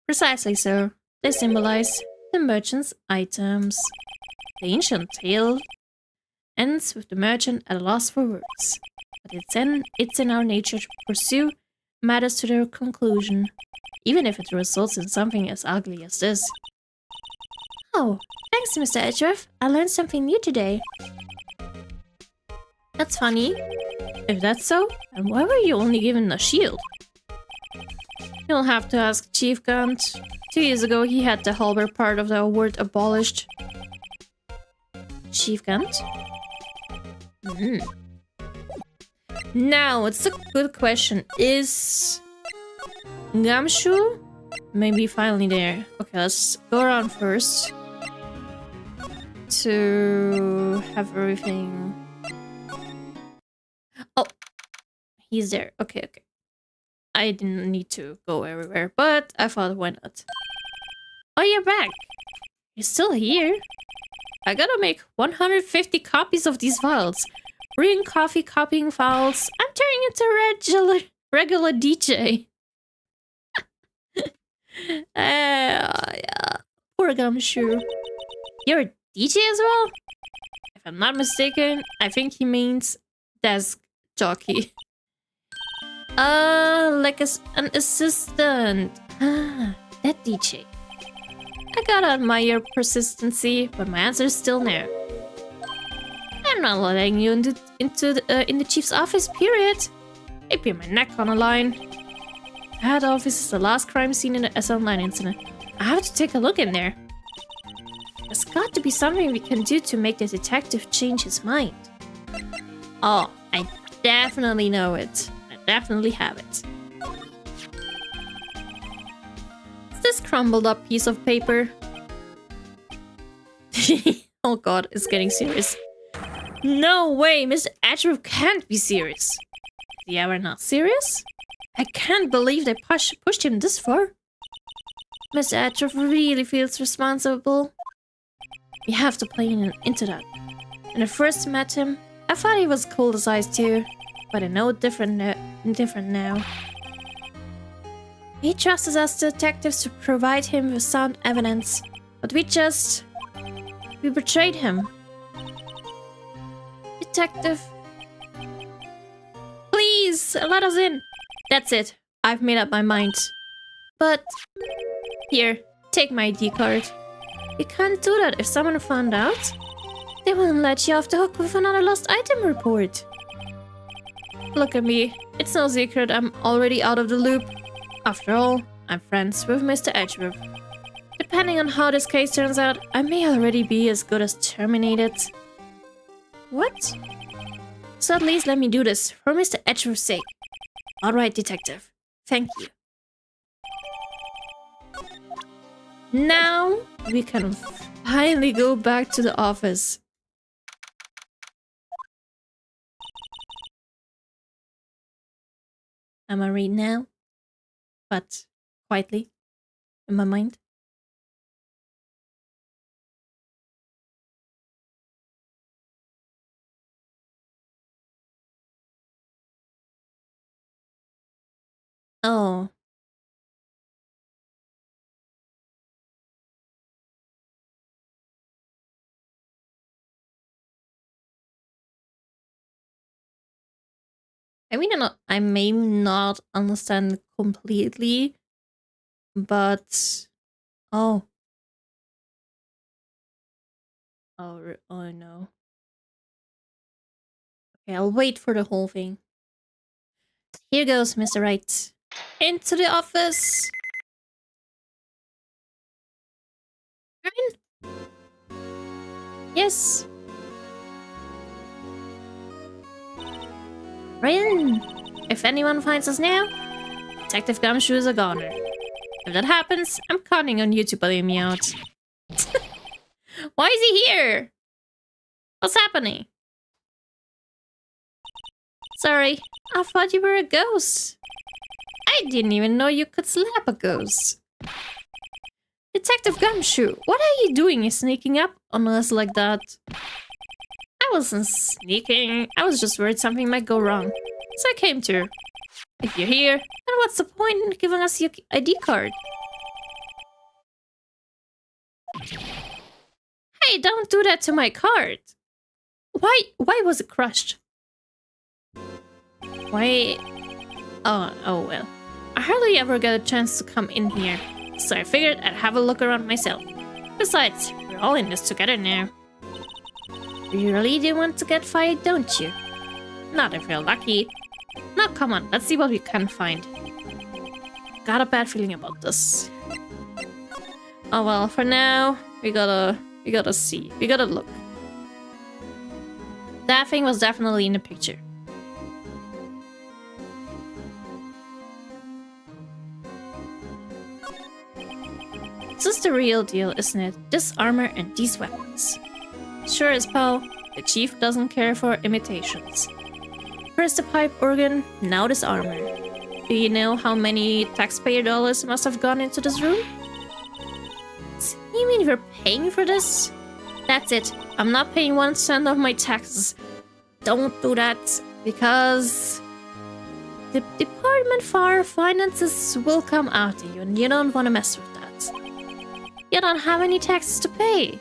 Precisely so. They symbolize the merchant's items. The ancient tale ends with the merchant at a loss for words. But it's in our nature to pursue matters to their conclusion, even if it results in something as ugly as this. Oh, thanks, Mr. Edgeworth. I learned something new today. That's funny. If that's so, then why were you only given a shield? You'll have to ask Chief Gant. 2 years ago, he had the halberd part of the award abolished. Chief Gant? Now, it's a good question. Is Gamshu maybe finally there? Okay, let's go around first to have everything. Oh, he's there. Okay, okay. I didn't need to go everywhere, but I thought, why not? Oh, you're back. You're still here. I gotta make 150 copies of these files. Brewing coffee, copying files. I'm turning into regular DJ. Yeah. Poor Gumshoe. You're a DJ as well? If I'm not mistaken, I think he means desk jockey. Like an assistant. Ah, that DJ. I gotta admire your persistency, but my answer is still no. I'm not letting you in the chief's office, period. Maybe my neck on a line. The head office is the last crime scene in the S Online incident. I have to take a look in there. There's got to be something we can do to make the detective change his mind. Oh, I definitely know it. I definitely have it. Is this crumbled up piece of paper? Oh god, it's getting serious. No way, Mr. Atcherov can't be serious. Is he ever not serious? I can't believe they pushed him this far. Mr. Atcherov really feels responsible. We have to play into that. When I first met him, I thought he was cold as ice too, but I know different now. He trusts us detectives to provide him with sound evidence, but we betrayed him. Detective, please let us in. That's it. I've made up my mind. But here, take my ID card. You can't do that if someone found out. They wouldn't let you off the hook with another lost item report. Look at me. It's no secret I'm already out of the loop. After all, I'm friends with Mr. Atcherov. Depending on how this case turns out, I may already be as good as terminated. What? So at least let me do this, for Mr. Atcherov's sake. Alright, detective. Thank you. Now, we can finally go back to the office. I'm gonna read now, but quietly, in my mind. Oh. I may not understand completely, but oh. Oh no. Okay, I'll wait for the whole thing. Here goes, Mr. Wright. Into the office. Yes. Rin. If anyone finds us now, Detective Gumshoe is a goner. If that happens, I'm counting on you to bail me out. Why is he here? What's happening? Sorry, I thought you were a ghost. I didn't even know you could slap a ghost. Detective Gumshoe, what are you doing sneaking up on us like that? I wasn't sneaking, I was just worried something might go wrong. So I came to. If you're here, then what's the point in giving us your ID card? Hey, don't do that to my card! Why was it crushed? Why? Oh well. I hardly ever get a chance to come in here, so I figured I'd have a look around myself. Besides, we're all in this together now. You really do want to get fired, don't you? Not if you're lucky. Now come on, let's see what we can find. Got a bad feeling about this. Oh well, for now, we gotta see. We gotta look. That thing was definitely in the picture. This is the real deal, isn't it? This armor and these weapons. Sure as pal, the chief doesn't care for imitations. First the pipe organ, now this armor. Do you know how many taxpayer dollars must have gone into this room? You mean we're paying for this? That's it. I'm not paying 1 cent of my taxes. Don't do that, because the Department for Finances will come after you, and you don't want to mess with that. You don't have any taxes to pay.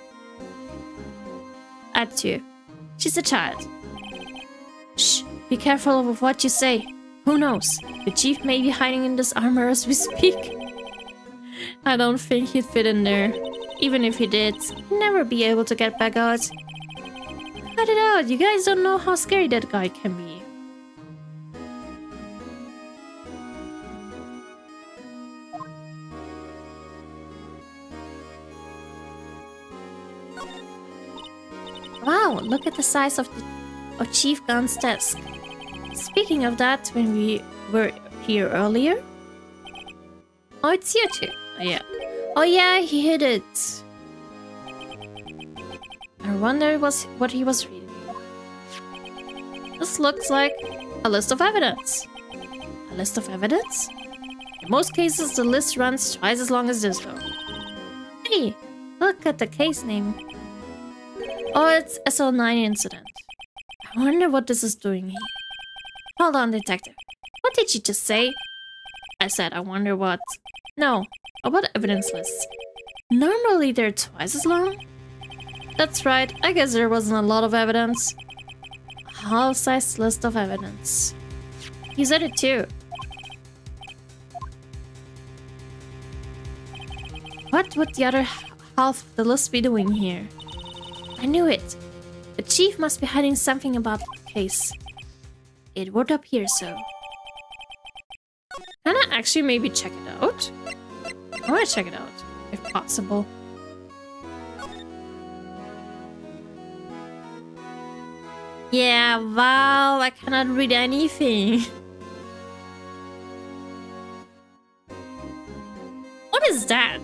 Add to. She's a child. Shh, be careful of what you say. Who knows? The chief may be hiding in this armor as we speak. I don't think he'd fit in there. Even if he did, he'd never be able to get back out. Cut it out, you guys don't know how scary that guy can be. Wow, look at the size of Chief Gun's desk. Speaking of that, when we were here earlier... Oh, it's here too. Oh, yeah. Oh, yeah, he hid it. I wonder what he was reading. This looks like a list of evidence. A list of evidence? In most cases, the list runs twice as long as this, though. Hey, look at the case name. Oh, it's SL9 incident. I wonder what this is doing here. Hold on, detective. What did you just say? I said, I wonder what... No, about evidence lists. Normally they're twice as long? That's right, I guess there wasn't a lot of evidence. A half-sized list of evidence. You said it too. What would the other half of the list be doing here? I knew it. The chief must be hiding something about the case. It would appear so. Can I actually maybe check it out? I want to check it out, if possible. Yeah, wow, I cannot read anything. What is that?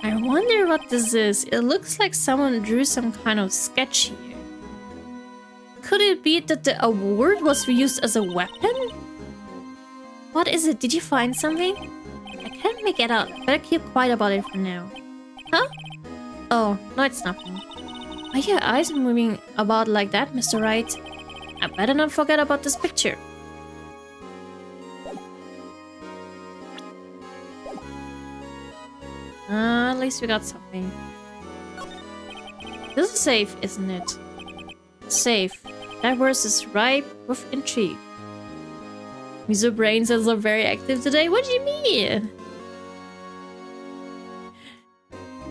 I wonder what this is. It looks like someone drew some kind of sketch here. Could it be that the award was used as a weapon? What is it? Did you find something? I can't make it out. Better keep quiet about it for now. Huh? Oh, no, it's nothing. Why are your eyes moving about like that, Mr. Wright? I better not forget about this picture. At least we got something. This is safe, isn't it? Safe. That verse is ripe with intrigue. Miso brain cells are very active today. What do you mean?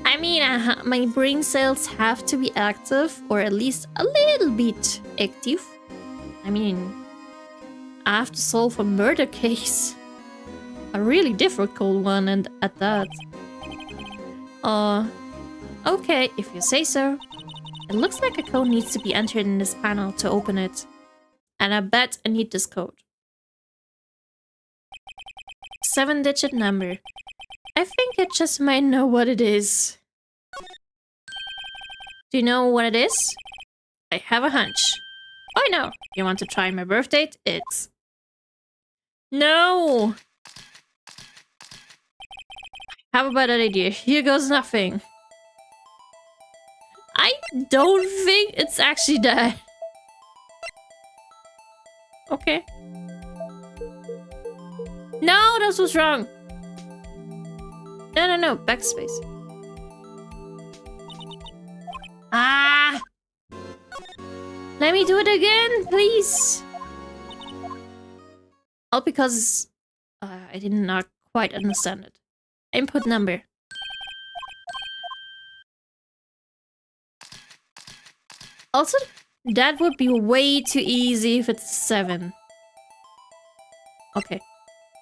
I mean, my brain cells have to be active, or at least a little bit active. I mean, I have to solve a murder case. A really difficult one, and at that. Okay, if you say so. It looks like a code needs to be entered in this panel to open it. And I bet I need this code. 7-digit number. I think I just might know what it is. Do you know what it is? I have a hunch. Oh no! You want to try my birth date? It's... No! I have a bad idea. Here goes nothing. I don't think it's actually that. Okay. No, this was wrong. No. Backspace. Ah! Let me do it again, please. All because I did not quite understand it. Input number. Also, that would be way too easy if it's 7. Okay.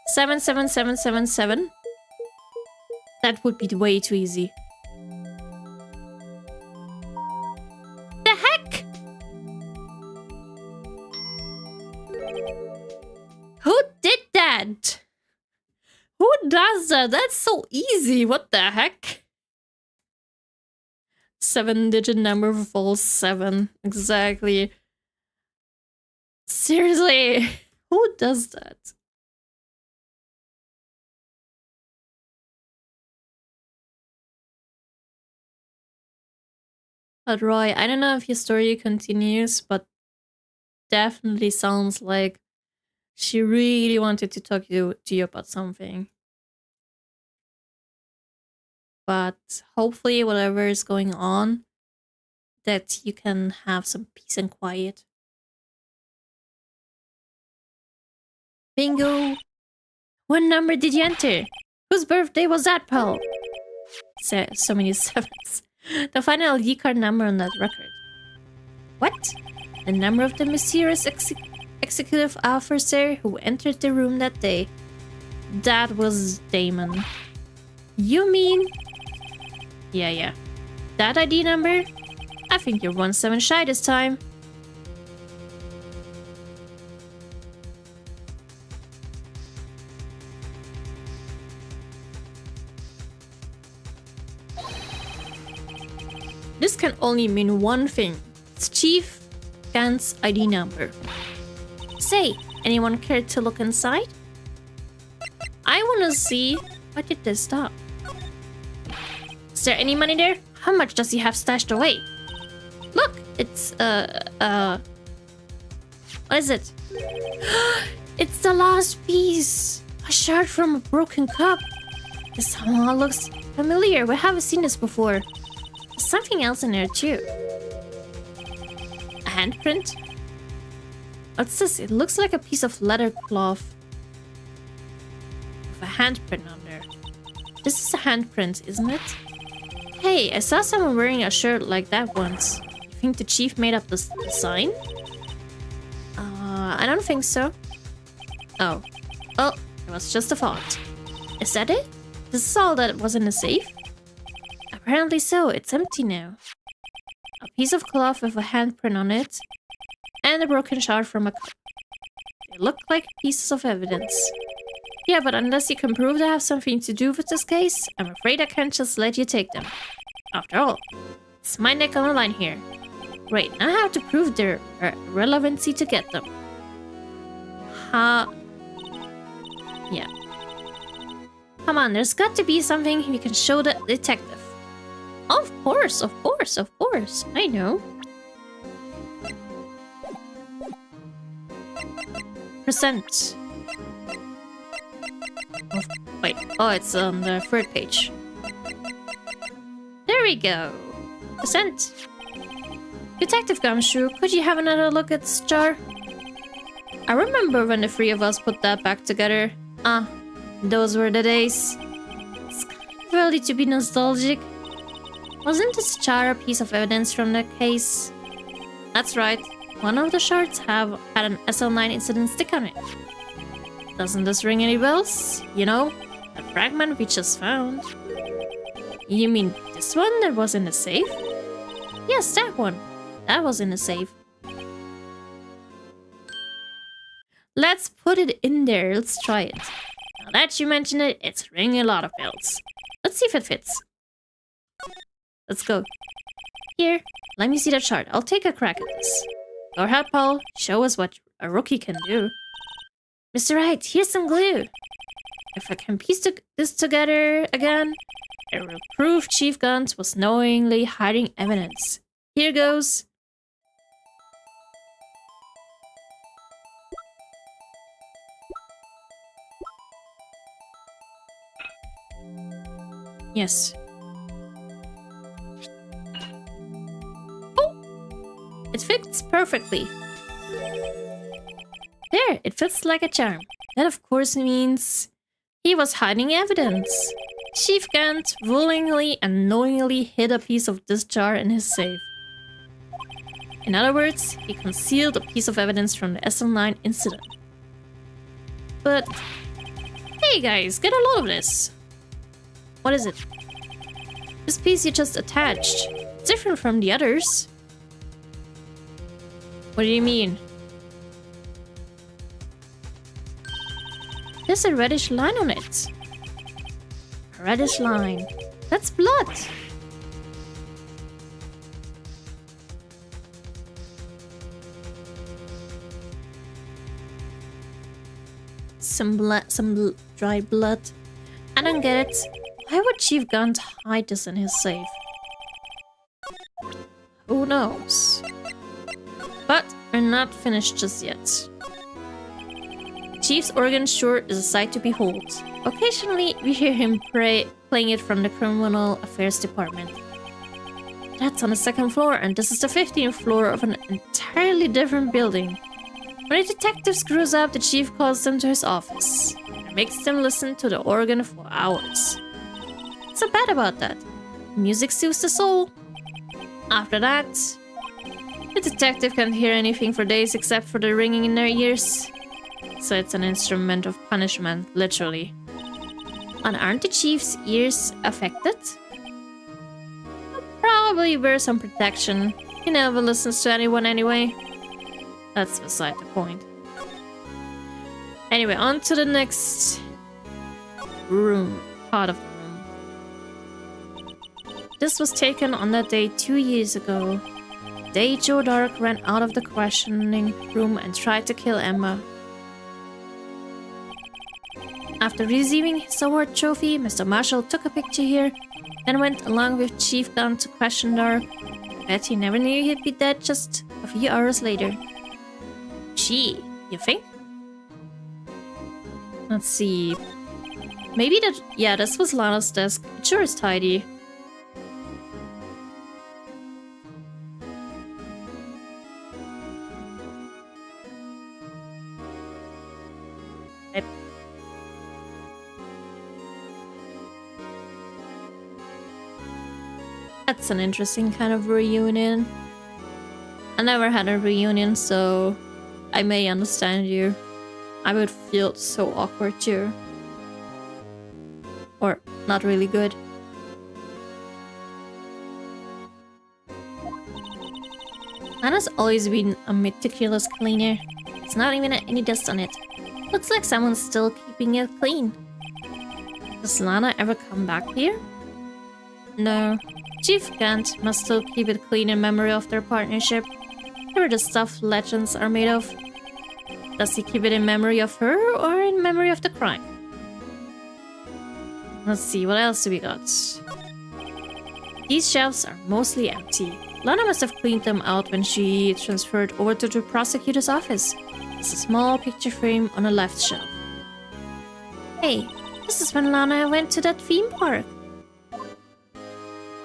77777. That would be way too easy. The heck? Who did that? Who does that? That's so easy. What the heck? 7-digit number falls 7. Exactly. Seriously. Who does that? But Roy, I don't know if your story continues, but definitely sounds like she really wanted to talk to you about something. But hopefully whatever is going on, that you can have some peace and quiet. Bingo! What number did you enter? Whose birthday was that, Paul? So many 7s. The final ID card number on that record. What? The number of the mysterious executive officer who entered the room that day. That was Damon. You mean... Yeah. That ID number? I think you're 1-7 shy this time. This can only mean one thing. It's Chief Gant's ID number. Say, anyone care to look inside? I wanna see. Why did this stop? Is there any money there? How much does he have stashed away? Look, it's what is it? It's the last piece. A shard from a broken cup. This somehow looks familiar. We haven't seen this before. There's something else in there too. A handprint? What's this? It looks like a piece of leather cloth with a handprint on there. This is a handprint, isn't it? Hey, I saw someone wearing a shirt like that once. You think the chief made up the sign? I don't think so. Oh, it was just a thought. Is that it? This is all that was in the safe? Apparently so. It's empty now. A piece of cloth with a handprint on it, and a broken shard from a cup. They look like pieces of evidence. Yeah, but unless you can prove they have something to do with this case, I'm afraid I can't just let you take them. After all, it's my neck on the line here. Great, now I have to prove their relevancy to get them. Yeah. Come on, there's got to be something we can show the detective. Of course. I know. Present. Oh, wait. Oh, it's on the third page. There we go. Present. Detective Gumshoe, could you have another look at this jar? I remember when the three of us put that back together. Those were the days. It's kind of early to be nostalgic. Wasn't this jar a piece of evidence from the case? That's right. One of the shards had an SL9 incident stick on it. Doesn't this ring any bells? You know, the fragment we just found. You mean this one that was in the safe? Yes, that one. That was in the safe. Let's put it in there. Let's try it. Now that you mention it, it's ringing a lot of bells. Let's see if it fits. Let's go. Here, let me see the chart. I'll take a crack at this. Go ahead, Paul. Show us what a rookie can do. Mr. Wright, here's some glue. If I can piece this together again, it will prove Chief Guns was knowingly hiding evidence. Here goes. Yes. Oh! It fits perfectly. There, it fits like a charm. That of course means he was hiding evidence. Chief Gant willingly and knowingly hid a piece of this jar in his safe. In other words, he concealed a piece of evidence from the SL9 incident. But, hey guys, get a load of this. What is it? This piece you just attached. It's different from the others. What do you mean? There's a reddish line on it. A reddish line. That's blood. Some dry blood. I don't get it. Why would Chief Gunt hide this in his safe? Who knows? But we're not finished just yet. Chief's organ sure is a sight to behold. Occasionally, we hear him playing it from the Criminal Affairs Department. That's on the 2nd floor, and this is the 15th floor of an entirely different building. When a detective screws up, the chief calls them to his office and makes them listen to the organ for hours. What's so bad about that? Music soothes the soul. After that, the detective can't hear anything for days except for the ringing in their ears. So it's an instrument of punishment, literally. And aren't the chief's ears affected? probably wear some protection. He never listens to anyone anyway. That's beside the point. Anyway, on to the next room. Part of the room. This was taken on that day 2 years ago. The day Joe Dark ran out of the questioning room and tried to kill Emma. After receiving his award trophy, Mr. Marshall took a picture here, then went along with Chief Gunn to question Dark. I bet he never knew he'd be dead just a few hours later. Gee, you think? Let's see. Maybe that... Yeah, this was Lana's desk. It sure is tidy. That's an interesting kind of reunion. I never had a reunion, so I may understand you. I would feel so awkward too. Or not really good. Anna's always been a meticulous cleaner. There's not even any dust on it. Looks like someone's still keeping it clean. Does Lana ever come back here? No. Chief Gant must still keep it clean in memory of their partnership. Whatever the stuff legends are made of. Does he keep it in memory of her or in memory of the crime? Let's see, what else do we got? These shelves are mostly empty. Lana must have cleaned them out when she transferred over to the prosecutor's office. There's a small picture frame on the left shelf. Hey, this is when Lana went to that theme park.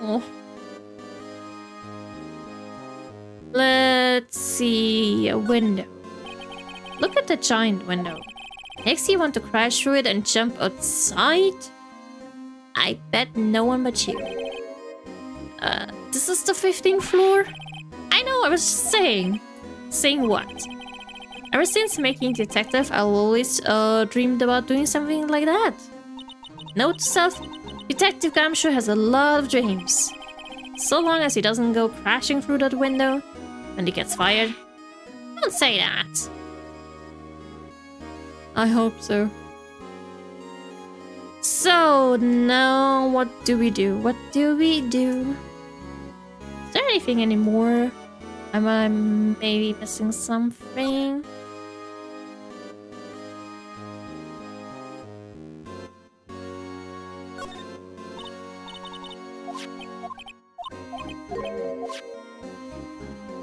Oh. Let's see, a window. Look at the giant window. Makes you want to crash through it and jump outside? I bet no one but you. This is the 15th floor? I know, I was just saying. Saying what? Ever since making detective, I always dreamed about doing something like that. Note to self, Detective Gamshu has a lot of dreams. So long as he doesn't go crashing through that window when he gets fired. Don't say that. I hope so. So, now what do we do? What do we do? Is there anything anymore? Am I maybe missing something?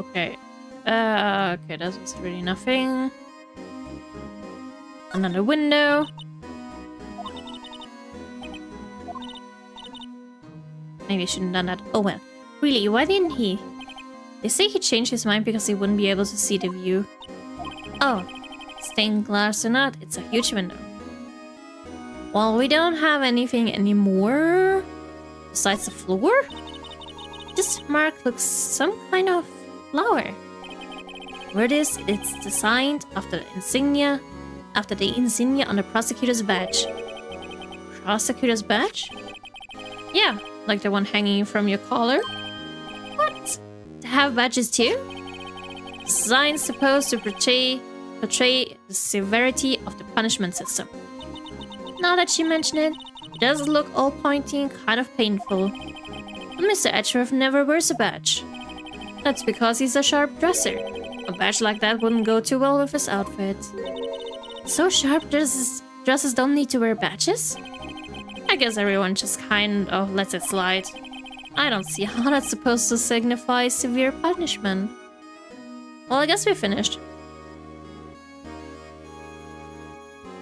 Okay. Okay, that was really nothing. Another window. Maybe I shouldn't have done that. Oh well. Really, why didn't he? They say he changed his mind because he wouldn't be able to see the view. Oh, stained glass or not, it's a huge window. Well, we don't have anything anymore besides the floor. This mark looks some kind of flower. Where it is, it's designed after the insignia on the prosecutor's badge. Prosecutor's badge? Yeah, like the one hanging from your collar. What? They have badges too? Design supposed to portray the severity of the punishment system. Now that you mention it, it does look all pointy and kind of painful. But Mr. Edgeworth never wears a badge. That's because he's a sharp dresser. A badge like that wouldn't go too well with his outfit. So sharp dresses don't need to wear badges? I guess everyone just kind of lets it slide. I don't see how that's supposed to signify severe punishment. Well, I guess we finished.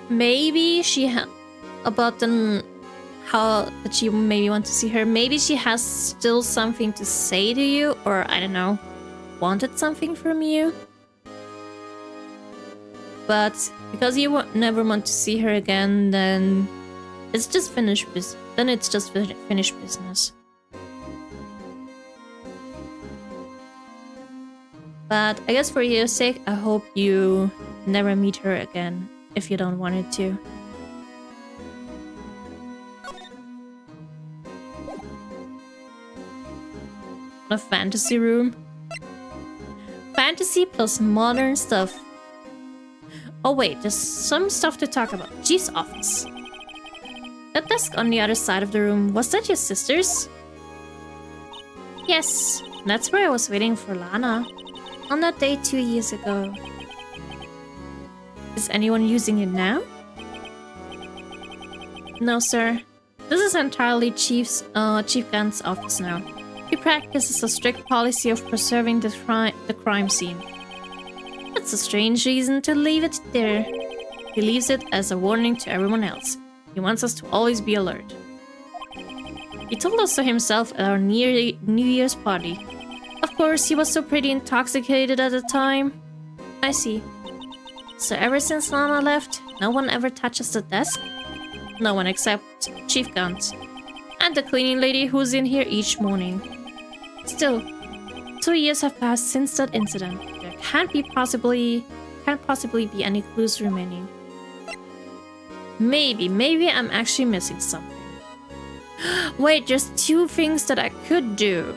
Maybe she had a button how that you maybe want to see her. Maybe she has still something to say to you, or I don't know, wanted something from you. But because you never want to see her again, then it's just finished business. Then it's just finished business. But I guess for your sake, I hope you never meet her again if you don't want it to. A fantasy room. Fantasy plus modern stuff. Oh wait, there's some stuff to talk about. Chief's office. That desk on the other side of the room, was that your sister's? Yes, that's where I was waiting for Lana. On that day 2 years ago. Is anyone using it now? No, sir. This is entirely Chief Gun's office now. He practices a strict policy of preserving the crime scene. That's a strange reason to leave it there. He leaves it as a warning to everyone else. He wants us to always be alert. He told us so himself at our New Year's party. Of course, he was so pretty intoxicated at the time. I see. So ever since Lana left, no one ever touches the desk? No one except Chief Guns. And the cleaning lady who's in here each morning. Still, 2 years have passed since that incident. There can't possibly be any clues remaining. Maybe I'm actually missing something. Wait, there's 2 things that I could do.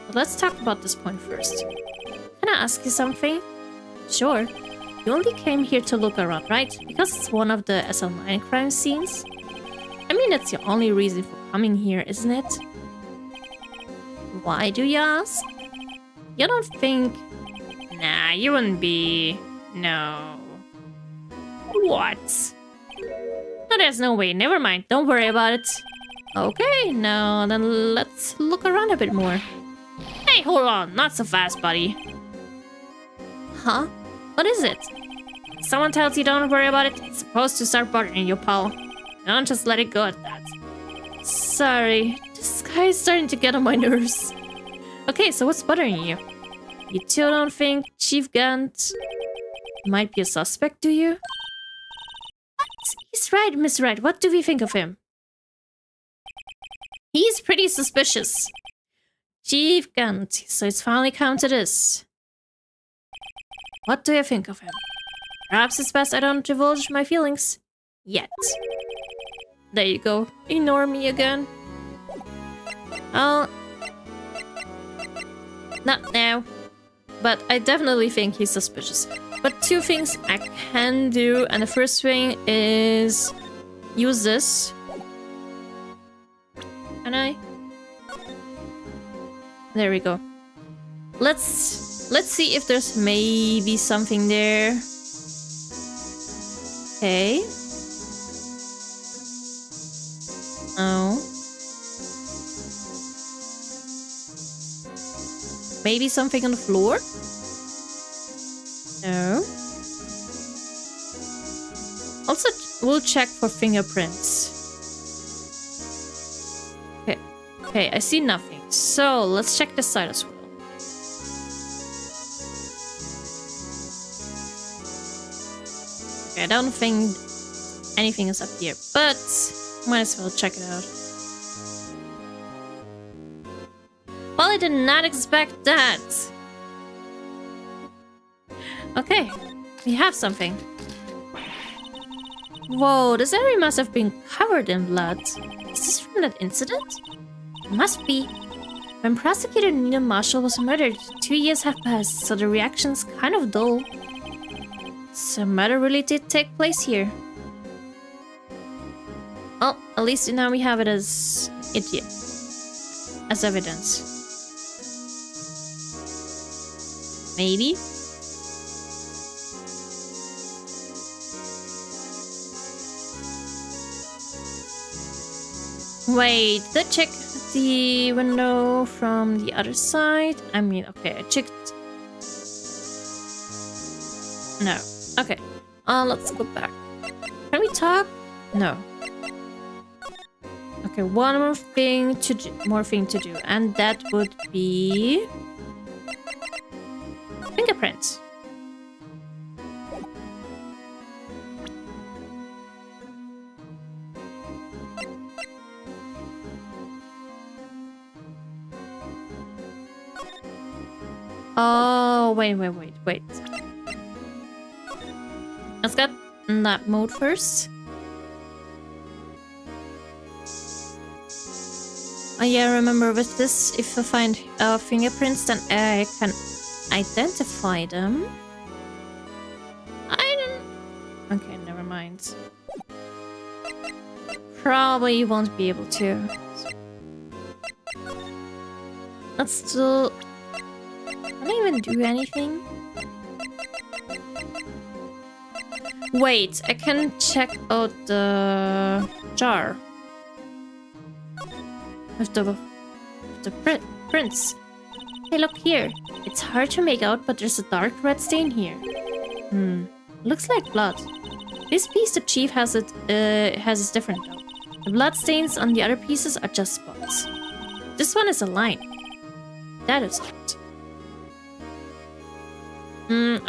But let's talk about this point first. Can I ask you something? Sure. You only came here to look around, right? Because it's one of the SL9 crime scenes? I mean, that's your only reason for coming here, isn't it? Why do you ask? You don't think... Nah, you wouldn't be... No. What? No, there's no way. Never mind. Don't worry about it. Okay, now then let's look around a bit more. Hey, hold on. Not so fast, buddy. Huh? What is it? Someone tells you don't worry about it, it's supposed to start bothering you, pal. Don't just let it go at that. Sorry, this guy is starting to get on my nerves. Okay, so what's bothering you? You two don't think Chief Gant might be a suspect, do you? What? He's right, Miss Wright. What do we think of him? He's pretty suspicious. Chief Gant, so it's finally come to this. What do you think of him? Perhaps it's best I don't divulge my feelings. Yet. There you go. Ignore me again. Oh. Not now. But I definitely think he's suspicious. But 2 things I can do. And the first thing is... use this. Can I? There we go. Let's see if there's maybe something there. Okay. Oh. Maybe something on the floor? No. Also, we'll check for fingerprints. Okay. Okay, I see nothing. So, let's check this side as well. I don't think anything is up here, but might as well check it out. Well, I did not expect that. Okay, we have something. Whoa, this area must have been covered in blood. Is this from that incident? It must be. When Prosecutor Nina Marshall was murdered, 2 years have passed, so the reaction's kind of dull. So murder really did take place here. Well, at least now we have it as as evidence. Maybe? Wait, did I check the window from the other side? I mean, okay, I checked. No. Okay, let's go back. Can we talk? No. Okay, one more thing to do, and that would be fingerprints. Oh, wait. Let's get in that mode first. Oh yeah, remember with this, if I find fingerprints, then I can identify them. I don't... Okay, never mind. Probably won't be able to. Let's still... Can I even do anything? Wait, I can check out the jar. With the prints. Hey, look here. It's hard to make out, but there's a dark red stain here. Looks like blood. This piece the chief has is different though. The blood stains on the other pieces are just spots. This one is a line. That is it.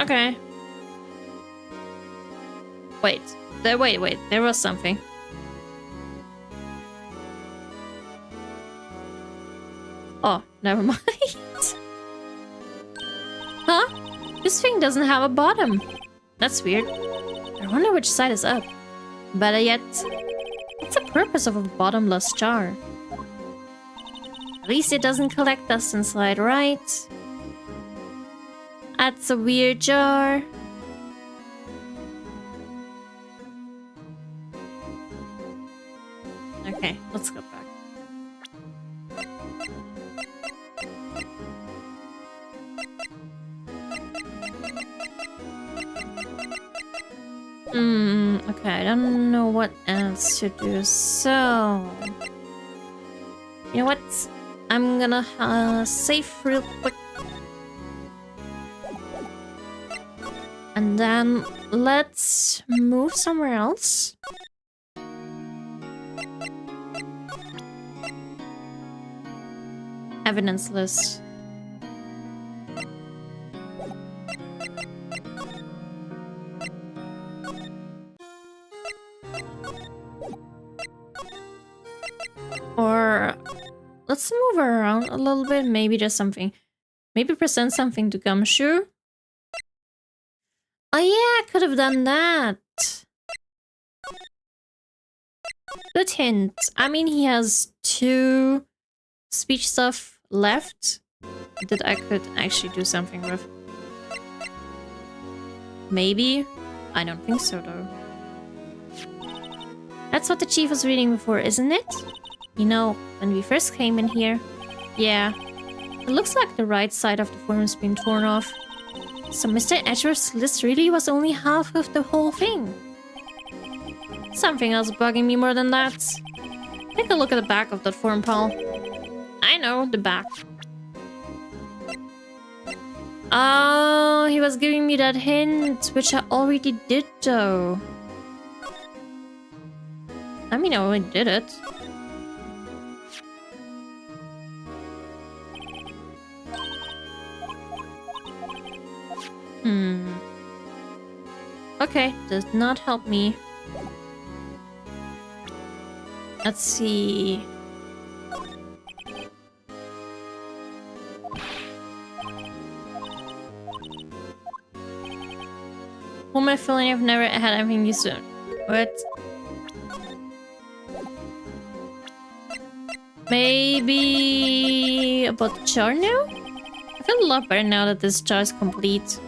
Okay. Wait. Wait. There was something. Oh, never mind. Huh? This thing doesn't have a bottom. That's weird. I wonder which side is up. Better yet, what's the purpose of a bottomless jar? At least it doesn't collect dust inside, right? That's a weird jar. Okay, let's go back. Okay, I don't know what else to do, so... You know what? I'm gonna save real quick. And then let's move somewhere else. Evidence list. Or let's move around a little bit. Maybe there's something. Maybe present something to Gumshoe. Oh yeah, I could have done that. Good hint. I mean, he has 2 speech stuff left that I could actually do something with. Maybe? I don't think so though. That's what the chief was reading before, isn't it? You know, when we first came in here. Yeah. It looks like the right side of the form has been torn off. So Mr. Edgeworth's list really was only half of the whole thing. Something else bugging me more than that. Take a look at the back of that form, pal. I know, the back. Oh, he was giving me that hint, which I already did though. I mean, I already did it. Okay, does not help me. Let's see. Who am I feeling? I've never had anything used to. What? Maybe about the jar now? I feel a lot better now that this jar is complete.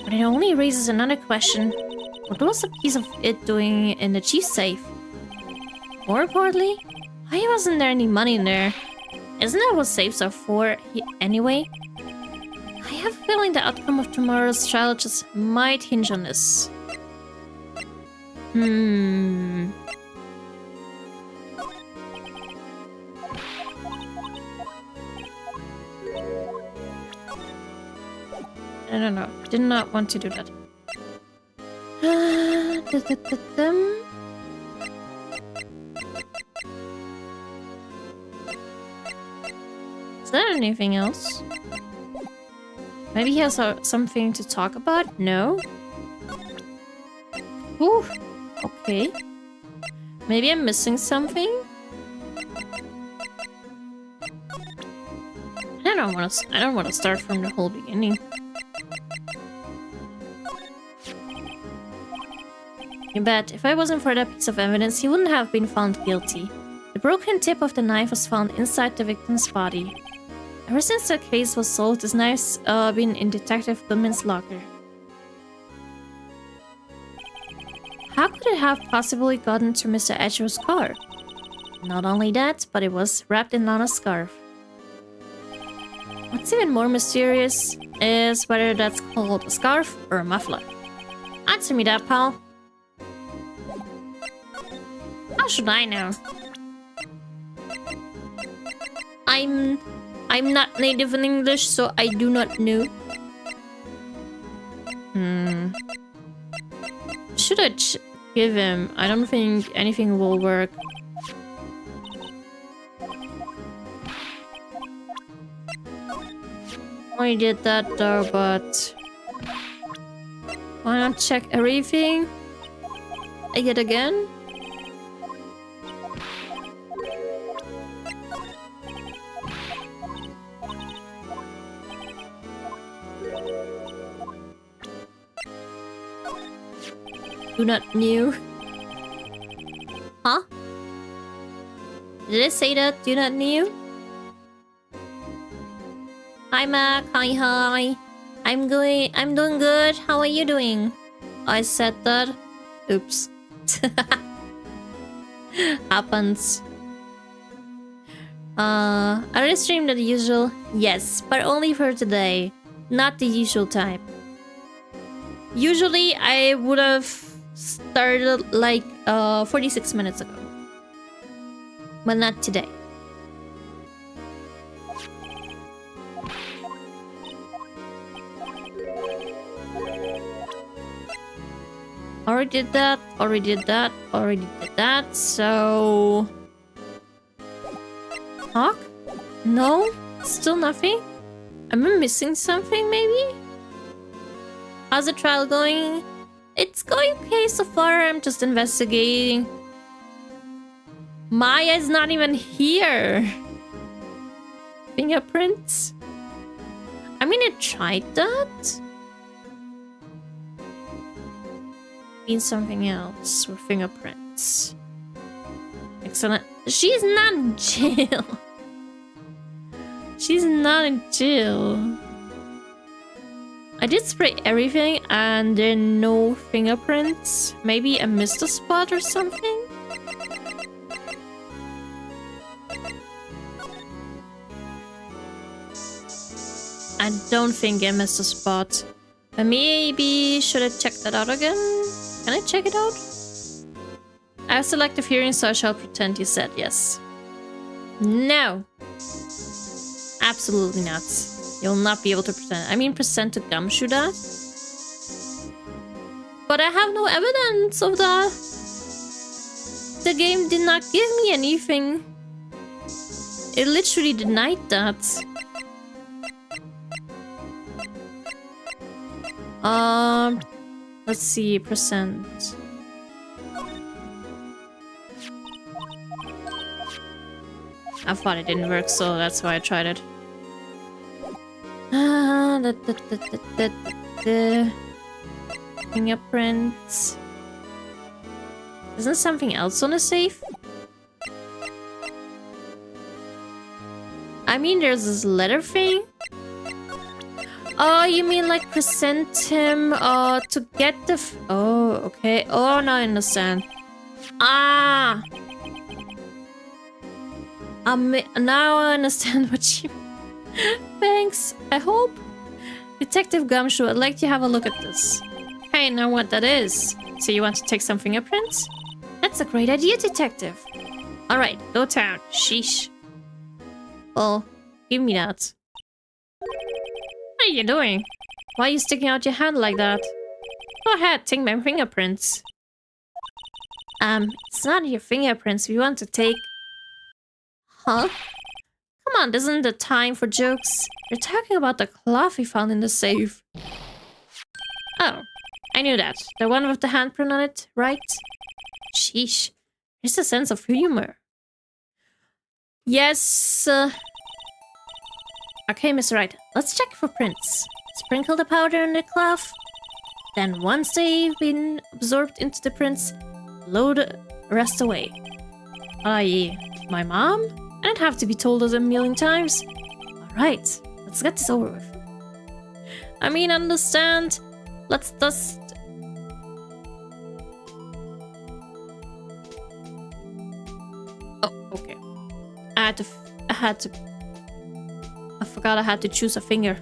But it only raises another question. What was a piece of it doing in the chief's safe? More importantly, why wasn't there any money in there? Isn't that what safes are for anyway? I have a feeling the outcome of tomorrow's trial just might hinge on this. I don't know. Did not want to do that. Is there anything else? Maybe he has something to talk about? No? Ooh, okay. Maybe I'm missing something? I don't want to start from the whole beginning. You bet, if I wasn't for that piece of evidence, he wouldn't have been found guilty. The broken tip of the knife was found inside the victim's body. Ever since the case was solved, this knife's been in Detective Goodman's locker. How could it have possibly gotten to Mr. Edgeworth's car? Not only that, but it was wrapped in Lana's scarf. What's even more mysterious is whether that's called a scarf or a muffler. Answer me that, pal. How should I know? I'm not native in English, so I do not know. Should I give him? I don't think anything will work. I did that though, but why not check everything yet again? Do not know. Huh? Did it say that? Do not know? Hi Mac, hi. I'm doing good. How are you doing? I said that. Oops. Happens. Are you streamed at the usual? Yes, but only for today. Not the usual time. Usually I would have started like 46 minutes ago. But not today. Already did that, so... Hawk? No? Still nothing? Am I missing something, maybe? How's the trial going? It's going okay so far, I'm just investigating. Maya is not even here! Fingerprints? I mean, I tried that. Means something else with fingerprints. Excellent. She's not in jail. She's not in jail. I did spray everything and there are no fingerprints. Maybe I missed a spot or something? I don't think I missed a spot. But maybe should I check that out again? Can I check it out? I have selective hearing, so I shall pretend you said yes. No! Absolutely not. You'll not be able to pretend. I mean, present to Gumshoe that. But I have no evidence of that. The game did not give me anything. It literally denied that. Let's see, present. I thought it didn't work, so that's why I tried it. Fingerprints. Isn't something else on the safe? I mean, there's this letter thing. Oh, you mean like present him to get the oh, okay. Oh, now I understand. Ah! Now I understand what you... Thanks, I hope. Detective Gumshoe, I'd like to have a look at this. Hey, know what that is. So you want to take some fingerprints? That's a great idea, Detective. Alright, go town. Sheesh. Well, give me that. What are you doing? Why are you sticking out your hand like that? Go ahead, take my fingerprints. It's not your fingerprints we want to take. Huh? Come on, this isn't the time for jokes. You're talking about the cloth we found in the safe. Oh, I knew that. The one with the handprint on it, right? Sheesh. There's a sense of humor. Yes, Okay, Mr. Wright, let's check for prints. Sprinkle the powder in the cloth. Then once they've been absorbed into the prints, blow the rest away. Ah, yeah. My mom? I don't have to be told it a million times. Alright, let's get this over with. I mean, understand. Let's just... Oh, okay. I forgot I had to choose a finger.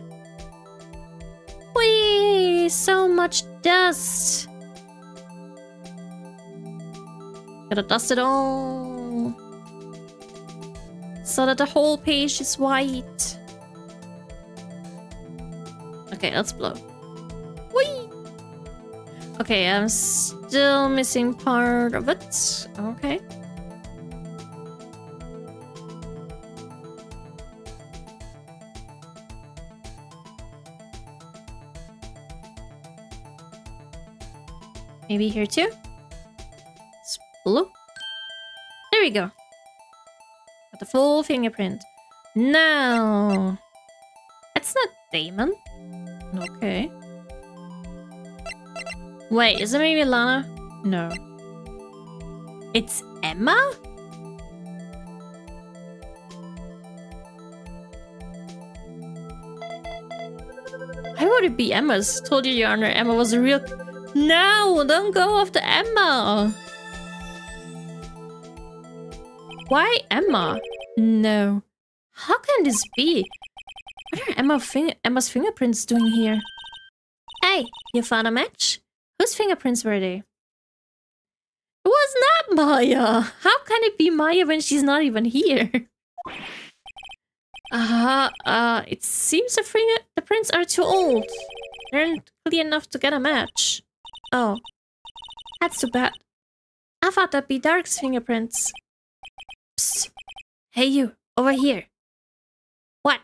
Whee! So much dust. Gotta dust it all. So that the whole page is white. Okay, let's blow. Whee! Okay, I'm still missing part of it. Okay. Maybe here too? It's blue. There we go. Got the full fingerprint. No. It's not Damon. Okay. Wait, is it maybe Lana? No. It's Emma? Why would it be Emma's? Told you, Your Honor, Emma was a real... No, don't go after Emma. Why Emma? No. How can this be? What are Emma's fingerprints doing here? Hey, you found a match? Whose fingerprints were they? It was not Maya. How can it be Maya when she's not even here? It seems the prints are too old. They aren't clear enough to get a match. Oh, that's too bad. I thought that'd be Dark's fingerprints. Psst. Hey you, over here. What?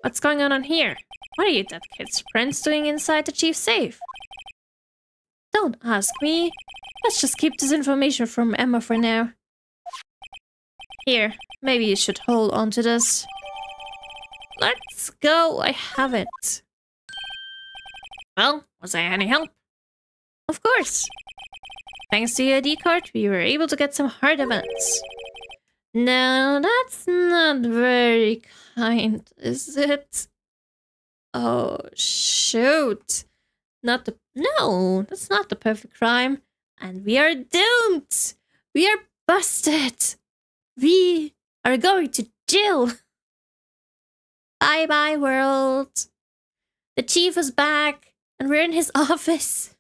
What's going on here? What are you that kid's prints doing inside the chief's safe? Don't ask me. Let's just keep this information from Emma for now. Here, maybe you should hold on to this. Let's go, I have it. Well, was I any help? Of course. Thanks to your ID card, we were able to get some hard events. No, that's not very kind, is it? Oh, shoot. No, that's not the perfect crime. And we are doomed. We are busted. We are going to jail. Bye-bye, world. The chief is back, and we're in his office.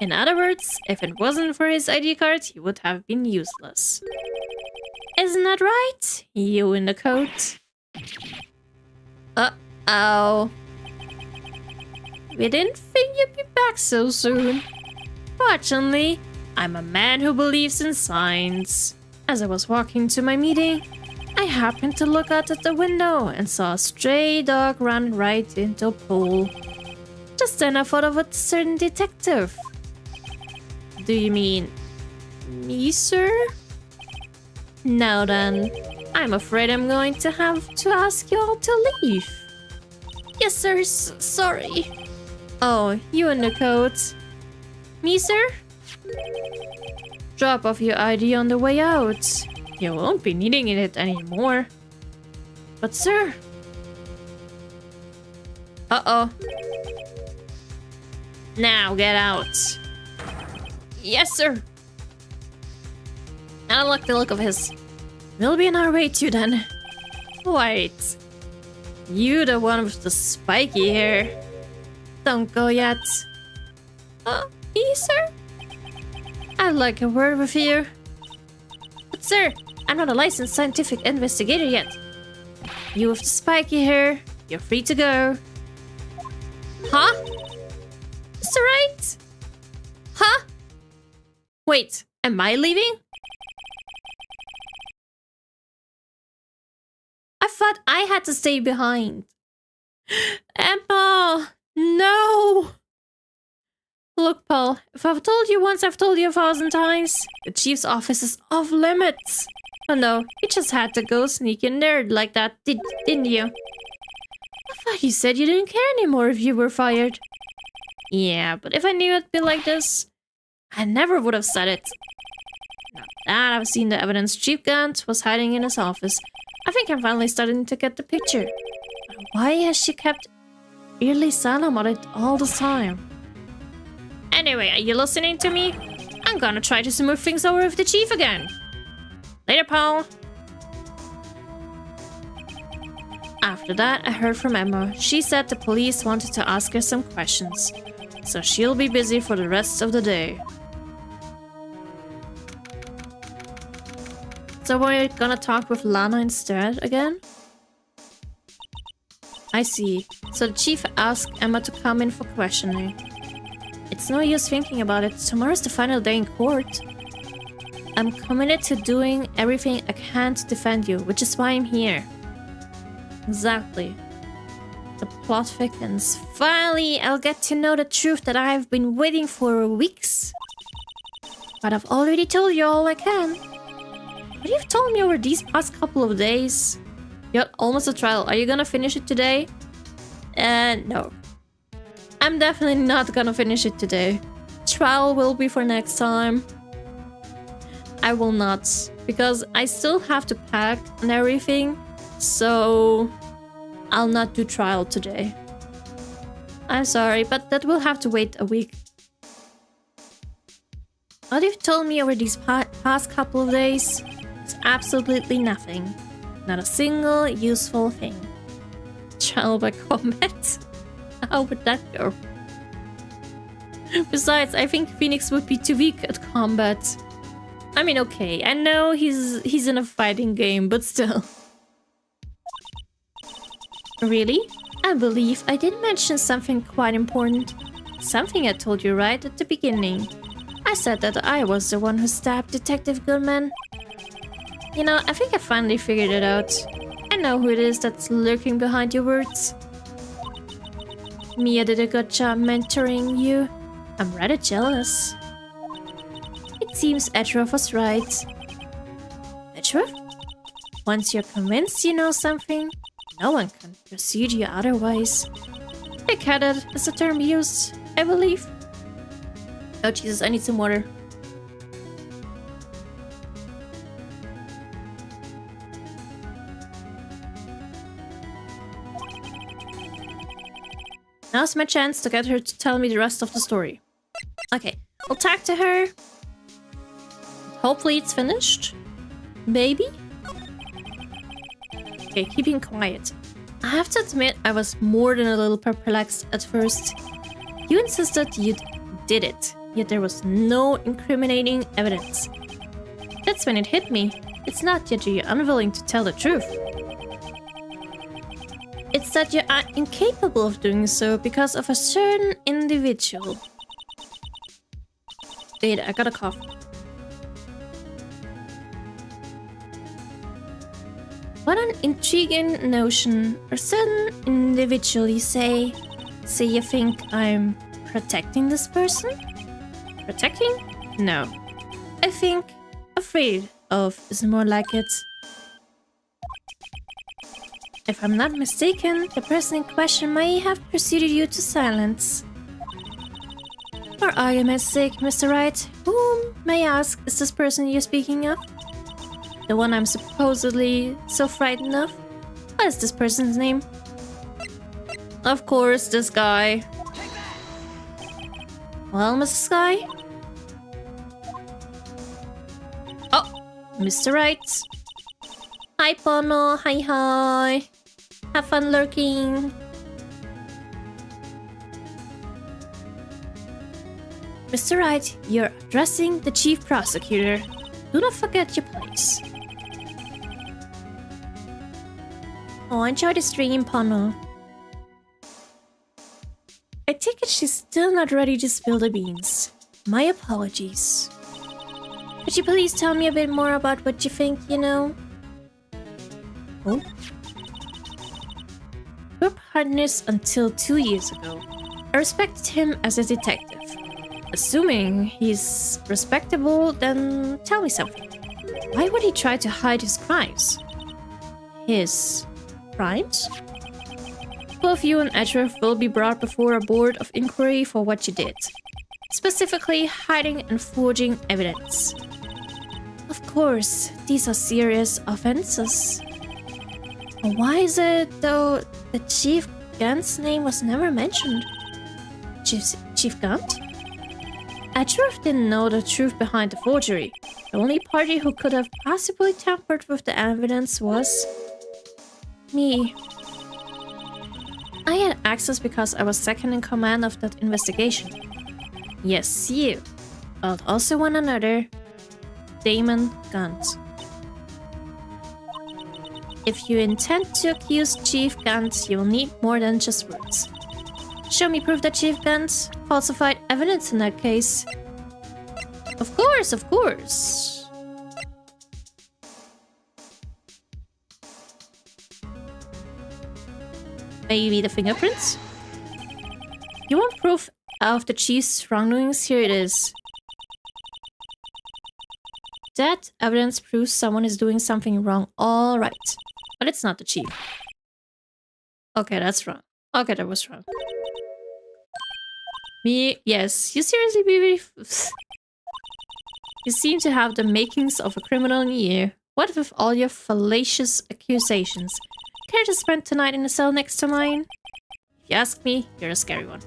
In other words, if it wasn't for his ID card, he would have been useless. Isn't that right? You in the coat. Uh-oh. We didn't think you'd be back so soon. Fortunately, I'm a man who believes in signs. As I was walking to my meeting, I happened to look out at the window and saw a stray dog run right into a pool. Just then I thought of a certain detective. Do you mean me, sir? Now then, I'm afraid I'm going to have to ask you all to leave. Yes, sir, sorry. Oh, you in the coat. Me, sir? Drop off your ID on the way out. You won't be needing it anymore. But, sir... Uh-oh. Now get out. Yes, sir. I don't like the look of his. We'll be on our way too then. Wait. You the one with the spiky hair. Don't go yet. Me, sir? I'd like a word with you. But sir, I'm not a licensed scientific investigator yet. You with the spiky hair, you're free to go. Huh? Is that right? Huh? Wait, am I leaving? I thought I had to stay behind. Emma, no! Look, Paul, if I've told you once, I've told you 1,000 times. The chief's office is off limits. Oh no, you just had to go sneaky nerd like that, didn't you? I thought you said you didn't care anymore if you were fired. Yeah, but if I knew it'd be like this, I never would have said it. Now, that, I've seen the evidence. Chief Gant was hiding in his office. I think I'm finally starting to get the picture. Why has she kept eerily silent about it all the time? Anyway, are you listening to me? I'm gonna try to smooth things over with the chief again. Later, Paul. After that, I heard from Emma. She said the police wanted to ask her some questions, so she'll be busy for the rest of the day. So we're gonna talk with Lana instead again? I see. So the chief asked Emma to come in for questioning. It's no use thinking about it. Tomorrow's the final day in court. I'm committed to doing everything I can to defend you, which is why I'm here. Exactly. The plot thickens. Finally, I'll get to know the truth that I've been waiting for weeks. But I've already told you all I can. But you've told me over these past couple of days. You're almost a trial. Are you gonna finish it today? No. I'm definitely not gonna finish it today. Trial will be for next time. I will not, because I still have to pack and everything, so I'll not do trial today. I'm sorry, but that will have to wait a week. What you've told me over these past couple of days is absolutely nothing. Not a single useful thing. Trial by combat? How would that go? Besides, I think Phoenix would be too weak at combat. I mean, okay, I know he's in a fighting game, but still. Really? I believe I did mention something quite important. Something I told you right at the beginning. I said that I was the one who stabbed Detective Goodman. You know, I think I finally figured it out. I know who it is that's lurking behind your words. Mia did a good job mentoring you. I'm rather jealous. It seems Etrov was right. Etrov? Once you're convinced you know something, no one can persuade you otherwise. Big-headed is the term used, I believe. Oh Jesus, I need some water. Now's my chance to get her to tell me the rest of the story. Okay, I'll talk to her. Hopefully it's finished. Maybe? Okay, keeping quiet. I have to admit I was more than a little perplexed at first. You insisted you did it, yet there was no incriminating evidence. That's when it hit me. It's not that you're unwilling to tell the truth. It's that you are incapable of doing so because of a certain individual. Wait, I got a cough. What an intriguing notion. A certain individual, you say? So you think I'm protecting this person? Protecting? No. I think afraid of is more like it. If I'm not mistaken, the person in question may have pursued you to silence. For argument's sake, Mr. Wright, whom, may I ask, is this person you're speaking of? The one I'm supposedly so frightened of? What is this person's name? Of course, this guy. Well, Mrs. Guy? Oh, Mr. Wright. Hi, Pono. Hi, hi. Have fun lurking. Mr. Wright, you're addressing the chief prosecutor. Do not forget your place. Oh, enjoy the stream, Pono. I take it she's still not ready to spill the beans. My apologies. Could you please tell me a bit more about what you think you know? Oh? We're partners until 2 years ago. I respected him as a detective. Assuming he's respectable, then tell me something. Why would he try to hide his crimes? His crimes? Both you and Etrov will be brought before a board of inquiry for what you did. Specifically, hiding and forging evidence. Of course, these are serious offenses. But why is it, though, that Chief Gunt's name was never mentioned? Chief Gunt? Edgeworth didn't know the truth behind the forgery. The only party who could have possibly tampered with the evidence was... me. I had access because I was second in command of that investigation. Yes, you. But also one another. Damon Gunt. If you intend to accuse Chief Gunt, you'll need more than just words. Show me proof that Chief Gunt falsified evidence in that case. Of course, of course. Maybe the fingerprints? You want proof of the Chief's wrongdoings? Here it is. That evidence proves someone is doing something wrong, all right. But it's not the Chief. Okay, that's wrong. Okay, that was wrong. Yes, you seriously, baby? You seem to have the makings of a criminal in you. What with all your fallacious accusations? Care to spend tonight in the cell next to mine? If you ask me, you're a scary one.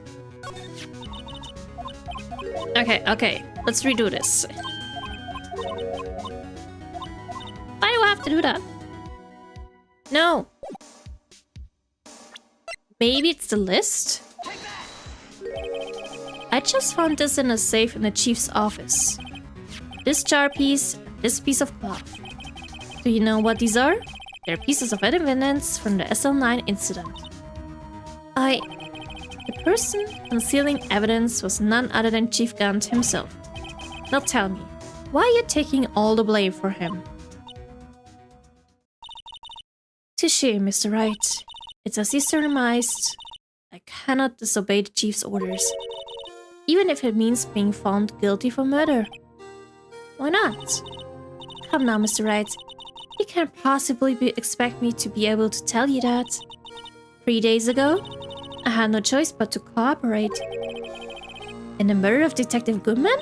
Okay, let's redo this. Why do I have to do that? No. Maybe it's the list? I just found this in a safe in the Chief's office. This jar piece, and this piece of cloth. Do you know what these are? They're pieces of evidence from the SL9 incident. The person concealing evidence was none other than Chief Gunt himself. Now tell me, why are you taking all the blame for him? Touché, Mr. Wright. It's as you surmised. I cannot disobey the Chief's orders. Even if it means being found guilty for murder. Why not? Come now, Mr. Wright. You can't possibly expect me to be able to tell you that. 3 days ago, I had no choice but to cooperate. In the murder of Detective Goodman?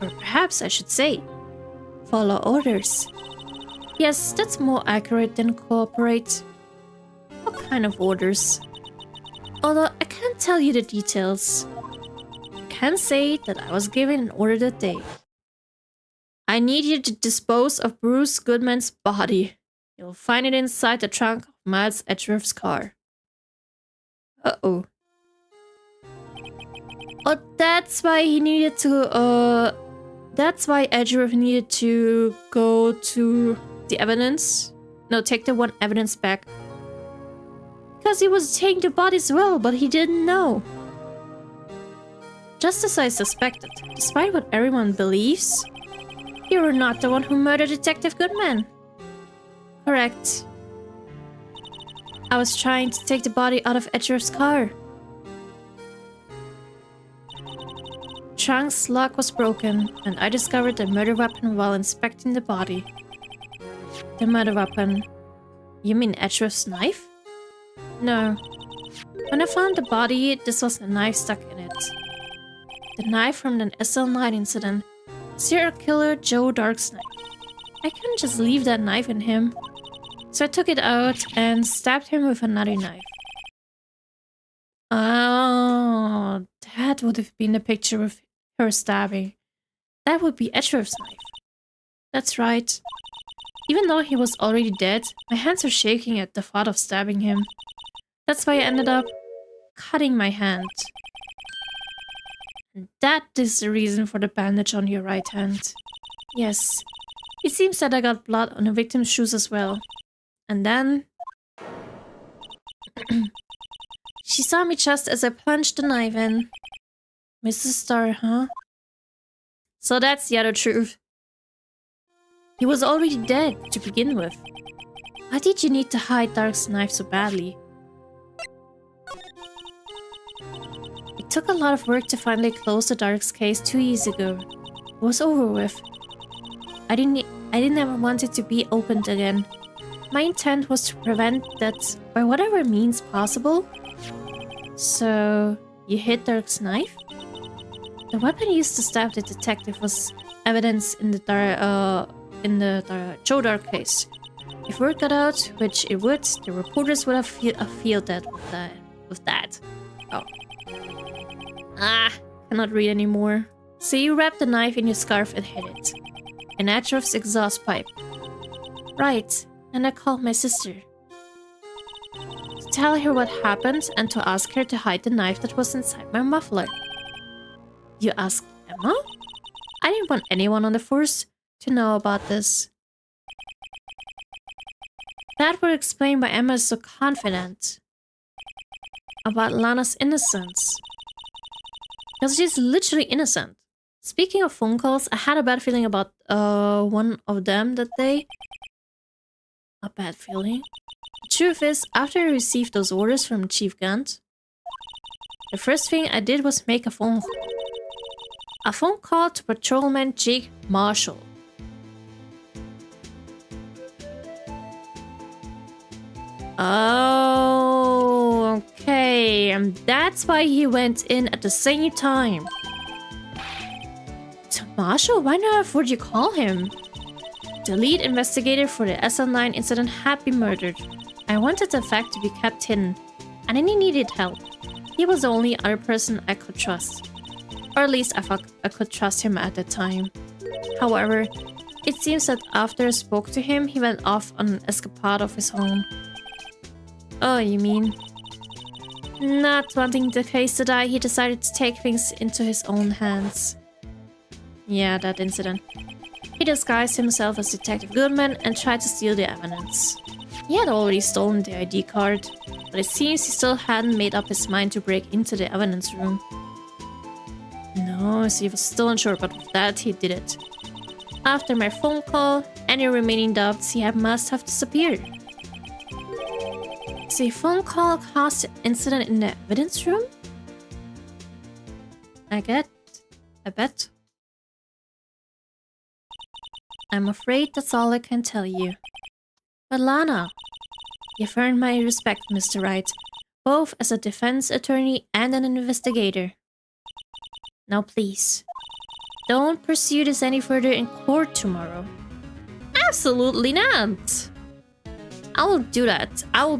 Or perhaps I should say, follow orders. Yes, that's more accurate than cooperate. What kind of orders? Although I can't tell you the details. I can say that I was given an order that day. I need you to dispose of Bruce Goodman's body. You'll find it inside the trunk of Miles Edgeworth's car. Uh-oh. Oh, that's why he needed to, that's why Edgeworth needed to go to the evidence. No, take the one evidence back. Because he was taking the body as well, but he didn't know. Just as I suspected, despite what everyone believes, you were not the one who murdered Detective Goodman. Correct. I was trying to take the body out of Edgeworth's car. Trunk's lock was broken, and I discovered the murder weapon while inspecting the body. The murder weapon? You mean Edgeworth's knife? No. When I found the body, this was the knife stuck in it. The knife from the SL9 incident. Serial killer Joe Dark's knife. I couldn't just leave that knife in him. So I took it out and stabbed him with another knife. Oh, that would have been the picture of her stabbing. That would be Edgeworth's knife. That's right. Even though he was already dead, my hands were shaking at the thought of stabbing him. That's why I ended up cutting my hand. And that is the reason for the bandage on your right hand. Yes, it seems that I got blood on the victim's shoes as well. And then... she saw me just as I plunged the knife in. Mrs. Starr, huh? So that's the other truth. He was already dead to begin with. Why did you need to hide Dark's knife so badly? It took a lot of work to finally close the Dark's case 2 years ago. It was over with. I didn't ever want it to be opened again. My intent was to prevent that by whatever means possible. So, you hid Dark's knife? The weapon used to stab the detective was evidence in the in the Jodar case. If word got out, which it would, the reporters would have feel that with that. Oh. Cannot read anymore. So you wrapped the knife in your scarf and hid it. In Atrov's exhaust pipe. Right, and I called my sister. To tell her what happened and to ask her to hide the knife that was inside my muffler. You asked Emma? I didn't want anyone on the force to know about this. That would explain why Emma is so confident about Lana's innocence. Because she's literally innocent. Speaking of phone calls, I had a bad feeling about one of them that day. A bad feeling? The truth is, after I received those orders from Chief Gant, the first thing I did was make a phone call. A phone call to Patrolman Jake Marshall. Oh, okay. And that's why he went in at the same time. To Marshall? Why not have would you call him? The lead investigator for the SL9 incident had been murdered. I wanted the fact to be kept hidden, and he needed help. He was the only other person I could trust. Or at least I thought I could trust him at the time. However, it seems that after I spoke to him, he went off on an escapade of his own. Oh, you mean? Not wanting the case to die, he decided to take things into his own hands. Yeah, that incident. He disguised himself as Detective Goodman and tried to steal the evidence. He had already stolen the ID card, but it seems he still hadn't made up his mind to break into the evidence room. No, so he was still unsure, but with that, he did it. After my phone call, any remaining doubts he had must have disappeared. So a phone call caused the incident in the evidence room? I bet. I'm afraid that's all I can tell you. But Lana, you've earned my respect, Mr. Wright, both as a defense attorney and an investigator. Now please, don't pursue this any further in court tomorrow. Absolutely not! I will do that. I'll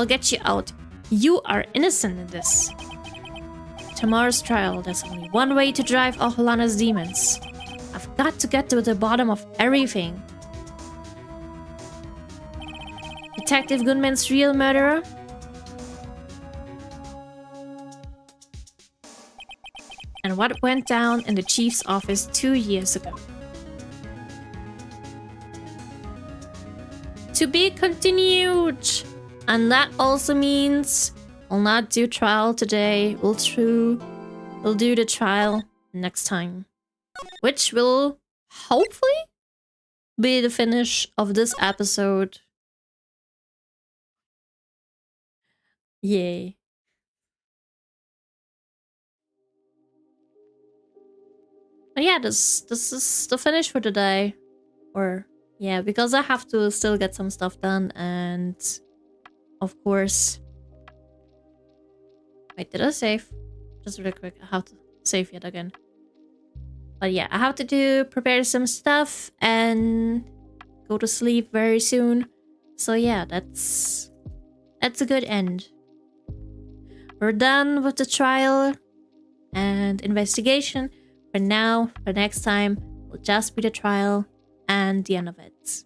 get you out. You are innocent in this. Tomorrow's trial, there's only one way to drive off Lana's demons. I've got to get to the bottom of everything. Detective Goodman's real murderer? And what went down in the chief's office 2 years ago. To be continued! And that also means we'll not do trial today. We'll do the trial next time. Which will hopefully be the finish of this episode. Yay. But yeah, this is the finish for today. Or yeah, because I have to still get some stuff done, and of course... Wait, did I save? Just really quick, I have to save yet again. But yeah, I have to prepare some stuff and go to sleep very soon. So yeah, that's a good end. We're done with the trial and investigation. For now, for next time, will just be the trial and the end of it.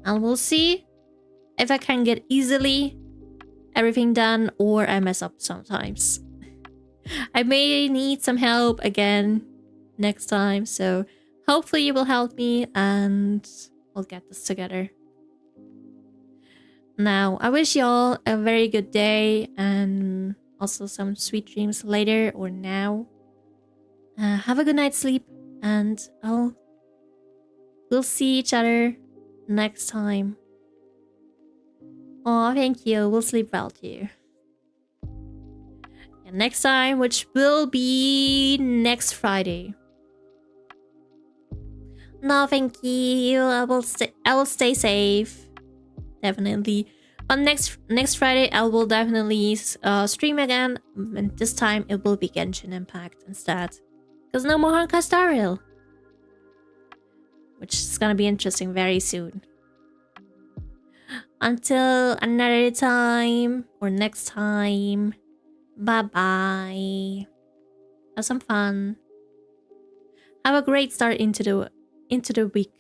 And we'll see if I can get easily everything done or I mess up sometimes. I may need some help again next time, so hopefully you will help me and we'll get this together. Now, I wish you all a very good day and also some sweet dreams later or now. Have a good night's sleep, and we'll see each other next time. Oh, thank you. We'll sleep well too. And next time, which will be next Friday. No, thank you. I will stay safe. Definitely. But next Friday, I will definitely stream again, and this time it will be Genshin Impact instead. Because no more Honkai Star Rail. which is gonna be interesting very soon. Until another time or next time, bye-bye. Have some fun. Have a great start into the week,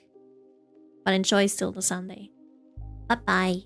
but enjoy still the Sunday. Bye-bye.